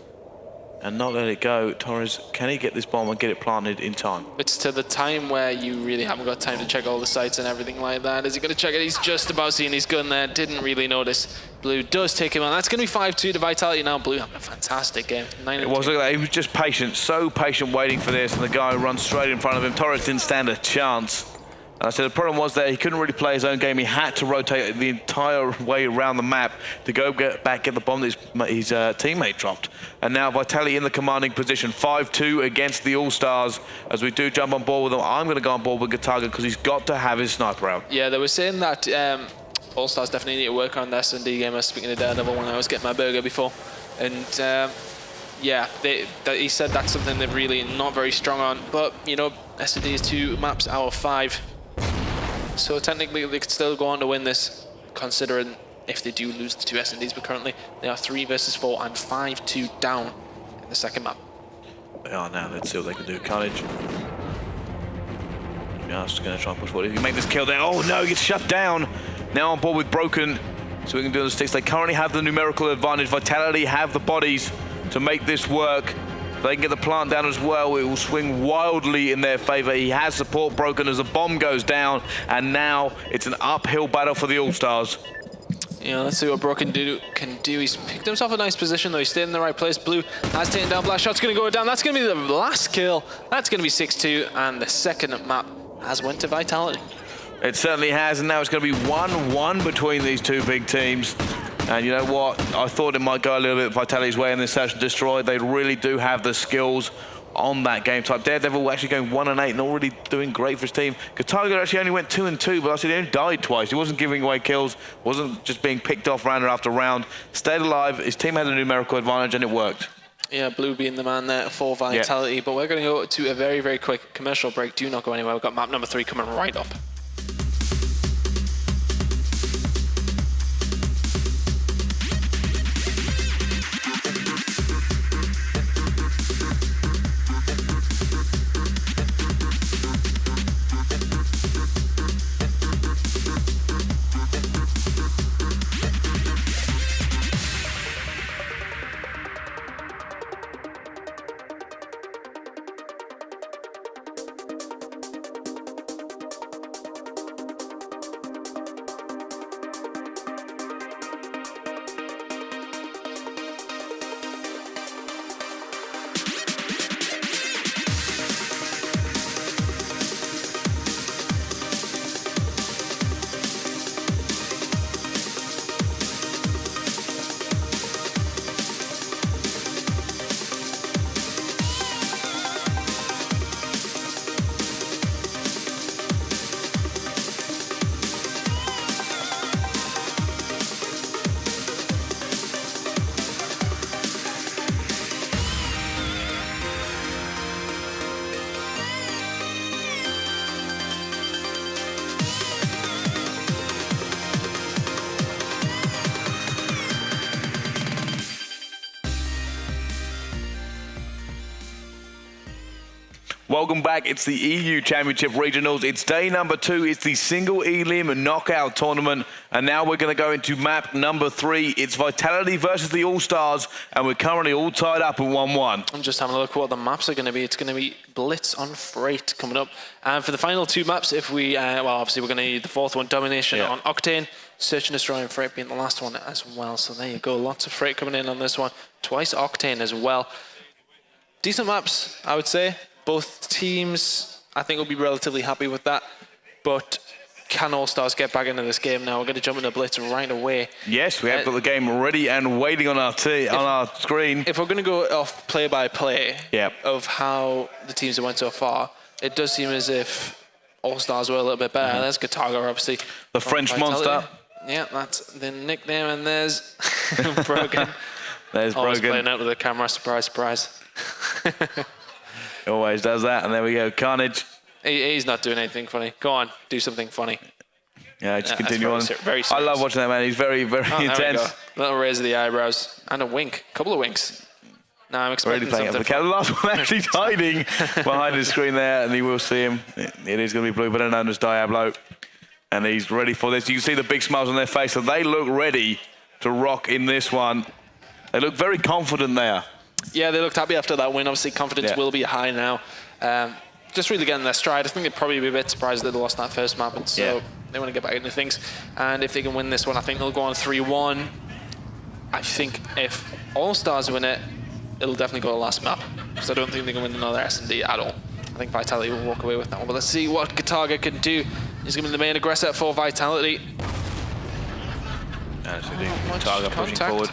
and not let it go. Torres, can he get this bomb and get it planted in time? It's to the time where you really haven't got time to check all the sites and everything like that. Is he going to check it? He's just about seeing his gun there. Didn't really notice. Blue does take him on. That's going to be 5-2 to Vitality now. Blue having a fantastic game. It was, look at that. He was just patient, so patient waiting for this, and the guy runs straight in front of him. Torres didn't stand a chance. And I said the problem was that he couldn't really play his own game. He had to rotate the entire way around the map to go get the bomb that his teammate dropped. And now Vitality in the commanding position, 5-2 against the All-Stars. As we do jump on board with them, I'm going to go on board with Gataga because he's got to have his sniper out. Yeah, they were saying that All-Stars definitely need to work on their S&D game. I was speaking to Daredevil when I was getting my burger before. And yeah, he said that's something they're really not very strong on. But, you know, S&D is 2 maps out of 5. So technically they could still go on to win this, considering if they do lose the 2 S&Ds, but currently they are 3 versus 4 and 5-2 down in the second map. They are now. Let's see what they can do. Carnage. Just going to try and push forward. If you make this kill there, oh no, he gets shut down. Now on board with Broken, so we can do on the sticks. They currently have the numerical advantage. Vitality have the bodies to make this work. They can get the plant down as well. It will swing wildly in their favor. He has support Broken as the bomb goes down, and now it's an uphill battle for the All-Stars. Yeah, let's see what Broken can do. He's picked himself a nice position though. He stayed in the right place. Blue has taken down. Blast shot's going to go down. That's going to be the last kill. That's going to be 6-2, and the second map has went to Vitality. It certainly has, and now it's going to be 1-1 between these 2 big teams. And you know what? I thought it might go a little bit Vitality's way in this Search and Destroy. They really do have the skills on that game type. Daredevil actually going 1-8 and already doing great for his team. Gataga actually only went 2-2, but I said he only died twice. He wasn't giving away kills, wasn't just being picked off round after round. Stayed alive, his team had a numerical advantage, and it worked. Yeah, Blue being the man there for Vitality, but we're going to go to a very, very quick commercial break. Do not go anywhere. We've got map number 3 coming right up. Welcome back. It's the EU Championship Regionals. It's day number 2. It's the single elim knockout tournament. And now we're going to go into map number 3. It's Vitality versus the All-Stars. And we're currently all tied up at 1-1. I'm just having a look at what the maps are going to be. It's going to be Blitz on Freight coming up. And for the final 2 maps, if we, well, obviously we're going to need the 4th one, Domination on Octane. Search and Destroy and Freight being the last one as well. So there you go. Lots of Freight coming in on this one. Twice Octane as well. Decent maps, I would say. Both teams, I think, will be relatively happy with that. But can All-Stars get back into this game now? We're going to jump into Blitz right away. Yes, we have got the game ready and waiting on our screen. If we're going to go off play-by-play of how the teams have went so far, it does seem as if All-Stars were a little bit better. There's Gataga, obviously. The French monster. Yeah, that's the nickname. And there's Broken. There's Always Broken. playing out with the camera. Surprise, surprise. Always does that, and there we go. Carnage. He's not doing anything funny. Go on, do something funny. Yeah, just continue on. Very serious. I love watching that, man. He's very, very intense. Little raise of the eyebrows and a wink. Couple of winks. Now I'm expecting Really something. the last one actually hiding behind the screen there, and you will see him. It is going to be Blue, better known as Diablo. And he's ready for this. You can see the big smiles on their face, and they look ready to rock in this one. They look very confident there. Yeah, they looked happy after that win. Obviously, confidence will be high now. Just really getting their stride. I think they'd probably be a bit surprised that they lost that first map, and so they want to get back into things. And if they can win this one, I think they'll go on 3-1. I think if Allstars win it, it'll definitely go to the last map, because I don't think they can win another S&D at all. I think Vitality will walk away with that one. But let's see what Gataga can do. He's going to be the main aggressor for Vitality. Gataga pushing forward.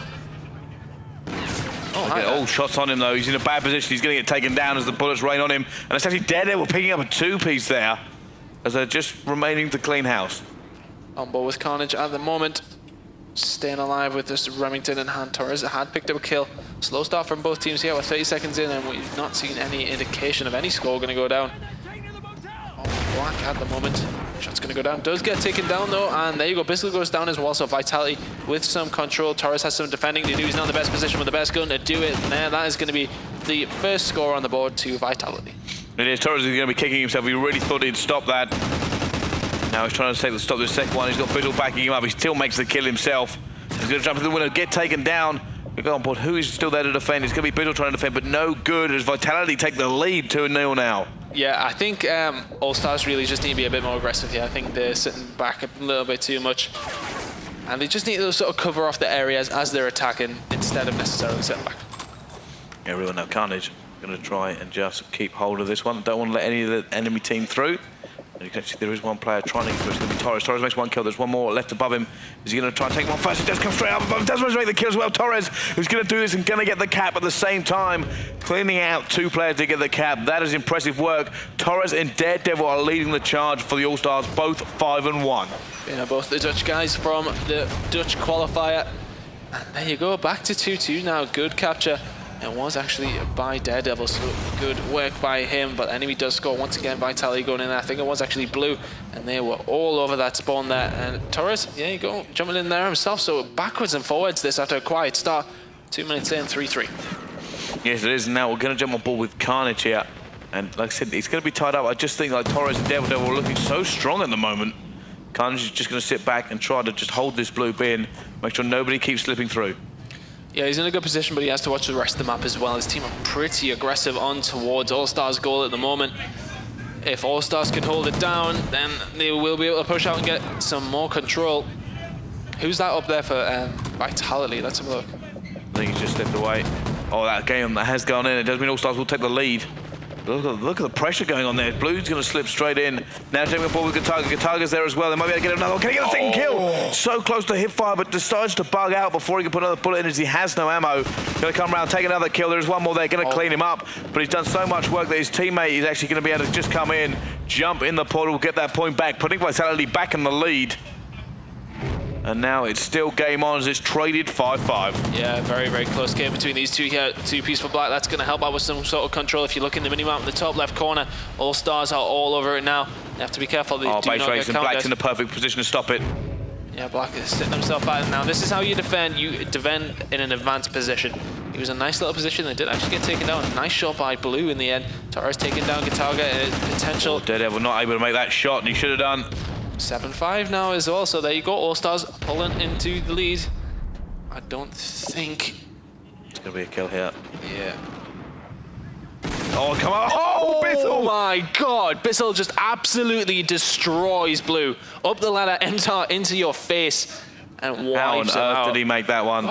Oh, shots on him though. He's in a bad position. He's going to get taken down as the bullets rain on him. And it's actually Daredevil picking up a 2-piece there as they're just remaining to clean house. On board with Carnage at the moment. Staying alive with this Remington and hand. Torres had picked up a kill. Slow start from both teams here. We're 30 seconds in and we've not seen any indication of any score going to go down. Oh, Black at the moment. Shot's going to go down. Does get taken down though, and there you go. Bissell goes down as well, so Vitality with some control. Torres has some defending to do. He's not in the best position with the best gun to do it. And there, that is going to be the first score on the board to Vitality. It is. Torres is going to be kicking himself. He really thought he'd stop that. Now he's trying to stop the second one. He's got Biddle backing him up. He still makes the kill himself. He's going to jump to the window, get taken down. We go on board. Who is still there to defend? It's going to be Biddle trying to defend, but no good as Vitality take the lead 2-0 now. Yeah, I think Allstars really just need to be a bit more aggressive here. I think they're sitting back a little bit too much. And they just need to sort of cover off the areas as they're attacking instead of necessarily sitting back. Yeah, everyone now, Carnage going to try and just keep hold of this one. Don't want to let any of the enemy team through. And you can see there is one player trying to get through. It's going to be Torres. Torres makes one kill. There's one more left above him. Is he going to try and take one first? He does come straight up above him. Does manage to make the kill as well. Torres, who's going to do this and going to get the cap at the same time. Cleaning out 2 players to get the cap. That is impressive work. Torres and Daredevil are leading the charge for the All-Stars, both 5-1. Yeah, both the Dutch guys from the Dutch qualifier. And there you go, back to 2-2 now. Good capture. It was actually by Daredevil, so good work by him, but enemy does score once again. Vitality going in there. I think it was actually Blue, and they were all over that spawn there. And Torres, there you go, jumping in there himself. So backwards and forwards this after a quiet start. 2 minutes in, 3-3. Yes, it is. Now we're going to jump on board with Carnage here. And like I said, he's going to be tied up. I just think like Torres and Daredevil are looking so strong at the moment. Carnage is just going to sit back and try to just hold this blue bin, make sure nobody keeps slipping through. Yeah, he's in a good position, but he has to watch the rest of the map as well. His team are pretty aggressive on towards All-Stars goal at the moment. If All-Stars can hold it down, then they will be able to push out and get some more control. Who's that up there for Vitality? Let's have a look. I think he's just stepped away. Oh, that game that has gone in. It does mean All-Stars will take the lead. Look at the pressure going on there. Blue's going to slip straight in. Now taking it forward with Gataga. Gataga's there as well. They might be able to get another one. Can he get a second kill? So close to hip fire, but decides to bug out before he can put another bullet in as he has no ammo. Going to come around, take another kill. There's one more there. Going to clean him up. But he's done so much work that his teammate is actually going to be able to just come in, jump in the portal, get that point back, putting Vitality back in the lead. And now it's still game on as it's traded 5-5. Yeah, very, very close game between these two here. 2-piece for Black. That's going to help out with some sort of control. If you look in the minimap in the top left corner, All-Stars are all over it now. You have to be careful. They do base not race get and Black's countered. in the perfect position to stop it. Yeah, Black is sitting himself out. Now, this is how you defend. You defend in an advanced position. He was in a nice little position. They did actually get taken down. Nice shot by Blue in the end. Torres taking down Gataga. Potential. Daredevil not able to make that shot, and he should have done. 7-5 now as well, so there you go. All-Stars pulling into the lead. I don't think... It's going to be a kill here. Yeah. Oh, come on. Oh, Bissell! Oh my god. Bissell just absolutely destroys Blue. Up the ladder, MTAR into your face, and wipes him out. How on earth did he make that one?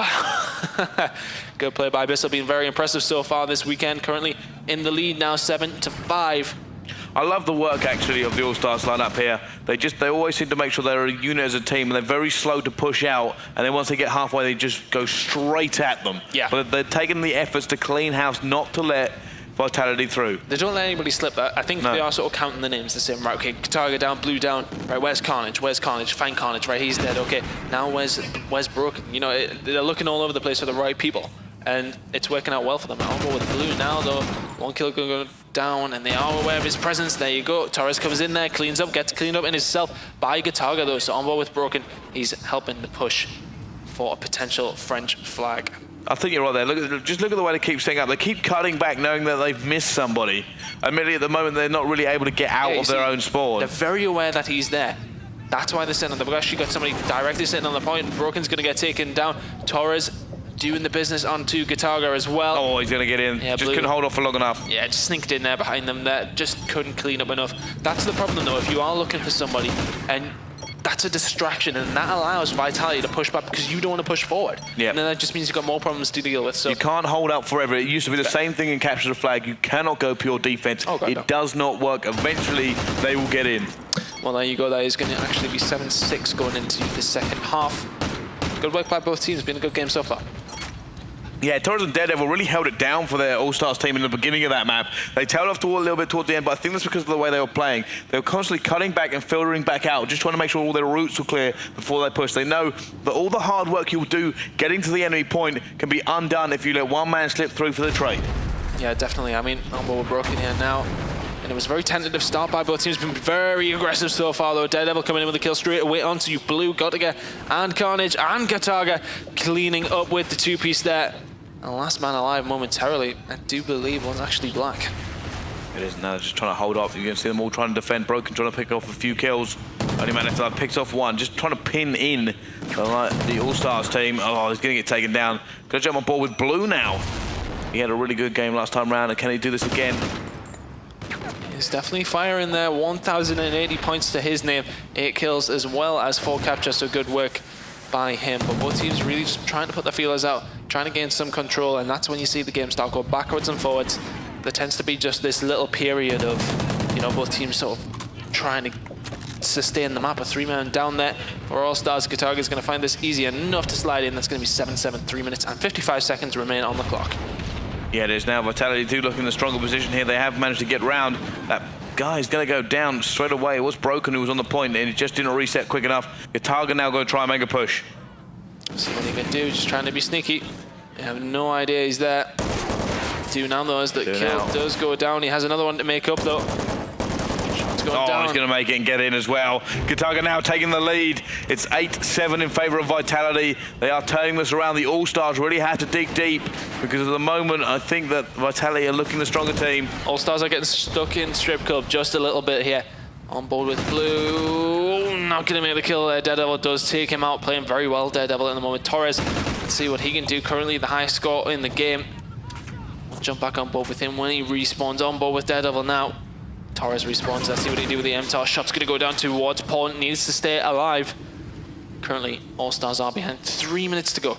Good play by Bissell, been very impressive so far this weekend. Currently in the lead now, 7-5. I love the work actually of the All-Stars lineup here. They always seem to make sure they're a unit as a team, and they're very slow to push out, and then once they get halfway they just go straight at them. Yeah. But they're taking the efforts to clean house, not to let Vitality through. They don't let anybody slip. I think they are sort of counting the names the same. Right, okay, Target down, Blue down. Right, where's Carnage? Where's Carnage? Find Carnage. Right, he's dead. Okay, now where's Broken? You know, they're looking all over the place for the right people, and it's working out well for them. I'll go with Blue now though. One kill going to go down, and they are aware of his presence. There you go. Torres comes in there, cleans up, gets cleaned up in himself by Gataga though. So on board with Broken, he's helping the push for a potential French flag. I think you're right there. Just look at the way they keep setting up. They keep cutting back knowing that they've missed somebody. Admittedly, at the moment, they're not really able to get out of their own spawn. They're very aware that he's there. That's why they're sitting on. They've actually got somebody directly sitting on the point. Broken's going to get taken down. Torres doing the business onto Gataga as well. Oh, he's going to get in. Yeah, just Blue. couldn't hold off for long enough. Yeah, just sneaked in there behind them there. Just couldn't clean up enough. That's the problem, though. If you are looking for somebody, and that's a distraction, and that allows Vitality to push back because you don't want to push forward. Yeah. And then that just means you've got more problems to deal with. So You can't hold out forever. It used to be the same thing in Capture the Flag. You cannot go pure defense. Oh, God, it no. does not work. Eventually, they will get in. Well, there you go. That is going to actually be 7-6 going into the second half. Good work by both teams. Been a good game so far. Yeah, Torres and Daredevil really held it down for their All-Stars team in the beginning of that map. They tailed off a little bit towards the end, but I think that's because of the way they were playing. They were constantly cutting back and filtering back out, just trying to make sure all their routes were clear before they push. They know that all the hard work you'll do getting to the enemy point can be undone if you let one man slip through for the trade. Yeah, definitely. I mean, Umber were broken here now. And it was a very tentative start by both teams. Been very aggressive so far, though. Daredevil coming in with a kill straight away onto you. Blue, Gotiga, and Carnage, and Gataga cleaning up with the two-piece there. And last man alive momentarily, I do believe, was actually Black. It is now just trying to hold off. You can see them all trying to defend. Broken trying to pick off a few kills. Only man left picks off one. Just trying to pin in the All-Stars team. Oh, he's going to get taken down. Going to jump on board with Blue now. He had a really good game last time round, and can he do this again? He's definitely firing there. 1,080 points to his name. 8 kills as well as 4 captures, so good work by him. But both teams really just trying to put their feelers out, trying to gain some control, and that's when you see the game start go backwards and forwards. There tends to be just this little period of, you know, both teams sort of trying to sustain the map. A 3-man down there for Allstars. Gataga is going to find this easy enough to slide in. That's going to be 7-7, 3 minutes and 55 seconds remain on the clock. Yeah, it is now. Vitality do look in the stronger position here. They have managed to get round. That guy's going to go down straight away. It was Broken who was on the point, and it just didn't reset quick enough. Gataga now going to try and make a push. See what he can do, just trying to be sneaky. You have no idea he's there. Do now though, as the kill does go down. He has another one to make up though. Shot's going down. He's going to make it and get in as well. Gataga now taking the lead. It's 8-7 in favor of Vitality. They are turning this around. The All-Stars really have to dig deep because at the moment I think that Vitality are looking the stronger team. All-Stars are getting stuck in strip club just a little bit here. On board with Blue, not going to make the kill there. Daredevil does take him out, playing very well, Daredevil at the moment. Torres, let's see what he can do. Currently the highest score in the game. We'll jump back on board with him when he respawns. On board with Daredevil now. Torres respawns, let's see what he can do with the MTAR. Shot's going to go down towards Pawn, needs to stay alive. Currently, All-Stars are behind. 3 minutes to go.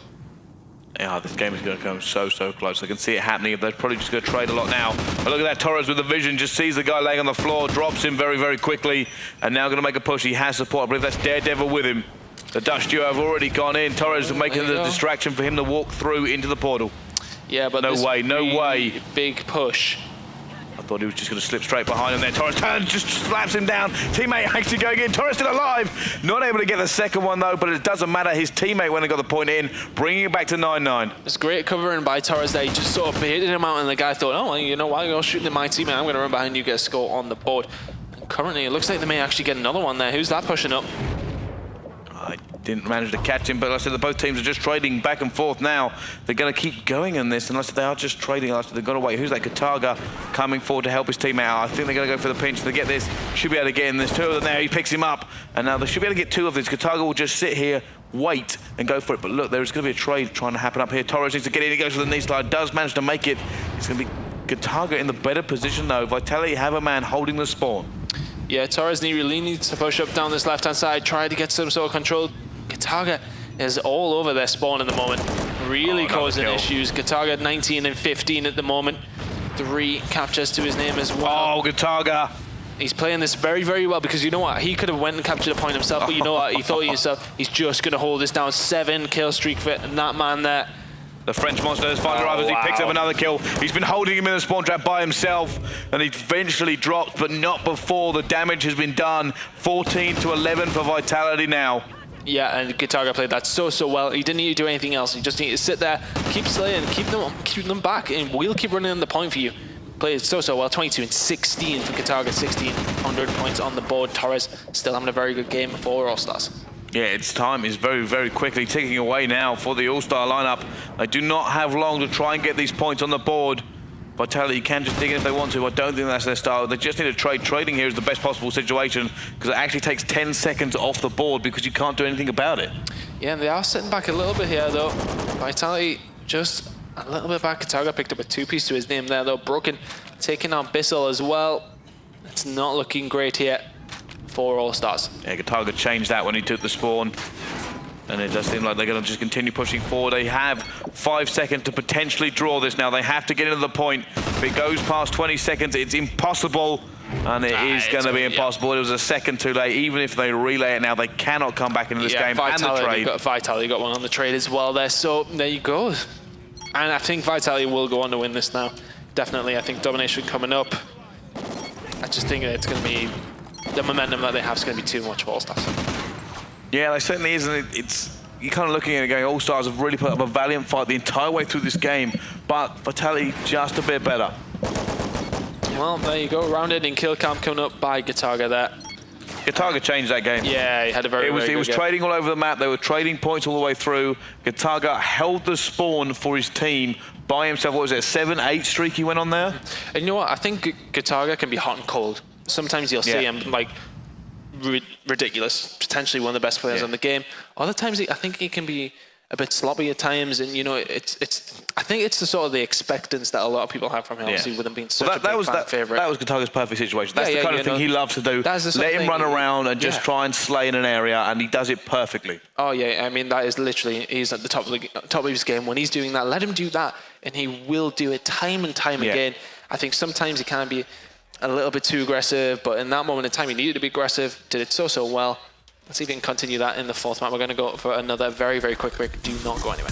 Yeah, this game is going to come so close. I can see it happening. They're probably just going to trade a lot now. But look at that, Torres with the vision, just sees the guy laying on the floor, drops him very quickly, and now going to make a push. He has support. I believe that's Daredevil with him. The Dutch duo have already gone in. Torres making the distraction for him to walk through into the portal. Yeah, but no way. Big push. I thought he was just going to slip straight behind him there. Torres turns, just slaps him down. Teammate actually going in. Torres still alive. Not able to get the second one, though, but it doesn't matter. His teammate went and got the point in, bringing it back to 9-9. It's great covering by Torres there. He just sort of baited him out, and the guy thought, oh, well, you know, while you're shooting at my teammate, I'm going to run behind you, get a score on the board. And currently, it looks like they may actually get another one there. Who's that pushing up? I didn't manage to catch him, but like I said, both teams are just trading back and forth now. They're going to keep going in this, and like I said, they are just trading. Like I said, they've got to wait. Who's that? Gataga coming forward to help his teammate out. I think they're going to go for the pinch. They get this. Should be able to get in. There's 2 of them there. He picks him up, and now they should be able to get 2 of these. Gataga will just sit here, wait, and go for it. But look, there's going to be a trade trying to happen up here. Torres needs to get in. He goes for the knee slide. Does manage to make it. It's going to be Gataga in the better position, though. Vitality have a man holding the spawn. Yeah, Torres really needs to push up down this left-hand side, try to get some sort of control. Gataga is all over their spawn at the moment, really causing issues. Gataga 19 and 15 at the moment. 3 captures to his name as well. Oh, Gataga. He's playing this very well because you know what? He could have went and captured a point himself, but you know what? He thought to himself, he's just going to hold this down. 7 kill streak for that man there. The French monster has finally arrived as he picks up another kill. He's been holding him in the spawn trap by himself, and he eventually dropped, but not before the damage has been done. 14-11 for Vitality now. Yeah, and Gataga played that so well. He didn't need to do anything else. He just needed to sit there, keep slaying, keep them back, and we'll keep running on the point for you. Played so well. 22 and 16 for Gataga. 1,600 points on the board. Torres still having a very good game for Allstars. Yeah, its time is very quickly ticking away now for the All-Star lineup. They do not have long to try and get these points on the board. Vitality can just dig in if they want to. I don't think that's their style. They just need to trade. Trading here is the best possible situation because it actually takes 10 seconds off the board because you can't do anything about it. Yeah, and they are sitting back a little bit here, though. Vitality just a little bit back. Kataga picked up a 2-piece to his name there, though. Broken taking on Bissell as well. It's not looking great here for Allstars. Yeah, Kataga changed that when he took the spawn. And it does seem like they're going to just continue pushing forward. They have 5 seconds to potentially draw this now. They have to get into the point. If it goes past 20 seconds, it's impossible. And it is going to be impossible. Yeah. It was a second too late. Even if they relay it now, they cannot come back into this game. Vitality, and the trade. Vitality got one on the trade as well there. So there you go. And I think Vitality will go on to win this now. Definitely. I think Domination coming up. I just think it's going to be... The momentum that they have is going to be too much for Allstars. Yeah, they certainly is, and you're kind of looking at it going, Allstars have really put up a valiant fight the entire way through this game, but Vitality just a bit better. Well, there you go, rounded in kill cam coming up by Kataga there. Kataga changed that game. Yeah, he had a very good He was trading all over the map, they were trading points all the way through. Kataga held the spawn for his team by himself. What was it, a 7-8 streak he went on there? And you know what, I think Kataga can be hot and cold. Sometimes you'll see him like ridiculous, potentially one of the best players on the game. Other times, I think he can be a bit sloppy at times, and you know, I think it's the sort of the expectance that a lot of people have from him, obviously, with him being such a big fan favorite. That was Kataga's perfect situation. That's the kind of thing he loves to do. Let him run around and just try and slay in an area, and he does it perfectly. Oh yeah, I mean that is literally, he's at the top of his game. When he's doing that, let him do that, and he will do it time and time again. I think sometimes he can be a little bit too aggressive, but in that moment in time, he needed to be aggressive, did it so well. Let's see if he can continue that in the fourth map. We're going to go for another very, very quick break. Do not go anywhere.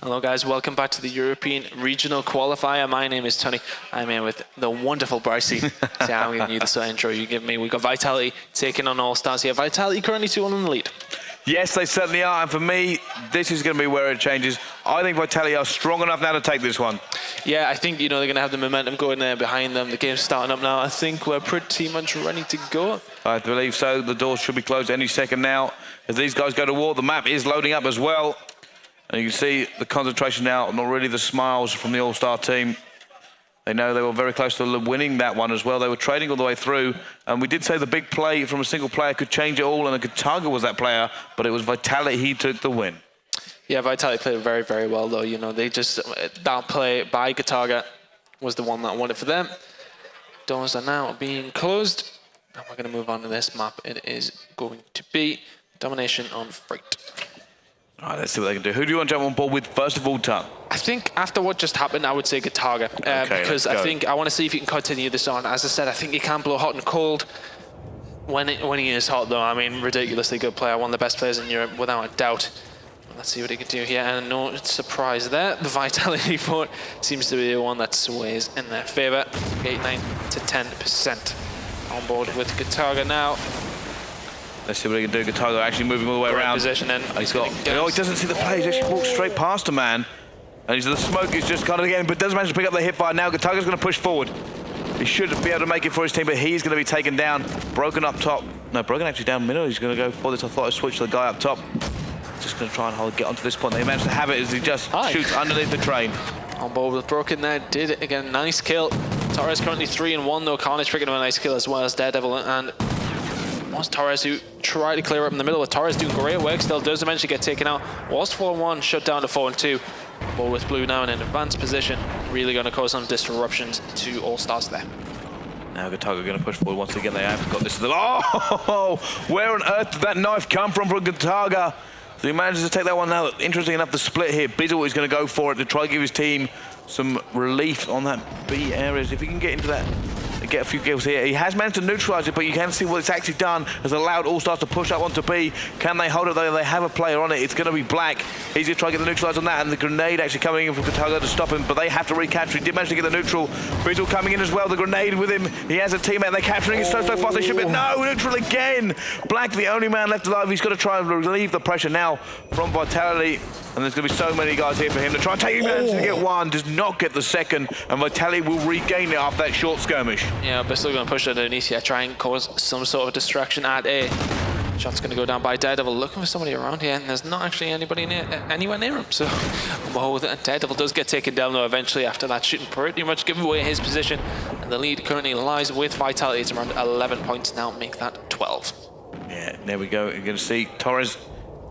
Hello guys, welcome back to the European Regional Qualifier. My name is Tony. I'm here with the wonderful Brycey. See, I'm giving you the sort of intro you give me. We've got Vitality taking on Allstars here. Vitality currently 2-1 in the lead. Yes, they certainly are, and for me, this is going to be where it changes. I think Vitality are strong enough now to take this one. Yeah, I think, you know, they're going to have the momentum going there behind them. The game's starting up now. I think we're pretty much ready to go. I believe so. The doors should be closed any second now. As these guys go to war, the map is loading up as well. And you can see the concentration now, not really the smiles from the All-Star team. They know they were very close to winning that one as well. They were trading all the way through. And we did say the big play from a single player could change it all, and Kataga was that player, but it was Vitality, he took the win. Yeah, Vitality played very, very well, though. You know, they just, that play by Kataga was the one that won it for them. Doors are now being closed. And we're going to move on to this map. It is going to be Domination on Freight. All right, let's see what they can do. Who do you want to jump on board with first of all, Tom? I think after what just happened, I would say Kataga. Because I think I want to see if he can continue this on. As I said, I think he can blow hot and cold. When he is hot, though, I mean, ridiculously good player. One of the best players in Europe, without a doubt. Let's see what he can do here. And no surprise there. The Vitality vote seems to be the one that sways in their favor. 8-9 to 10% on board with Kataga now. Let's see what he can do. Kataga actually moving all the way around. Position in. He's got, he doesn't see the play. He's actually walked straight past a man. And the smoke is just kind of getting, but doesn't manage to pick up the hip fire. Now Kataga's going to push forward. He should be able to make it for his team, but he's going to be taken down. Broken up top. No, Broken actually down middle. He's going to go for this. I thought I'd switch to the guy up top. Just going to try and get onto this point. They managed to have it as he just shoots underneath the train. On board with Broken there. Did it again. Nice kill. Torres currently 3-1 though. Carnage picking up a nice kill as well as Daredevil. And was Torres who tried to clear up in the middle, with Torres doing great work, still does eventually get taken out. Was 4-1, shut down to 4-2. But with Blue now in an advanced position, really going to cause some disruptions to Allstars there. Now Gataga going to push forward once again. They have got this. Oh, where on earth did that knife come from Gataga? So he manages to take that one now. Interesting enough, the split here. Bizzle is going to go for it to try to give his team some relief on that B areas. If he can get into that, get a few kills here. He has managed to neutralize it, but you can see what it's actually done has allowed Allstars to push up onto B. Can they hold it though? They have a player on it. It's going to be Black. He's going to try to get the neutralize on that, and the grenade actually coming in from Gataga to stop him, but they have to recapture. He did manage to get the neutral. Bizzle coming in as well. The grenade with him. He has a teammate. They're capturing it so fast. They should be. No, neutral again. Black, the only man left alive. He's got to try and relieve the pressure now from Vitality. And there's going to be so many guys here for him to try and take him down to get one. Does not get the second, and Vitality will regain it after that short skirmish. Yeah, but still going to push underneath here, try and cause some sort of distraction at A. Shot's going to go down by Daredevil, looking for somebody around here, and there's not actually anybody anywhere near him. So, well, Daredevil does get taken down though eventually after that shooting, pretty much giving away his position. And the lead currently lies with Vitality. It's around 11 points now, make that 12. Yeah, there we go. You're going to see Torres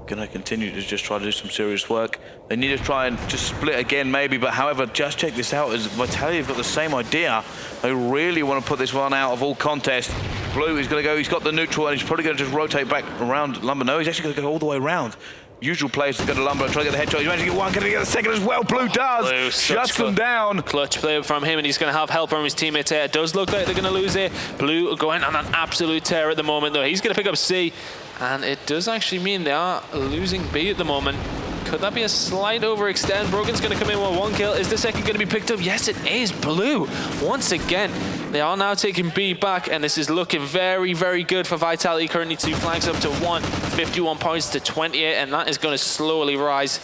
going to continue to just try to do some serious work. They need to try and just split again maybe, but however, just check this out, as Vitality have got the same idea. They really want to put this one out of all contest. Blue is going to go, he's got the neutral, and he's probably going to just rotate back around Lumber. No, he's actually going to go all the way around. Usual players to go to Lumber, try to get the headshot. He's managed to get one, can he get the second as well? Blue does! Blue, shuts them down. Clutch play from him, and he's going to have help from his teammates here. It does look like they're going to lose it. Blue going on an absolute tear at the moment, though. He's going to pick up C, and it does actually mean they are losing B at the moment. Could that be a slight overextend? Brogan's going to come in with one kill. Is the second going to be picked up? Yes, it is. Blue, once again, they are now taking B back, and this is looking very, very good for Vitality. Currently 2 flags up to 1, 51 points to 28, and that is going to slowly rise.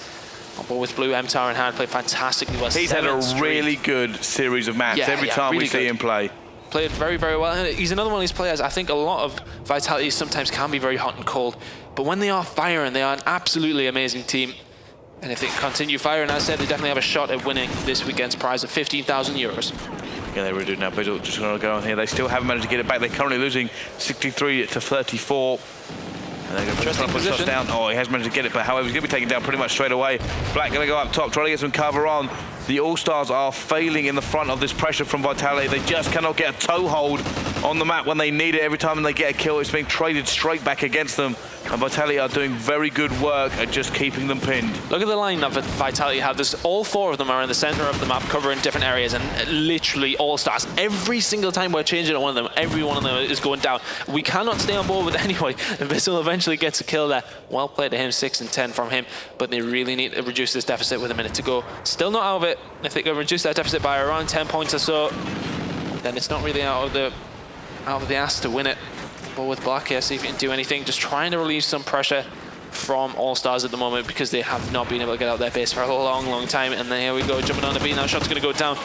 But with Blue, MTAR in hand, played fantastically well. He's had a really good series of maps every time really we see him play. Played very, very well. And he's another one of these players. I think a lot of Vitality sometimes can be very hot and cold, but when they are firing, they are an absolutely amazing team. And if they continue firing, as I said, they definitely have a shot at winning this weekend's prize of 15,000 euros. Yeah, they really do now. Bizzle just going to go on here. They still haven't managed to get it back. They're currently losing 63 to 34. And they're going to push shots down. Oh, he has managed to get it, but however, he's going to be taken down pretty much straight away. Black going to go up top, trying to get some cover on. The Allstars are failing in the front of this pressure from Vitality. They just cannot get a toehold on the map when they need it. Every time they get a kill, it's being traded straight back against them. And Vitality are doing very good work at just keeping them pinned. Look at the line that Vitality have. All 4 of them are in the center of the map, covering different areas, and literally Allstars. Every single time we're changing one of them, every one of them is going down. We cannot stay on board with it anyway. And Bissell eventually gets a kill there. Well played to him, 6 and 10 from him, but they really need to reduce this deficit with a minute to go. Still not out of it. If they can reduce that deficit by around 10 points or so, then it's not really out of the ass to win it. But with Black here, see if he can do anything. Just trying to relieve some pressure from Allstars at the moment, because they have not been able to get out their base for a long, long time. And then here we go, jumping on the B now. Shot's going to go down.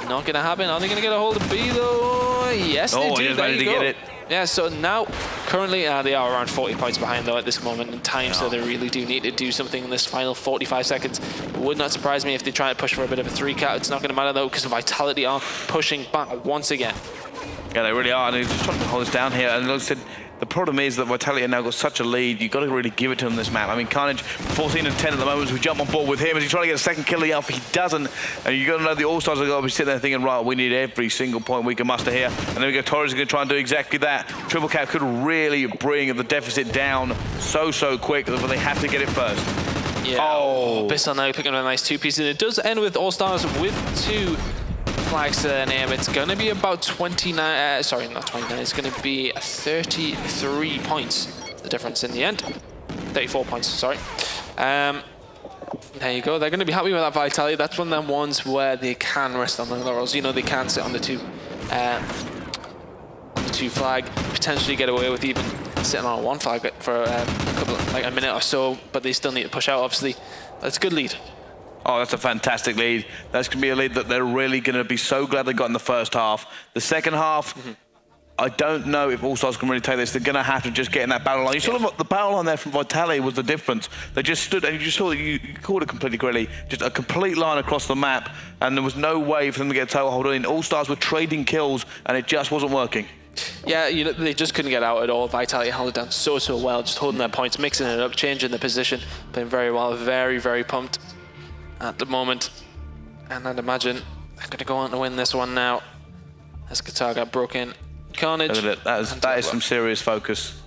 Not going to happen. Are they going to get a hold of B though? Yes, they do. There you go. Get it. Yeah, so now, currently, they are around 40 points behind though at this moment in time, so they really do need to do something in this final 45 seconds. It would not surprise me if they try to push for a bit of a 3-cat. It's not going to matter though, because Vitality are pushing back once again. Yeah, they really are, and they're just trying to hold us down here. And like I said, the problem is that Vitality have now got such a lead. You've got to really give it to them this map. I mean, Carnage, 14 and 10 at the moment as we jump on board with him. As he's trying to get a second kill out, he doesn't. And you've got to know the Allstars are going to be sitting there thinking, right, we need every single point we can muster here. And then we go, Torres is going to try and do exactly that. Triple Cap could really bring the deficit down so quick, but they have to get it first. Yeah. Oh, Bissell now picking up a nice 2 pieces. It does end with Allstars with 2 flags to their name. It's going to be about 29, sorry, not 29, it's going to be 33 points, the difference in the end. 34 points, sorry. There you go. They're going to be happy with that Vitality. That's one of them ones where they can rest on their laurels. You know, they can sit on the 2 flag, potentially get away with even sitting on 1 flag for a minute or so, but they still need to push out, obviously. That's a good lead. Oh, that's a fantastic lead. That's going to be a lead that they're really going to be so glad they got in the first half. The second half, I don't know if Allstars can really take this. They're going to have to just get in that battle line. You saw the battle line there from Vitality was the difference. They just stood, and you just saw, you called it completely correctly, just a complete line across the map, and there was no way for them to get a toehold in. Allstars were trading kills, and it just wasn't working. Yeah, you know, they just couldn't get out at all. Vitality held it down so well, just holding their points, mixing it up, changing the position, playing very well. Very pumped at the moment. And I'd imagine they're going to go on to win this one now. As Qatar got broken. Carnage. That is some serious focus.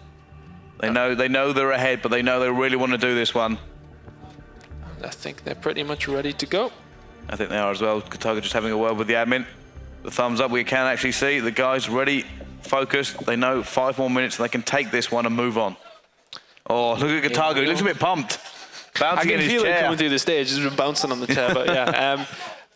They know they're ahead, but they know they really want to do this one. I think they're pretty much ready to go. I think they are as well. Qatar just having a word with the admin. The thumbs up, we can actually see the guys ready, focused. They know 5 more minutes and they can take this one and move on. Oh, look at Katago, he looks a bit pumped. Bouncing in his chair. I can feel it coming through the stage, he's been bouncing on the chair, but yeah.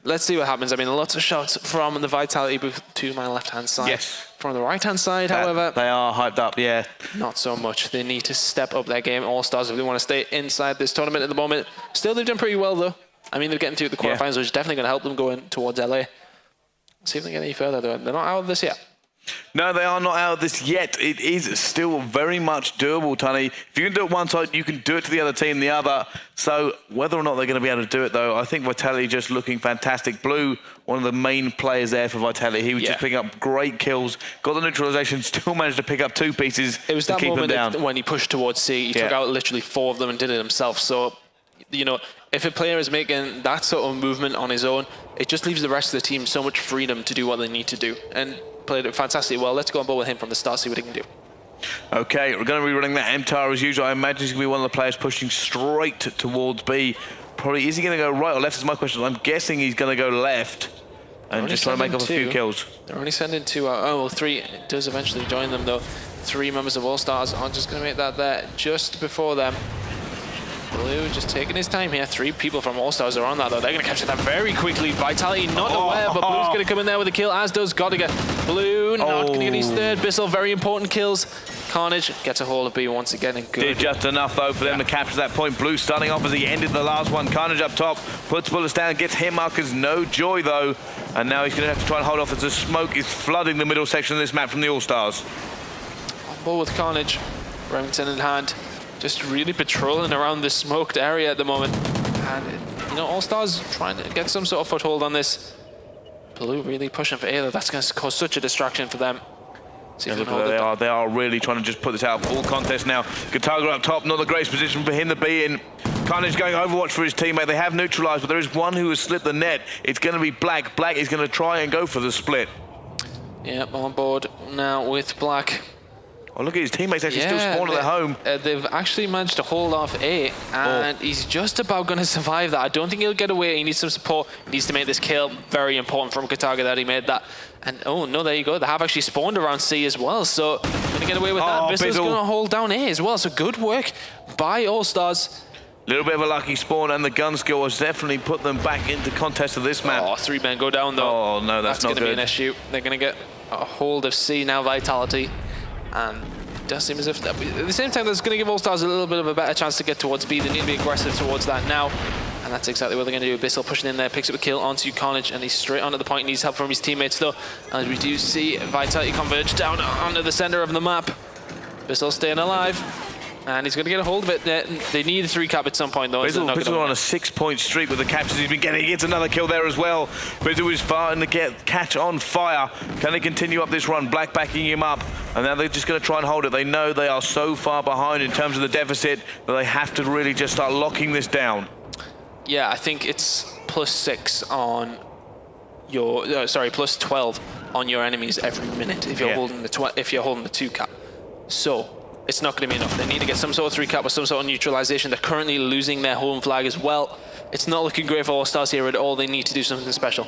Let's see what happens. I mean, lots of shots from the Vitality booth to my left-hand side. Yes. From the right-hand side, however... They are hyped up, yeah. Not so much. They need to step up their game. All-Stars, if they want to stay inside this tournament at the moment. Still, they've done pretty well, though. I mean, they're getting to the quarterfinals, which is definitely going to help them going towards LA. See if they get any further, though. They're not out of this yet. No, they are not out of this yet. It is still very much doable, Tunny. If you can do it one side, you can do it to the other team, the other. So whether or not they're going to be able to do it, though, I think Vitality just looking fantastic. Blue, one of the main players there for Vitality. He was just picking up great kills, got the neutralization, still managed to pick up 2 pieces it was to that keep them down. When he pushed towards C, he took out literally 4 of them and did it himself. So, you know, if a player is making that sort of movement on his own, it just leaves the rest of the team so much freedom to do what they need to do. And played it fantastically well. Let's go on board with him from the start, see what he can do. Okay, we're going to be running that MTAR as usual. I imagine he's going to be one of the players pushing straight towards B. Probably, is he going to go right or left is my question. I'm guessing he's going to go left and just try to make up a few kills. They're only sending 2, 3. It does eventually join them, though. 3 members of All-Stars are just going to make that there just before them. Blue just taking his time here. 3 people from All-Stars are on that, though. They're going to capture that very quickly. Vitality not aware, but Blue's going to come in there with a kill, as does Godiga. Blue not going to get his 3rd. Bissell, very important kills. Carnage gets a hold of B once again, and good. Did just enough, though, for them to capture that point. Blue starting off as he ended the last one. Carnage up top, puts bullets down, gets hit markers. No joy, though. And now he's going to have to try and hold off as the smoke is flooding the middle section of this map from the All-Stars. On ball with Carnage. Remington in hand. Just really patrolling around this smoked area at the moment. And, you know, All-Stars trying to get some sort of foothold on this. Blue really pushing for A, though. That's going to cause such a distraction for them. See if they are really trying to just put this out of all contest now. Gataga up top, not the greatest position for him to be in. Carnage going Overwatch for his teammate. They have neutralized, but there is one who has slipped the net. It's going to be Black. Black is going to try and go for the split. Yep, on board now with Black. Oh, look at his teammates actually still spawning at home. They've actually managed to hold off A, and he's just about going to survive that. I don't think he'll get away. He needs some support. He needs to make this kill. Very important from Kataga that he made that. And, oh, no, there you go. They have actually spawned around C as well, so going to get away with that. Bissell's going to hold down A as well, so good work by All-Stars. Little bit of a lucky spawn, and the gun skill has definitely put them back into contest of this map. Oh, 3 men go down, though. Oh, no, that's not good. That's going to be an issue. They're going to get a hold of C now, Vitality. And it does seem as if, at the same time, that's going to give All-Stars a little bit of a better chance to get towards B. They need to be aggressive towards that now. And that's exactly what they're going to do. Bissell pushing in there, picks up a kill onto Carnage, and he's straight onto the point. Needs help from his teammates, though. As we do see Vitality converge down onto the center of the map. Bissell staying alive. And he's going to get a hold of it. They need a 3 cap at some point, though. Bissell on a 6-point streak with the captures he's been getting. He gets another kill there as well. Bissell is starting to catch on fire. Can they continue up this run? Black backing him up. And now they're just going to try and hold it. They know they are so far behind in terms of the deficit that they have to really just start locking this down. Yeah, I think it's +6 on your... sorry, +12 on your enemies every minute if you're holding the 2 cap. So it's not going to be enough. They need to get some sort of 3 cap or some sort of neutralization. They're currently losing their home flag as well. It's not looking great for All-Stars here at all. They need to do something special.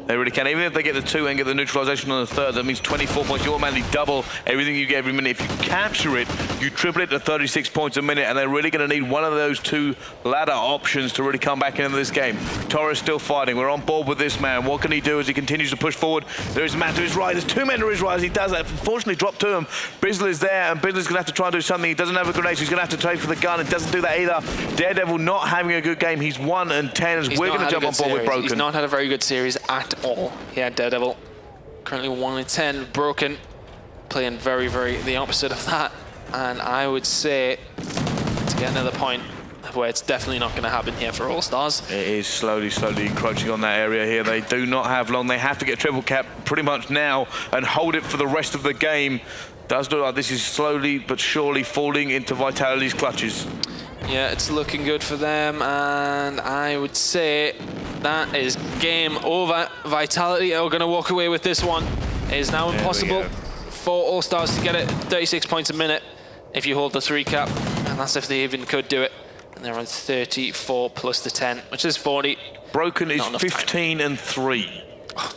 They really can. Even if they get the 2 and get the neutralization on the 3rd, that means 24 points. You automatically double everything you get every minute. If you capture it, you triple it to 36 points a minute, and they're really going to need one of those 2 ladder options to really come back into this game. Torres still fighting. We're on board with this man. What can he do as he continues to push forward? There is a man to his right. There's 2 men to his right as he does that. Unfortunately, dropped to him. Bizzle is there, and Bizzle's going to have to try and do something. He doesn't have a grenade, so he's going to have to trade for the gun. It doesn't do that either. Daredevil not having a good game. He's 1-10 as we're going to jump on board with Broken. He's not had a very good series at all. Yeah, Daredevil currently 1-10. Broken playing very the opposite of that. And I would say to get another point, where it's definitely not going to happen here for Allstars. It is slowly encroaching on that area here. They do not have long. They have to get triple cap pretty much now and hold it for the rest of the game. Does look like this is slowly but surely falling into Vitality's clutches. Yeah, it's looking good for them, and I would say that is game over. Vitality are going to walk away with this one. It is now impossible for Allstars to get it 36 points a minute if you hold the 3 cap, and that's if they even could do it. And they're on 34 plus the 10, which is 40. Broken is 15 and 3.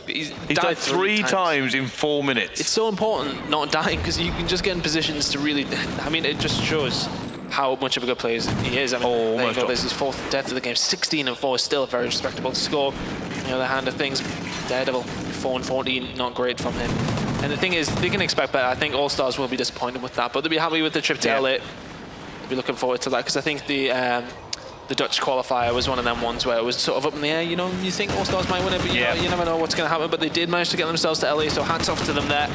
He's died 3 times in 4 minutes. It's so important not dying, because you can just get in positions to really, I mean, it just shows how much of a good player he is. I mean, there you go, there's his 4th death of the game. 16 and 4 is still a very respectable score. On the other hand of things, Daredevil, 4 and 14, not great from him. And the thing is, they can expect better. I think Allstars will be disappointed with that, but they'll be happy with the trip to LA. They'll be looking forward to that, because I think the Dutch qualifier was one of them ones where it was sort of up in the air. You know, you think Allstars might win it, but you never know what's going to happen. But they did manage to get themselves to LA, so hats off to them there.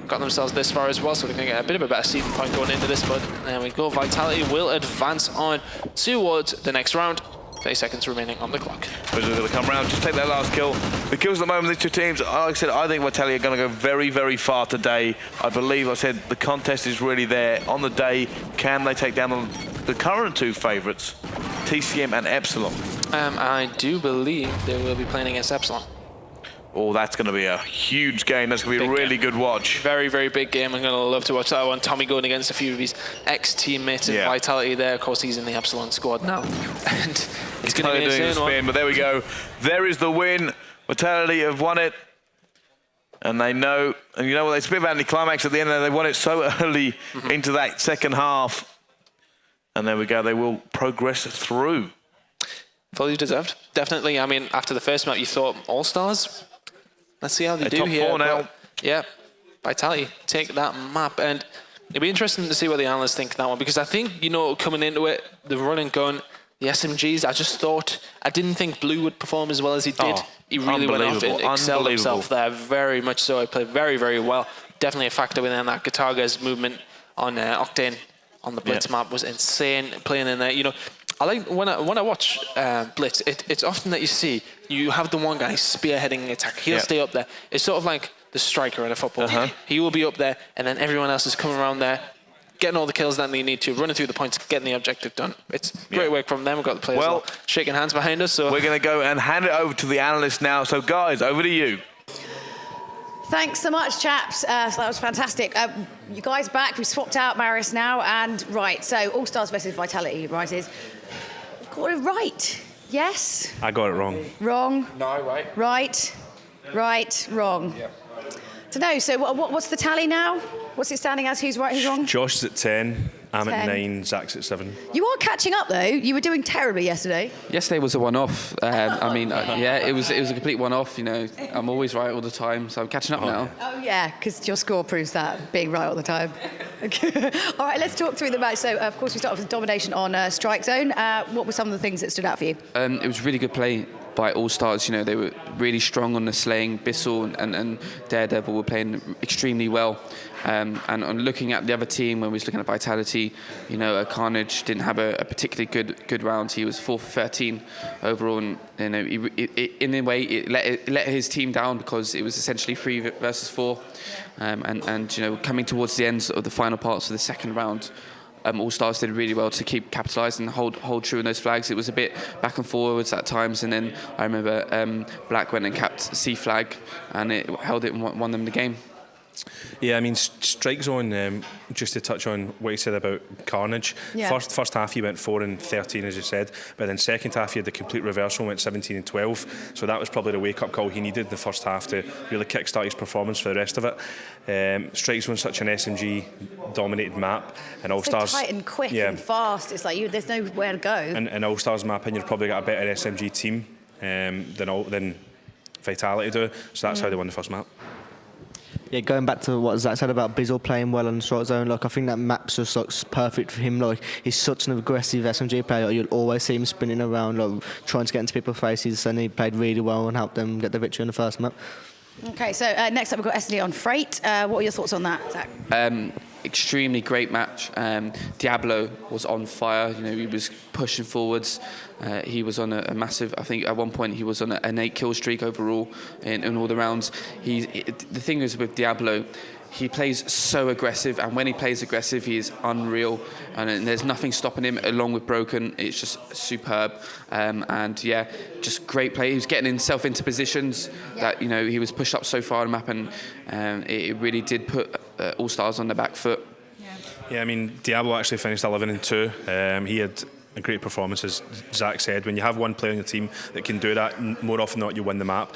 Got themselves this far as well, so they're going to get a bit of a better seeding point going into this. But there we go. Vitality will advance on towards the next round. 30 seconds remaining on the clock. Wizards are going to come round, just take that last kill. The kills at the moment, these two teams, like I said, I think Vitality are going to go very far today. I believe I said the contest is really there on the day. Can they take down the current 2 favourites, TCM and Epsilon? I do believe they will be playing against Epsilon. Oh, that's going to be a huge game. That's going to be a really good watch. Very big game. I'm going to love to watch that one. Tommy going against a few of his ex-teammates in Vitality there. Of course, he's in the Epsilon squad now. And he's going to be an insane one. But there we go. There is the win. Vitality have won it. And they know, and you know what, it's a bit of anticlimax at the end there. They won it so early into that second half. And there we go. They will progress through. Fully deserved. Definitely. I mean, after the first map, you thought Allstars. Let's see how they do here. Top 4 now. Yeah, Vitality take that map, and it'll be interesting to see what the analysts think of that one, because I think, you know, coming into it, the run and gun, the SMGs, I didn't think Blue would perform as well as he did. He really went off and excelled himself there, very much so. He played very well. Definitely a factor within that. Guitarga's movement on Octane on the Blitz map was insane, playing in there. You know, I like when I watch Blitz, it's often that you have the one guy spearheading the attack. He'll stay up there. It's sort of like the striker in a football game. He will be up there, and then everyone else is coming around there, getting all the kills that they need to, running through the points, getting the objective done. It's great work from them. We've got the players all shaking hands behind us. So we're going to go and hand it over to the analyst now. So guys, over to you. Thanks so much, chaps. So that was fantastic. You guys back. We swapped out Marius now, and so Allstars versus Vitality Rises. Got it right. Yes? I got it wrong. Wrong. No, right. Right, wrong. Yeah. So no, so what's the tally now? What's it standing as? Who's right, who's wrong? Josh is at 10, I'm 10. at 9, Zach's at 7. You are catching up, though. You were doing terribly yesterday. Yesterday was a one-off. I mean, it was a complete one-off. You know, I'm always right all the time, so I'm catching up now. Oh yeah, because your score proves that, being right all the time. All right, let's talk through the match. So of course we start off with Domination on Strike Zone. What were some of the things that stood out for you? It was really good play by Allstars. You know, they were really strong on the slaying. Bissell and Daredevil were playing extremely well. And on looking at the other team, when we was looking at Vitality, you know, Carnage didn't have a particularly good round. He was 4 for 13 overall, and you know, in a way, it let his team down because it was essentially 3 versus 4. And you know, coming towards the ends of the final parts of the second round, Allstars did really well to keep capitalising and hold true in those flags. It was a bit back and forwards at times, and then I remember Black went and capped C flag, and it held it and won them the game. Yeah, I mean, Strike Zone, just to touch on what you said about Carnage. Yeah. First half he went 4 and 13, as you said, but then second half he had the complete reversal, went 17 and 12. So that was probably the wake-up call he needed in the first half to really kickstart his performance for the rest of it. Strike Zone's such an SMG-dominated map, and Allstars... So tight and quick and fast. It's like there's nowhere to go. And Allstars, in my opinion, probably got a better SMG team than Vitality do. So that's how they won the first map. Yeah, going back to what Zach said about Bizzle playing well on the Strike Zone, I think that map's just perfect for him. He's such an aggressive SMG player. You'll always see him spinning around, trying to get into people's faces, and he played really well and helped them get the victory on the first map. Okay, so next up we've got SD on Freight. What are your thoughts on that, Zach? extremely great match. Diablo was on fire. You know, he was pushing forwards. He was on a massive, I think at one point he was on an 8 kill streak overall in all the rounds. The thing is with Diablo, he plays so aggressive, and when he plays aggressive, he is unreal, and there's nothing stopping him. Along with Broken, it's just superb, and yeah, just great play. He was getting himself into positions that, you know, he was pushed up so far on the map, and it really did put Allstars on the back foot. Yeah, I mean, Diablo actually finished 11-2. He had a great performance, as Zach said. When you have one player on your team that can do that, more often than not, you win the map.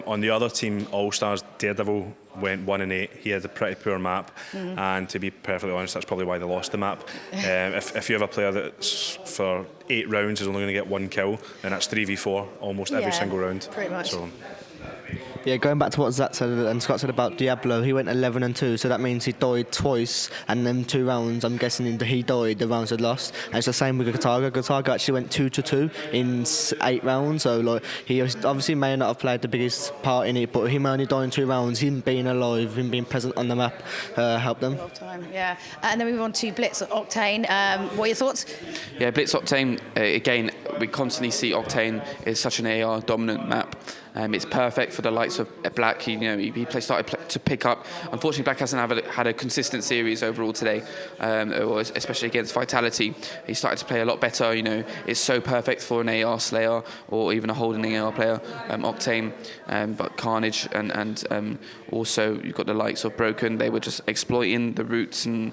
On the other team, Allstars, Daredevil went 1-8. He had a pretty poor map, and to be perfectly honest, that's probably why they lost the map. If you have a player that's for 8 rounds is only going to get 1 kill, then that's 3v4 almost every single round. Pretty much. So, Yeah, going back to what Zach said and Scott said about Diablo, he went 11-2, so that means he died twice, and then 2 rounds, I'm guessing he died, the rounds had lost. And it's the same with Gotaga. Gotaga actually went 2-2 in 8 rounds, so like he obviously may not have played the biggest part in it, but him only dying 2 rounds, him being alive, him being present on the map, helped them. Yeah, and then we move on to Blitz Octane. What are your thoughts? Yeah, Blitz Octane, again, we constantly see Octane is such an AR dominant map. It's perfect for the likes of Black. He started to pick up. Unfortunately, Black hasn't had a consistent series overall today, especially against Vitality. He started to play a lot better. You know, it's so perfect for an AR Slayer or even a holding AR player, Octane. But Carnage and also you've got the likes of Broken. They were just exploiting the routes, and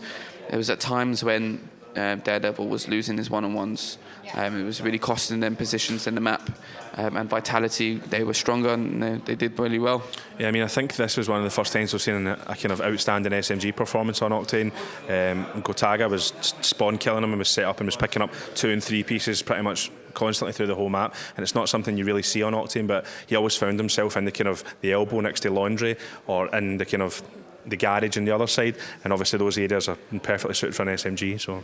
there was at times when Daredevil was losing his one-on-ones. It was really costing them positions in the map. And Vitality, they were stronger, and they did really well. Yeah, I mean, I think this was one of the first times we've seen a kind of outstanding SMG performance on Octane. Gotaga was spawn killing him and was set up and was picking up 2 and 3 pieces pretty much constantly through the whole map, and it's not something you really see on Octane, but he always found himself in the kind of the elbow next to Laundry, or in the kind of the garage on the other side, and obviously those areas are perfectly suited for an SMG. So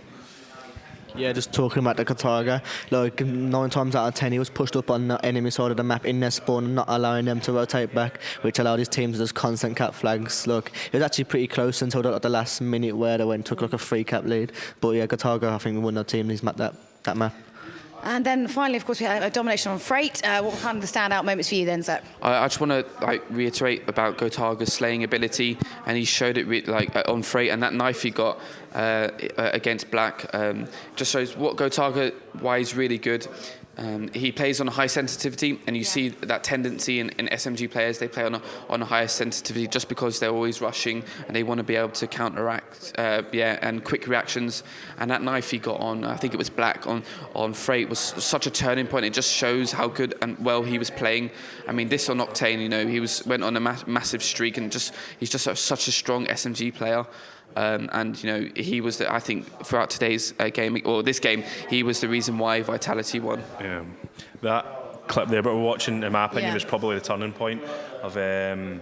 yeah, just talking about the Gotaga, like 9 times out of 10 he was pushed up on the enemy side of the map in their spawn and not allowing them to rotate back, which allowed his team to just constant cap flags. Look, it was actually pretty close until the last minute where they went and took like a 3 cap lead. But yeah, Gotaga, I think, won the team he's mapped that map. And then finally, of course, we had a domination on Freight. What were kind of the standout moments for you then, Zach? I just want to reiterate about Gotaga's slaying ability, and he showed it on Freight, and that knife he got against Black just shows what Gotaga, why he's really good. He plays on a high sensitivity, and you see that tendency in SMG players. They play on a higher sensitivity just because they're always rushing and they want to be able to counteract, and quick reactions. And that knife he got on, I think it was Black on Freight, was such a turning point. It just shows how good and well he was playing. I mean, this on Octane, you know, he went on a massive streak, and he's just such a strong SMG player. And you know, he was I think throughout today's game, or this game, he was the reason why Vitality won. Yeah, that clip there, but we're watching the map, and he was probably the turning point of the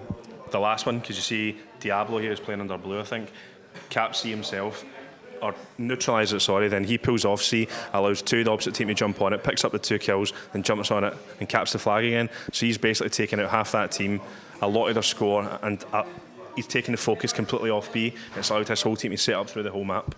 last one, because you see Diablo here is playing under blue, I think. Cap C himself, or neutralise it, sorry, then he pulls off C, allows 2 of the opposite team to jump on it, picks up the 2 kills, then jumps on it and caps the flag again. So he's basically taken out half that team, a lot of their score, and he's taken the focus completely off B, and it's allowed his whole team to set up through the whole map.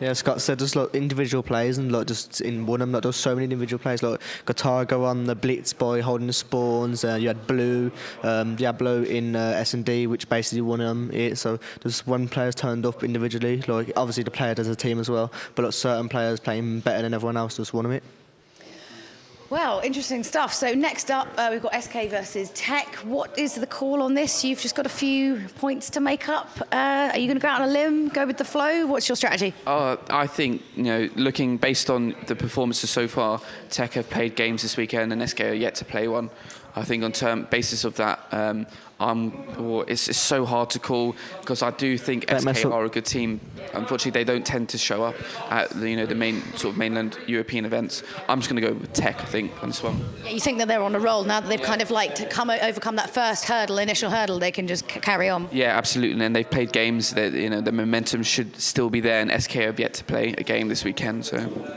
Yeah, Scott said just like individual plays, and like just in one of them, like, there's so many individual plays. Like Gotaga on the Blitz by holding the spawns. You had Blue, Diablo in S&D, which basically won them. So just when players turned up individually, like obviously the player does a team as well, but like certain players playing better than everyone else just won them it. Well, interesting stuff. So next up, we've got SK versus Tech. What is the call on this? You've just got a few points to make up. Are you going to go out on a limb, go with the flow? What's your strategy? I think, you know, looking based on the performances so far, Tech have played games this weekend and SK are yet to play one. I think on basis of that, it's so hard to call, because I do think SK are a good team. Unfortunately, they don't tend to show up at the mainland European events. I'm just going to go with Tech, I think, on this one. Yeah, you think that they're on a roll now that they've kind of overcome that first initial hurdle? They can just carry on. Yeah, absolutely. And they've played games that, you know, the momentum should still be there. And SK have yet to play a game this weekend. So.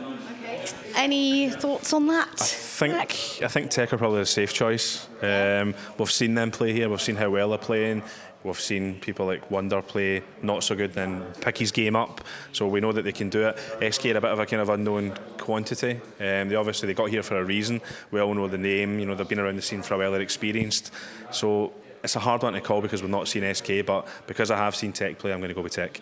Any thoughts on that? I think Tech are probably a safe choice. We've seen them play here. We've seen how well they're playing. We've seen people like Wonder play not so good, then pick his game up. So we know that they can do it. SK are a bit of a kind of unknown quantity. They got here for a reason. We all know the name. You know, they've been around the scene for a while. They're experienced. So it's a hard one to call because we've not seen SK. But because I have seen Tech play, I'm going to go with Tech.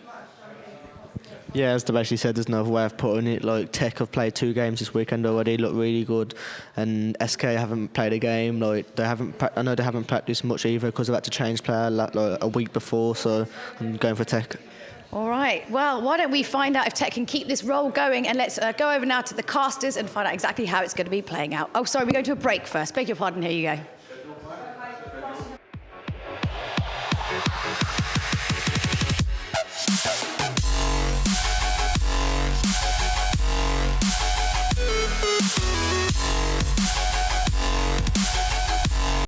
Yeah, as they basically said, there's no other way of putting it. Like, Tech have played 2 games this weekend already, look really good, and SK haven't played a game. Like, I know they haven't practiced much either because they've had to change player like a week before. So I'm going for Tech. All right. Well, why don't we find out if Tech can keep this roll going, and let's go over now to the casters and find out exactly how it's going to be playing out. Oh, sorry, we're going to a break first. Beg your pardon. Here you go.